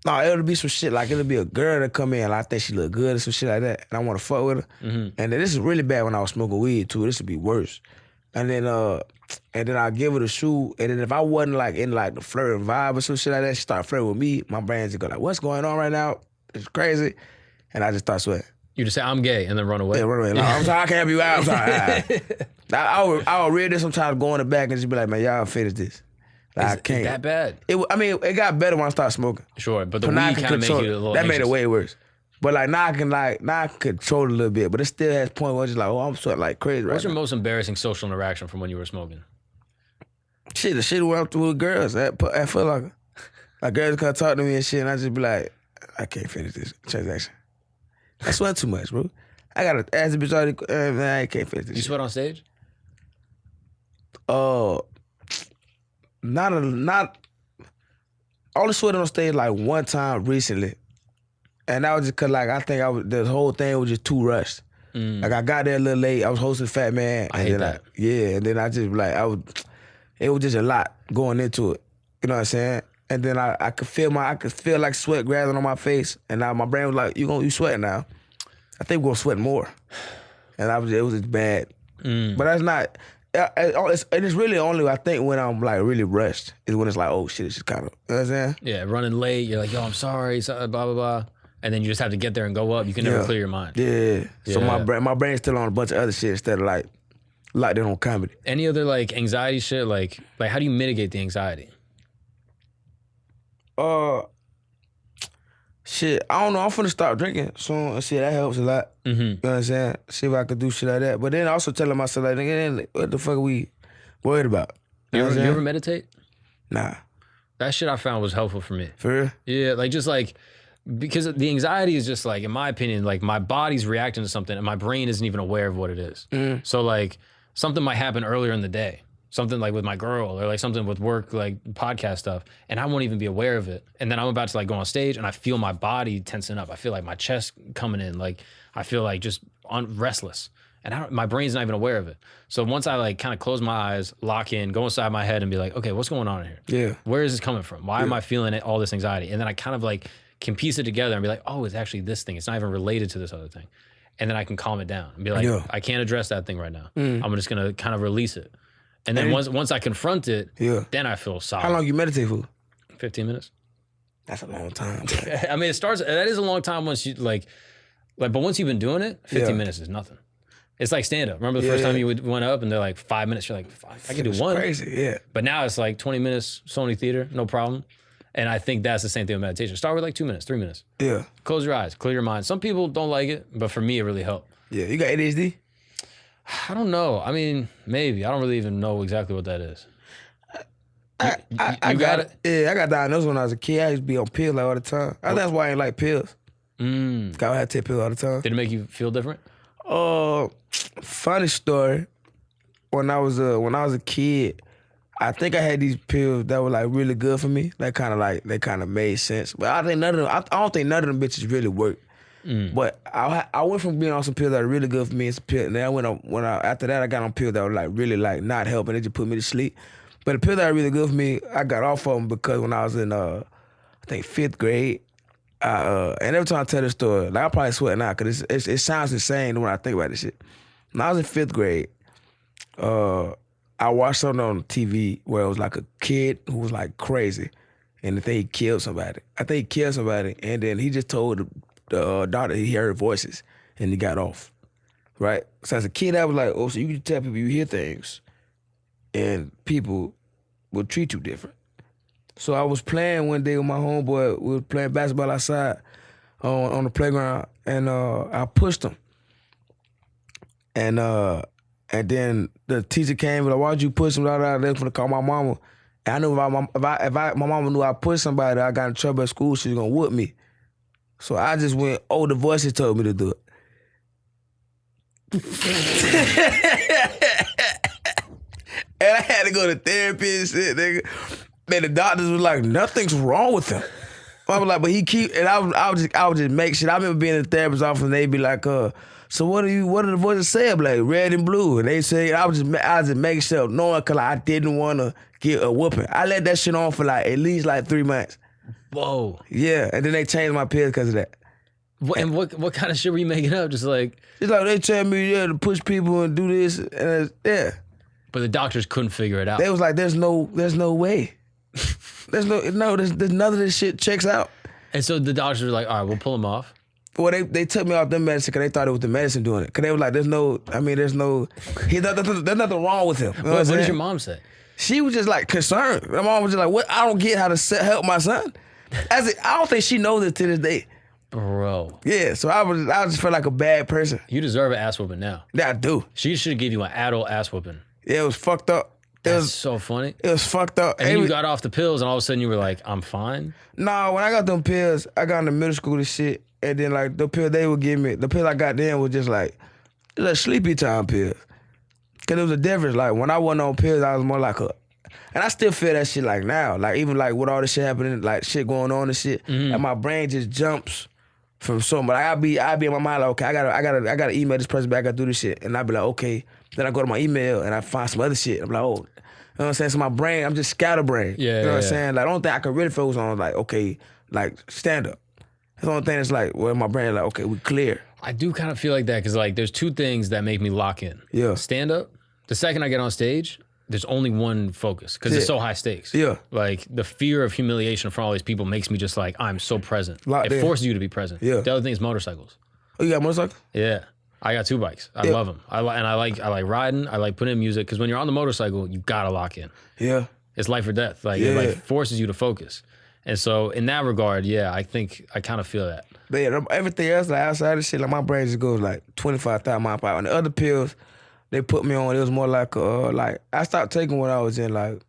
no, it'll be some shit like it'll be a girl that come in, like, I think she look good or some shit like that, and I want to fuck with her. Mm-hmm. And then this is really bad when I was smoking weed too. This would be worse. And then I give her the shoe, and then if I wasn't like in like the flirting vibe or some shit like that, she start flirting with me. My brain just go like, what's going on right now? It's crazy, and I just start sweating. You just say I'm gay and then run away. Yeah, run away. No, I'm sorry, I can't help you out. I'm sorry. I would read this sometimes, go in the back and just be like, man, y'all finish this. Like, I can't. Is that bad? It got better when I started smoking. Sure, but the weed kind of make you a little That anxious. made it way worse. But like now I can control it a little bit. But it still has point where it's just like, oh, I'm sweating like crazy right What's your now. most embarrassing social interaction from when you were smoking? Shit, the shit went up with girls at Foot Locker. Like girls come talk to me and shit, and I just be like, I can't finish this transaction. I sweat too much, bro. I gotta ask the bitch already, man, I can't finish this. You shit. sweat on stage? Not. I only sweated on stage like one time recently, and that was just cause like I think the whole thing was just too rushed. Like I got there a little late. I was hosting Fat Man. I hate that. And then I just like it was just a lot going into it. You know what I'm saying? And then I could feel like sweat grabbing on my face, and now my brain was like, you sweating now. I think we're gonna sweat more, and it was just bad. But that's not. It's really only I think when I'm like really rushed is when it's like, oh shit, it's just kind of, you know what I'm saying? Yeah, running late. You're like, yo, I'm sorry, blah blah blah, and then you just have to get there and go up. You can never clear your mind. Yeah. So my brain's still on a bunch of other shit instead of like locked in on comedy. Any other like anxiety shit? Like how do you mitigate the anxiety? Shit, I don't know. I'm finna stop drinking soon. And shit, that helps a lot. Mm-hmm. You know what I'm saying? See if I could do shit like that. But then also telling myself, like, nigga, what the fuck are we worried about? You ever meditate? Nah. That shit I found was helpful for me. For real? Yeah, like just like, because the anxiety is just like, in my opinion, like my body's reacting to something and my brain isn't even aware of what it is. So like something might happen earlier in the day something like with my girl or like something with work, like podcast stuff, and I won't even be aware of it. And then I'm about to like go on stage and I feel my body tensing up. I feel like my chest coming in, like I feel like just restless. And my brain's not even aware of it. So once I like kind of close my eyes, lock in, go inside my head and be like, okay, what's going on in here? Yeah. Where is this coming from? Why am I feeling all this anxiety? And then I kind of like can piece it together and be like, oh, it's actually this thing. It's not even related to this other thing. And then I can calm it down and be like, I can't address that thing right now. I'm just gonna kind of release it. And then once I confront it, then I feel solid. How long you meditate for? 15 minutes. That's a long time. I mean, that is a long time once you but once you've been doing it, 15 minutes is nothing. It's like stand up. Remember the first time you went up and they're like 5 minutes, you're like, I can do one. Crazy, yeah. But now it's like 20 minutes, Sony Theater, no problem. And I think that's the same thing with meditation. Start with like 2 minutes, 3 minutes. Yeah. Close your eyes, clear your mind. Some people don't like it, but for me, it really helped. Yeah, you got ADHD? I don't know. I mean, maybe. I don't really even know exactly what that is. I got it? Yeah, I got diagnosed when I was a kid. I used to be on pills like all the time. I think that's why I ain't like pills. I had to take pills all the time. Did it make you feel different? Funny story. When I was a kid, I think I had these pills that were like really good for me. They kind of made sense. But I think none of them. I don't think none of them bitches really worked. But I went from being on some pills that were really good for me and some pills. And then after that I got on pills that were like really like not helping. They just put me to sleep. But the pills that were really good for me, I got off of them because when I was in I think 5th grade. And every time I tell this story, like I probably sweat now because it sounds insane when I think about this shit. When I was in 5th grade, I watched something on TV where it was like a kid who was like crazy, and I think he killed somebody. And then he just told the doctor he heard voices, and he got off. Right? So as a kid, I was like, oh, so you can tell people you hear things, and people will treat you different. So I was playing one day with my homeboy. We were playing basketball outside on the playground, and I pushed him. And then the teacher came and like, why'd you push him? They was gonna call my mama. And I knew if my mama knew I pushed somebody, I got in trouble at school, she was gonna whoop me. So I just went, oh, the voices told me to do it. And I had to go to therapy and shit, nigga. Man, the doctors was like, nothing's wrong with him. I was like, but he keep, and I would just make shit. I remember being in the therapist's office and they'd be like, so what do the voices say? I'm like, red and blue. And they say, I was just making shit up, knowing cause like, I didn't want to get a whooping. I let that shit on for like at least like 3 months. Whoa. Yeah, and then they changed my pills because of that. What kind of shit were you making up? Just like it's like they tell me to push people and do this, and But the doctors couldn't figure it out. They was like, there's no way. there's none of this shit checks out. And so the doctors were like, all right, we'll pull him off. Well, they took me off them medicine because they thought it was the medicine doing it. Because they was like, there's nothing wrong with him. You know what did your mom say? She was just like concerned. My mom was just like, what? I don't get how to help my son. I don't think she knows it to this day. Bro. Yeah, so I just felt like a bad person. You deserve an ass whooping now. Yeah, I do. She should give you an adult ass whooping. Yeah, it was fucked up. That's so funny. It was fucked up. And then you got off the pills and all of a sudden you were like, I'm fine? Nah, when I got them pills, I got into middle school and shit. And then like the pill they would give me, the pill I got then was just like sleepy time pills. Cause it was a difference. Like when I wasn't on pills, I was more like and I still feel that shit like now. Like even like with all this shit happening, like shit going on and shit, and my brain just jumps from so much. Like I be in my mind like, okay, I gotta email this person back, I gotta do this shit. And I be like, okay. Then I go to my email and I find some other shit. I'm like, oh, you know what I'm saying? So my brain, I'm just scatterbrained. Yeah, you know what I'm saying? Like the only thing I can really focus on is like, okay, like stand up. That's the only thing that's like, well, my brain like, okay, we clear. I do kind of feel like that because like there's two things that make me lock in. Yeah. Stand up. The second I get on stage, there's only one focus because it's so high stakes. Yeah. Like the fear of humiliation from all these people makes me just like, I'm so present. It forces you to be present. Yeah. The other thing is motorcycles. Oh, you got a motorcycle? Yeah. I got 2 bikes. I love them. I like riding. I like putting in music because when you're on the motorcycle, you gotta lock in. Yeah. It's life or death. Like it like forces you to focus. And so in that regard, yeah, I think I kind of feel that. But yeah, everything else like outside of shit, like my brain just goes like 25,000 miles per hour. And the other pills they put me on, it was more like I stopped taking when I was in like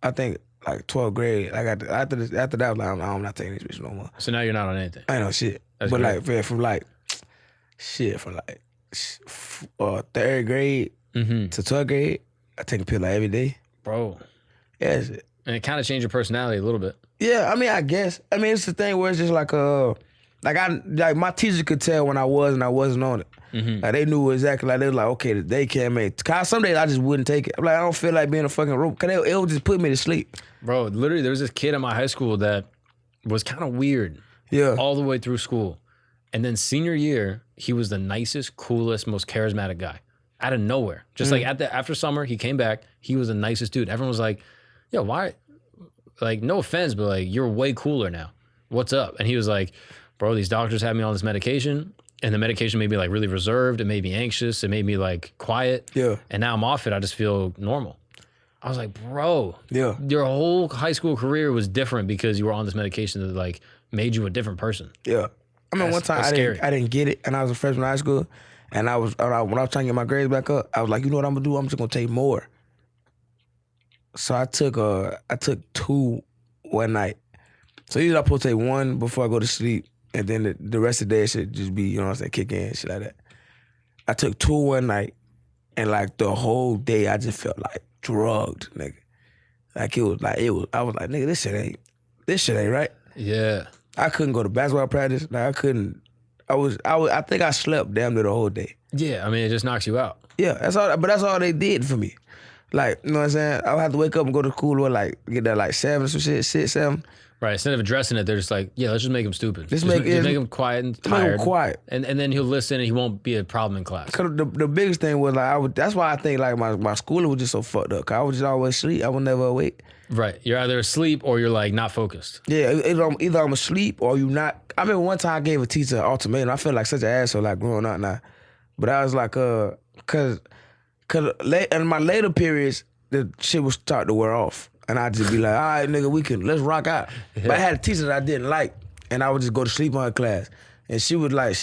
I think like 12th grade. Like after that, I was like, I'm not taking this bitch no more. So now you're not on anything. I ain't no shit. That's but great. like from 3rd grade to 12th grade, I take a pill like every day. Bro. Yeah. And it kind of changed your personality a little bit. Yeah, I mean, I guess. I mean, it's the thing where it's just like my teacher could tell when I was and I wasn't on it. Mm-hmm. Like they knew exactly. Like they was like, okay, they can't make. Cause some days I just wouldn't take it. I'm like, I don't feel like being a fucking rope. Cause it would just put me to sleep. Bro, literally, there was this kid in my high school that was kind of weird. Yeah. All the way through school, and then senior year, he was the nicest, coolest, most charismatic guy. Out of nowhere, just like after summer, he came back. He was the nicest dude. Everyone was like, "Yo, why?" Like, no offense, but like, you're way cooler now. What's up? And he was like, "Bro, these doctors had me on this medication, and the medication made me like really reserved. It made me anxious. It made me like quiet. Yeah. And now I'm off it. I just feel normal." I was like, "Bro, yeah, your whole high school career was different because you were on this medication that like made you a different person." Yeah. I mean, one time I didn't get it, and I was a freshman in high school. And when I was trying to get my grades back up, I was like, you know what I'm gonna do? I'm just gonna take more. So I took 2 one night. So usually I'm supposed to take 1 before I go to sleep, and then the rest of the day it should just be, you know what I'm saying, kick in, shit like that. I took 2 one night, and like the whole day I just felt like drugged, nigga. Like it was. I was like, nigga, this shit ain't right. Yeah. I couldn't go to basketball practice. Like I couldn't. I think I slept damn near the whole day. Yeah, I mean, it just knocks you out. Yeah, that's all. But that's all they did for me. Like, you know what I'm saying? I would have to wake up and go to school or like get there like 7 or some shit, 6, 7. Right. Instead of addressing it, they're just like, yeah, let's just make him stupid. Just make him quiet and tired. Make him quiet. And then he'll listen and he won't be a problem in class. Cause the biggest thing was like that's why I think like my schooling was just so fucked up. Cause I would just always sleep. I would never awake. Right. You're either asleep or you're like not focused. Yeah. Either I'm asleep or you not. I remember one time I gave a teacher an ultimatum. I felt like such an asshole like growing up now. But I was like, cause in my later periods, the shit would start to wear off. And I'd just be like, all right, nigga, let's rock out. Yeah. But I had a teacher that I didn't like, and I would just go to sleep on her class. And she was like,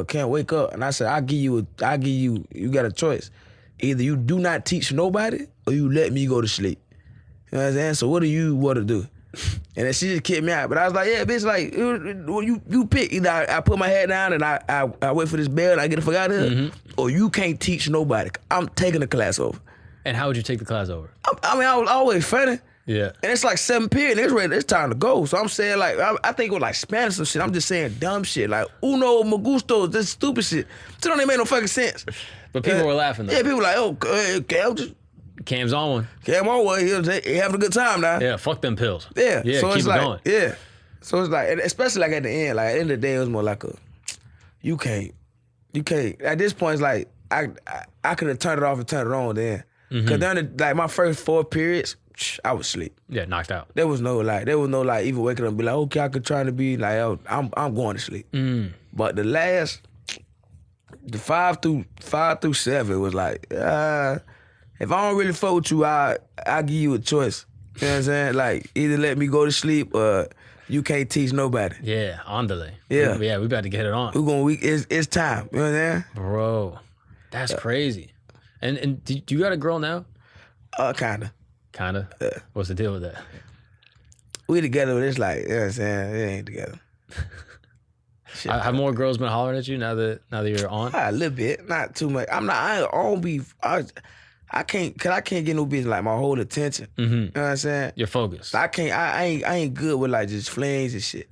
can't wake up. And I said, you got a choice. Either you do not teach nobody, or you let me go to sleep. You know what I'm saying? So what do you want to do? And then she just kicked me out. But I was like, yeah, bitch, like, you pick. Either I put my head down and I wait for this bell and I get the fuck out of here, or you can't teach nobody. I'm taking the class over. And how would you take the class over? I mean, I was always funny. Yeah. And it's like 7 period, it's time to go. So I'm saying like, I think it was like Spanish or shit. I'm just saying dumb shit. Like, uno, me gusto, this stupid shit. It don't even make no fucking sense. But people were laughing though. Yeah, people were like, oh, Cam just... Cam's on one. Cam on one, he having a good time now. Yeah, fuck them pills. Yeah. Yeah, so keep it's it like, going. Yeah. So it's like, and especially like at the end, like at the end of the day, it was more like you can't. At this point, it's like, I could have turned it off and turned it on then. Cause then like my first 4 periods, I was asleep. Yeah, knocked out. There was no like even waking up and be like, okay, I could try to be like, oh, I'm going to sleep. But the 5 through 7 was like, if I don't really fuck with you, I give you a choice. You know what I'm saying? Like either let me go to sleep or you can't teach nobody. Yeah, on delay. Yeah. We about to get it on. It's time. You know what I'm saying? Bro, that's crazy. And do you got a girl now? Kinda. Kinda? Yeah. What's the deal with that? We together, but it's like, you know what I'm saying? It ain't together. Have more girls been hollering at you now that you're on? A little bit, not too much. I can't get no bitch like my whole attention. You know what I'm saying? You're focused. I ain't good with like just flings and shit.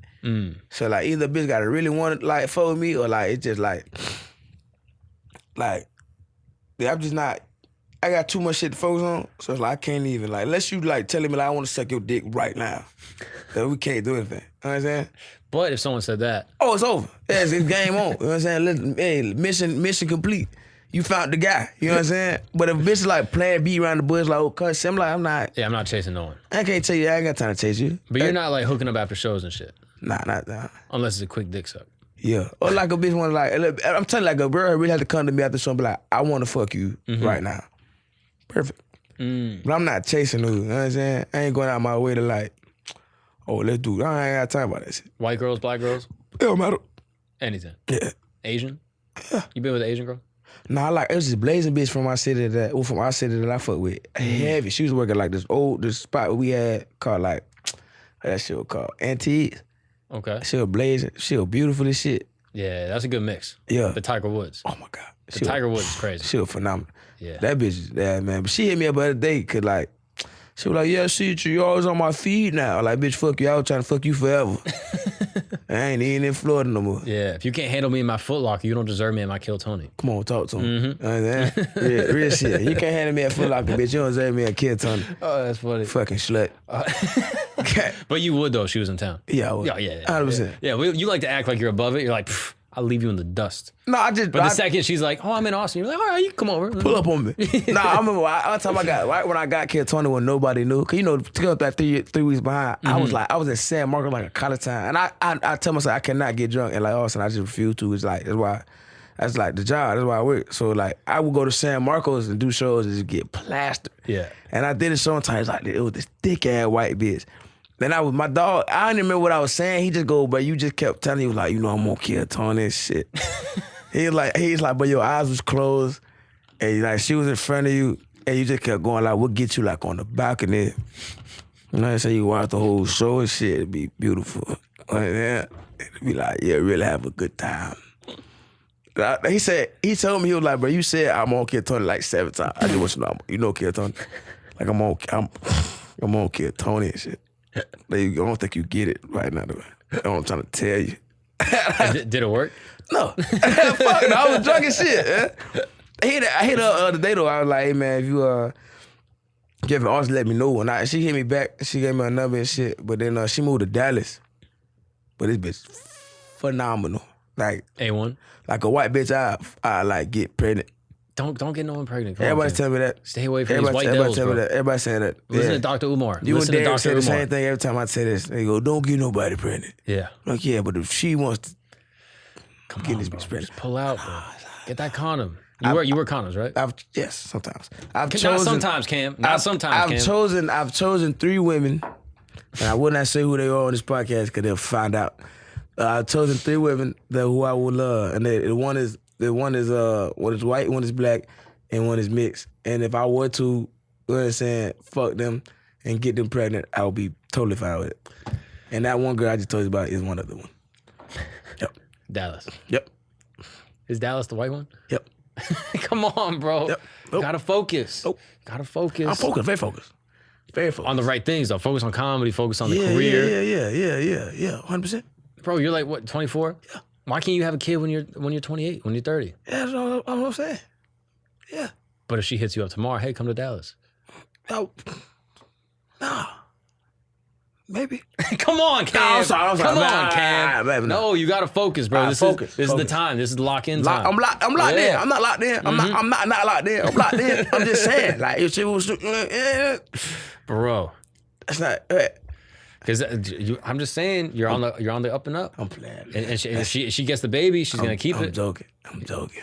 So like either bitch gotta really want to like fuck with me or like it's just like I'm just not. I got too much shit to focus on, so it's like I can't even like unless you like telling me like I want to suck your dick right now, then we can't do anything. You know what I'm saying? But if someone said that, oh, it's over. Yeah, it's game on. You know what I'm saying? Listen, hey, mission complete. You found the guy. You know what I'm saying? But if bitch is like playing B around the bush, like, oh, cuss, I'm like, I'm not. Yeah, I'm not chasing no one. I can't tell you, I ain't got time to chase you. But you're not like hooking up after shows and shit. Nah. Unless it's a quick dick suck. Yeah. Or like a bitch want to like, I'm telling you, like a girl really have to come to me after something, be like, I want to fuck you right now. Perfect. But I'm not chasing her. You know what I'm saying? I ain't going out my way to like, oh, let's do it. I ain't got time about that shit. White girls, black girls? It don't matter. Anything? Yeah. Asian? Yeah. You been with an Asian girl? Nah, like, it was this blazing bitch from our city that I fuck with. Heavy. She was working like this spot we had called like, what that shit was called? Antiques. Okay. She was blazing. She was beautiful as shit. Yeah, that's a good mix. Yeah. The Tiger Woods. Oh my God. The Tiger Woods is crazy. She was phenomenal. Yeah. That bitch, yeah, man. But she hit me up the other day, cause like, she was like, yeah, see you always on my feed now. Like, bitch, fuck you. I was trying to fuck you forever. I ain't even in Florida no more. Yeah, if you can't handle me in my Foot Locker, you don't deserve me in my Kill Tony. Come on, talk to him. Real shit. You can't handle me at Foot Locker, bitch. You don't deserve me at Kill Tony. Oh, that's funny. Fucking slut. But you would, though, if she was in town. Yeah, I would. Yeah. 100%. Yeah, you like to act like you're above it. You're like, I'll leave you in the dust. No, I just. But the second she's like, oh, I'm in Austin, you're like, all right, you come over. Pull up on me. Nah, I remember one time right when I got Kill Tony when nobody knew. Cause you know, to go up that 3 weeks behind, I was at San Marcos like a college time. And I tell myself I cannot get drunk in like Austin. I just refuse to. It's like, that's like the job. That's why I work. So like I would go to San Marcos and do shows and just get plastered. Yeah. And I did it sometimes like it was this thick ass white bitch. Then my dog, I don't even remember what I was saying. He just go, but you just kept telling me, like, you know, I'm gonna kill Tony and shit. He's like, but your eyes was closed and like she was in front of you and you just kept going like, we'll get you like on the balcony. You know what I'm saying? You watch the whole show and shit, it'd be beautiful. Like, yeah, it'd be like, yeah, really have a good time. He told me, he was like, bro, you said I'm gonna kill Tony like 7 times. I just want you to know, you know kill Tony. Like I'm gonna kill Tony and shit. I don't think you get it right now. That's what I'm trying to tell you. Did it work? No. Fuck no, I was drunk as shit. I hit her the other day though. I was like, hey man, if you Kevin also let me know. And she hit me back. She gave me a number and shit. But then she moved to Dallas. But this bitch phenomenal. Like A1. Like a white bitch, I like get pregnant. Don't get no one pregnant. Everybody's telling me that. Stay away from these white devils, bro. Everybody's saying that. Listen to Dr. Umar. You Listen and to Deric Dr. say Umar. the same thing every time I say this. They go, don't get nobody pregnant. Yeah. Like, yeah, but if she wants to get this bitch pregnant. Just pull out, bro. Get that condom. You wear condoms, right? Yes, sometimes. Not sometimes, Cam. Not sometimes, Cam. I've chosen 3 women, and I would not say who they are on this podcast because they'll find out. I've chosen 3 women who I would love, and one is white, one is black, and one is mixed. And if I were to, you know what I'm saying, fuck them and get them pregnant, I would be totally fine with it. And that one girl I just told you about is one other one. Yep. Dallas. Yep. Is Dallas the white one? Yep. Come on, bro. Yep. Nope. Gotta focus. Nope. Gotta focus. I'm focused, very focused. Very focused. On the right things, though. Focus on comedy, focus on the career. Yeah, 100%. Bro, you're like, what, 24? Yeah. Why can't you have a kid when you're 28, when you're 30? Yeah, that's all I'm saying. Yeah. But if she hits you up tomorrow, hey, come to Dallas. No. Nah. Maybe. Come on, Cam. No, I'm sorry. Come on, Cam. No, you gotta focus, bro. This is the time. This is lock-in time. I'm locked in. I'm not locked in. I'm not locked in. I'm locked in. I'm just saying. Like, if she was... Bro. That's not... Because I'm just saying, you're on the up and up. I'm playing. And she gets the baby, she's gonna keep it. I'm joking.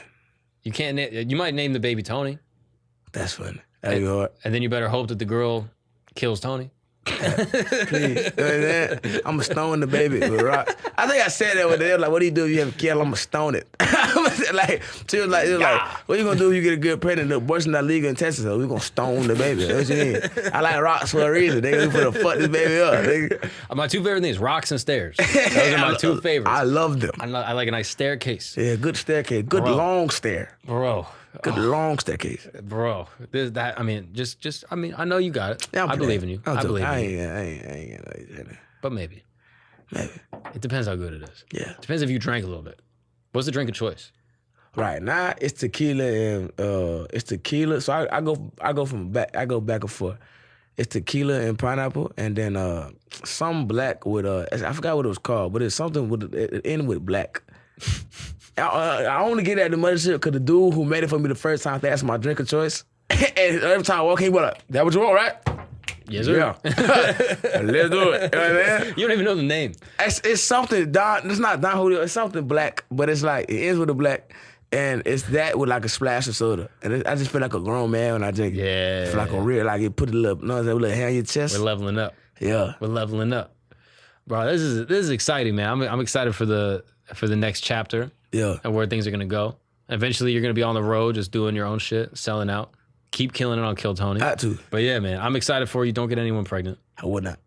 You can't. You might name the baby Tony. That's funny. That'd be hard. And then you better hope that the girl kills Tony. Please. I'm going to stone the baby with rocks. I think I said that when they were like, what do you do if you have a kid? I'm going to stone it. Like, she was like, what you going to do if you get a girl pregnant? The abortion not legal in Texas, so we're going to stone the baby. That's what you mean. I like rocks for a reason. They going to fuck this baby up. My 2 favorite things, rocks and stairs. Those are my 2 favorites. I love them. I like a nice staircase. Yeah, good staircase. Good long stair. Bro. Good long staircase. Bro, I know you got it. Yeah, I believe in you. I believe in you. I ain't. But maybe. It depends how good it is. Yeah. Depends if you drank a little bit. What's the drink of choice? Right now, it's tequila and it's tequila. So I go back and forth. It's tequila and pineapple, and then some black with I forgot what it was called, but it's something with it ended with black. I only get at the Mothership because the dude who made it for me the first time, they asked my drink of choice. And every time I walk in, he was like, that what you want, right? Yes, sir. Yeah. Let's do it. You know what I mean? You don't even know the name. It's something, it's not Don Julio, it's something black, but it's like, it ends with a black, and it's that with like a splash of soda. And I just feel like a grown man when I drink it. Yeah. I feel like a real, like it put a little, a little hair on your chest. We're leveling up. Yeah. We're leveling up. Bro, this is exciting, man. I'm excited for the next chapter. Yeah. And where things are gonna go. Eventually you're gonna be on the road just doing your own shit, selling out. Keep killing it on Kill Tony. I too. But yeah, man, I'm excited for you. Don't get anyone pregnant. I would not.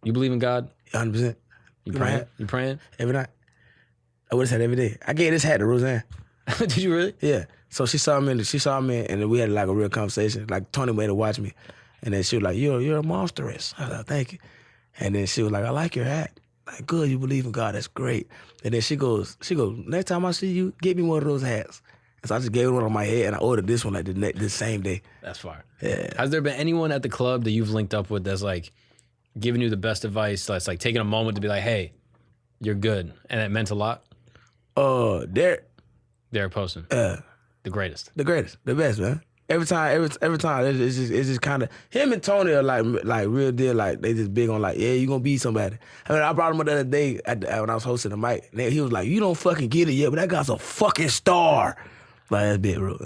You believe in God? 100%. You praying? You praying? Every night. I wear this hat every day. I gave this hat to Roseanne. Did you really? Yeah. So she saw me, and then we had like a real conversation. Like Tony made her watch me, and then she was like, "You're a monstrous." I was like, "Thank you." And then she was like, "I like your hat." Like, good, you believe in God, that's great. And then she goes, next time I see you, get me one of those hats. And so I just gave her one on my head, and I ordered this one like the same day. That's fire. Yeah. Has there been anyone at the club that you've linked up with that's like giving you the best advice, that's like taking a moment to be like, hey, you're good, and it meant a lot? Deric Poston. The greatest. The best, man. Every time, it's just kind of him and Tony are like real deal. Like they just big on like, yeah, you gonna be somebody. I mean, I brought him up the other day when I was hosting the mic. And he was like, you don't fucking get it yet, but that guy's a fucking star. Like that's big, bro.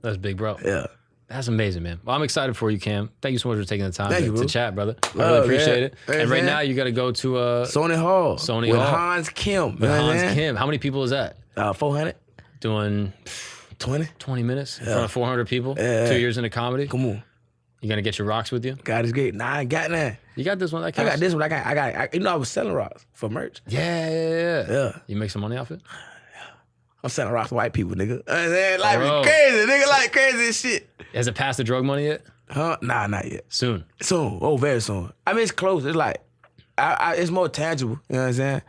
That's big, bro. Yeah. That's amazing, man. Well, I'm excited for you, Cam. Thank you so much for taking the time to chat, brother. I Oh, really appreciate it. Thanks, and right man. now, you got to go to Sony Hall. Sony with Hall. Hans Kim. With Hans Kim. How many people is that? 400. Doing 20 minutes in front of 400 people. 2 years into comedy. Come on. You gonna get your rocks with you? God is great. Nah, I ain't got none. You got this one. I got this one. I got. You know, I was selling rocks for merch. Yeah. You make some money off it? I'm selling rocks to white people, nigga. Life is crazy, nigga. Like crazy as shit. Has it passed the drug money yet? Huh? Nah, not yet. Soon. Oh, very soon. I mean, it's close. It's like, it's more tangible. You know what I'm saying?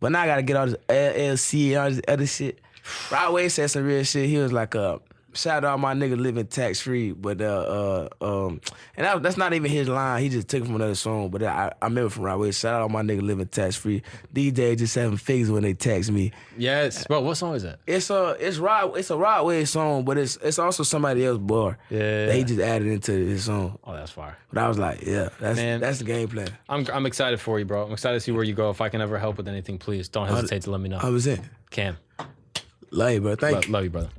But now I gotta get all this LLC and all this other shit. Rod Wave said some real shit. He was like, shout out my nigga living tax free, but and that's not even his line. He just took it from another song. But I remember from Rod Wave. Shout out my nigga living tax free. DJ just having figures when they text me. Yes, bro. What song is that? It's a Rod Wave song, but it's also somebody else's bar. Yeah. That he just added into his song. Oh, that's fire. But I was like, yeah, that's the game plan. I'm excited for you, bro. I'm excited to see where you go. If I can ever help with anything, please don't hesitate to let me know. 100%. Cam. Love you, bro. Thank you. Love you, brother.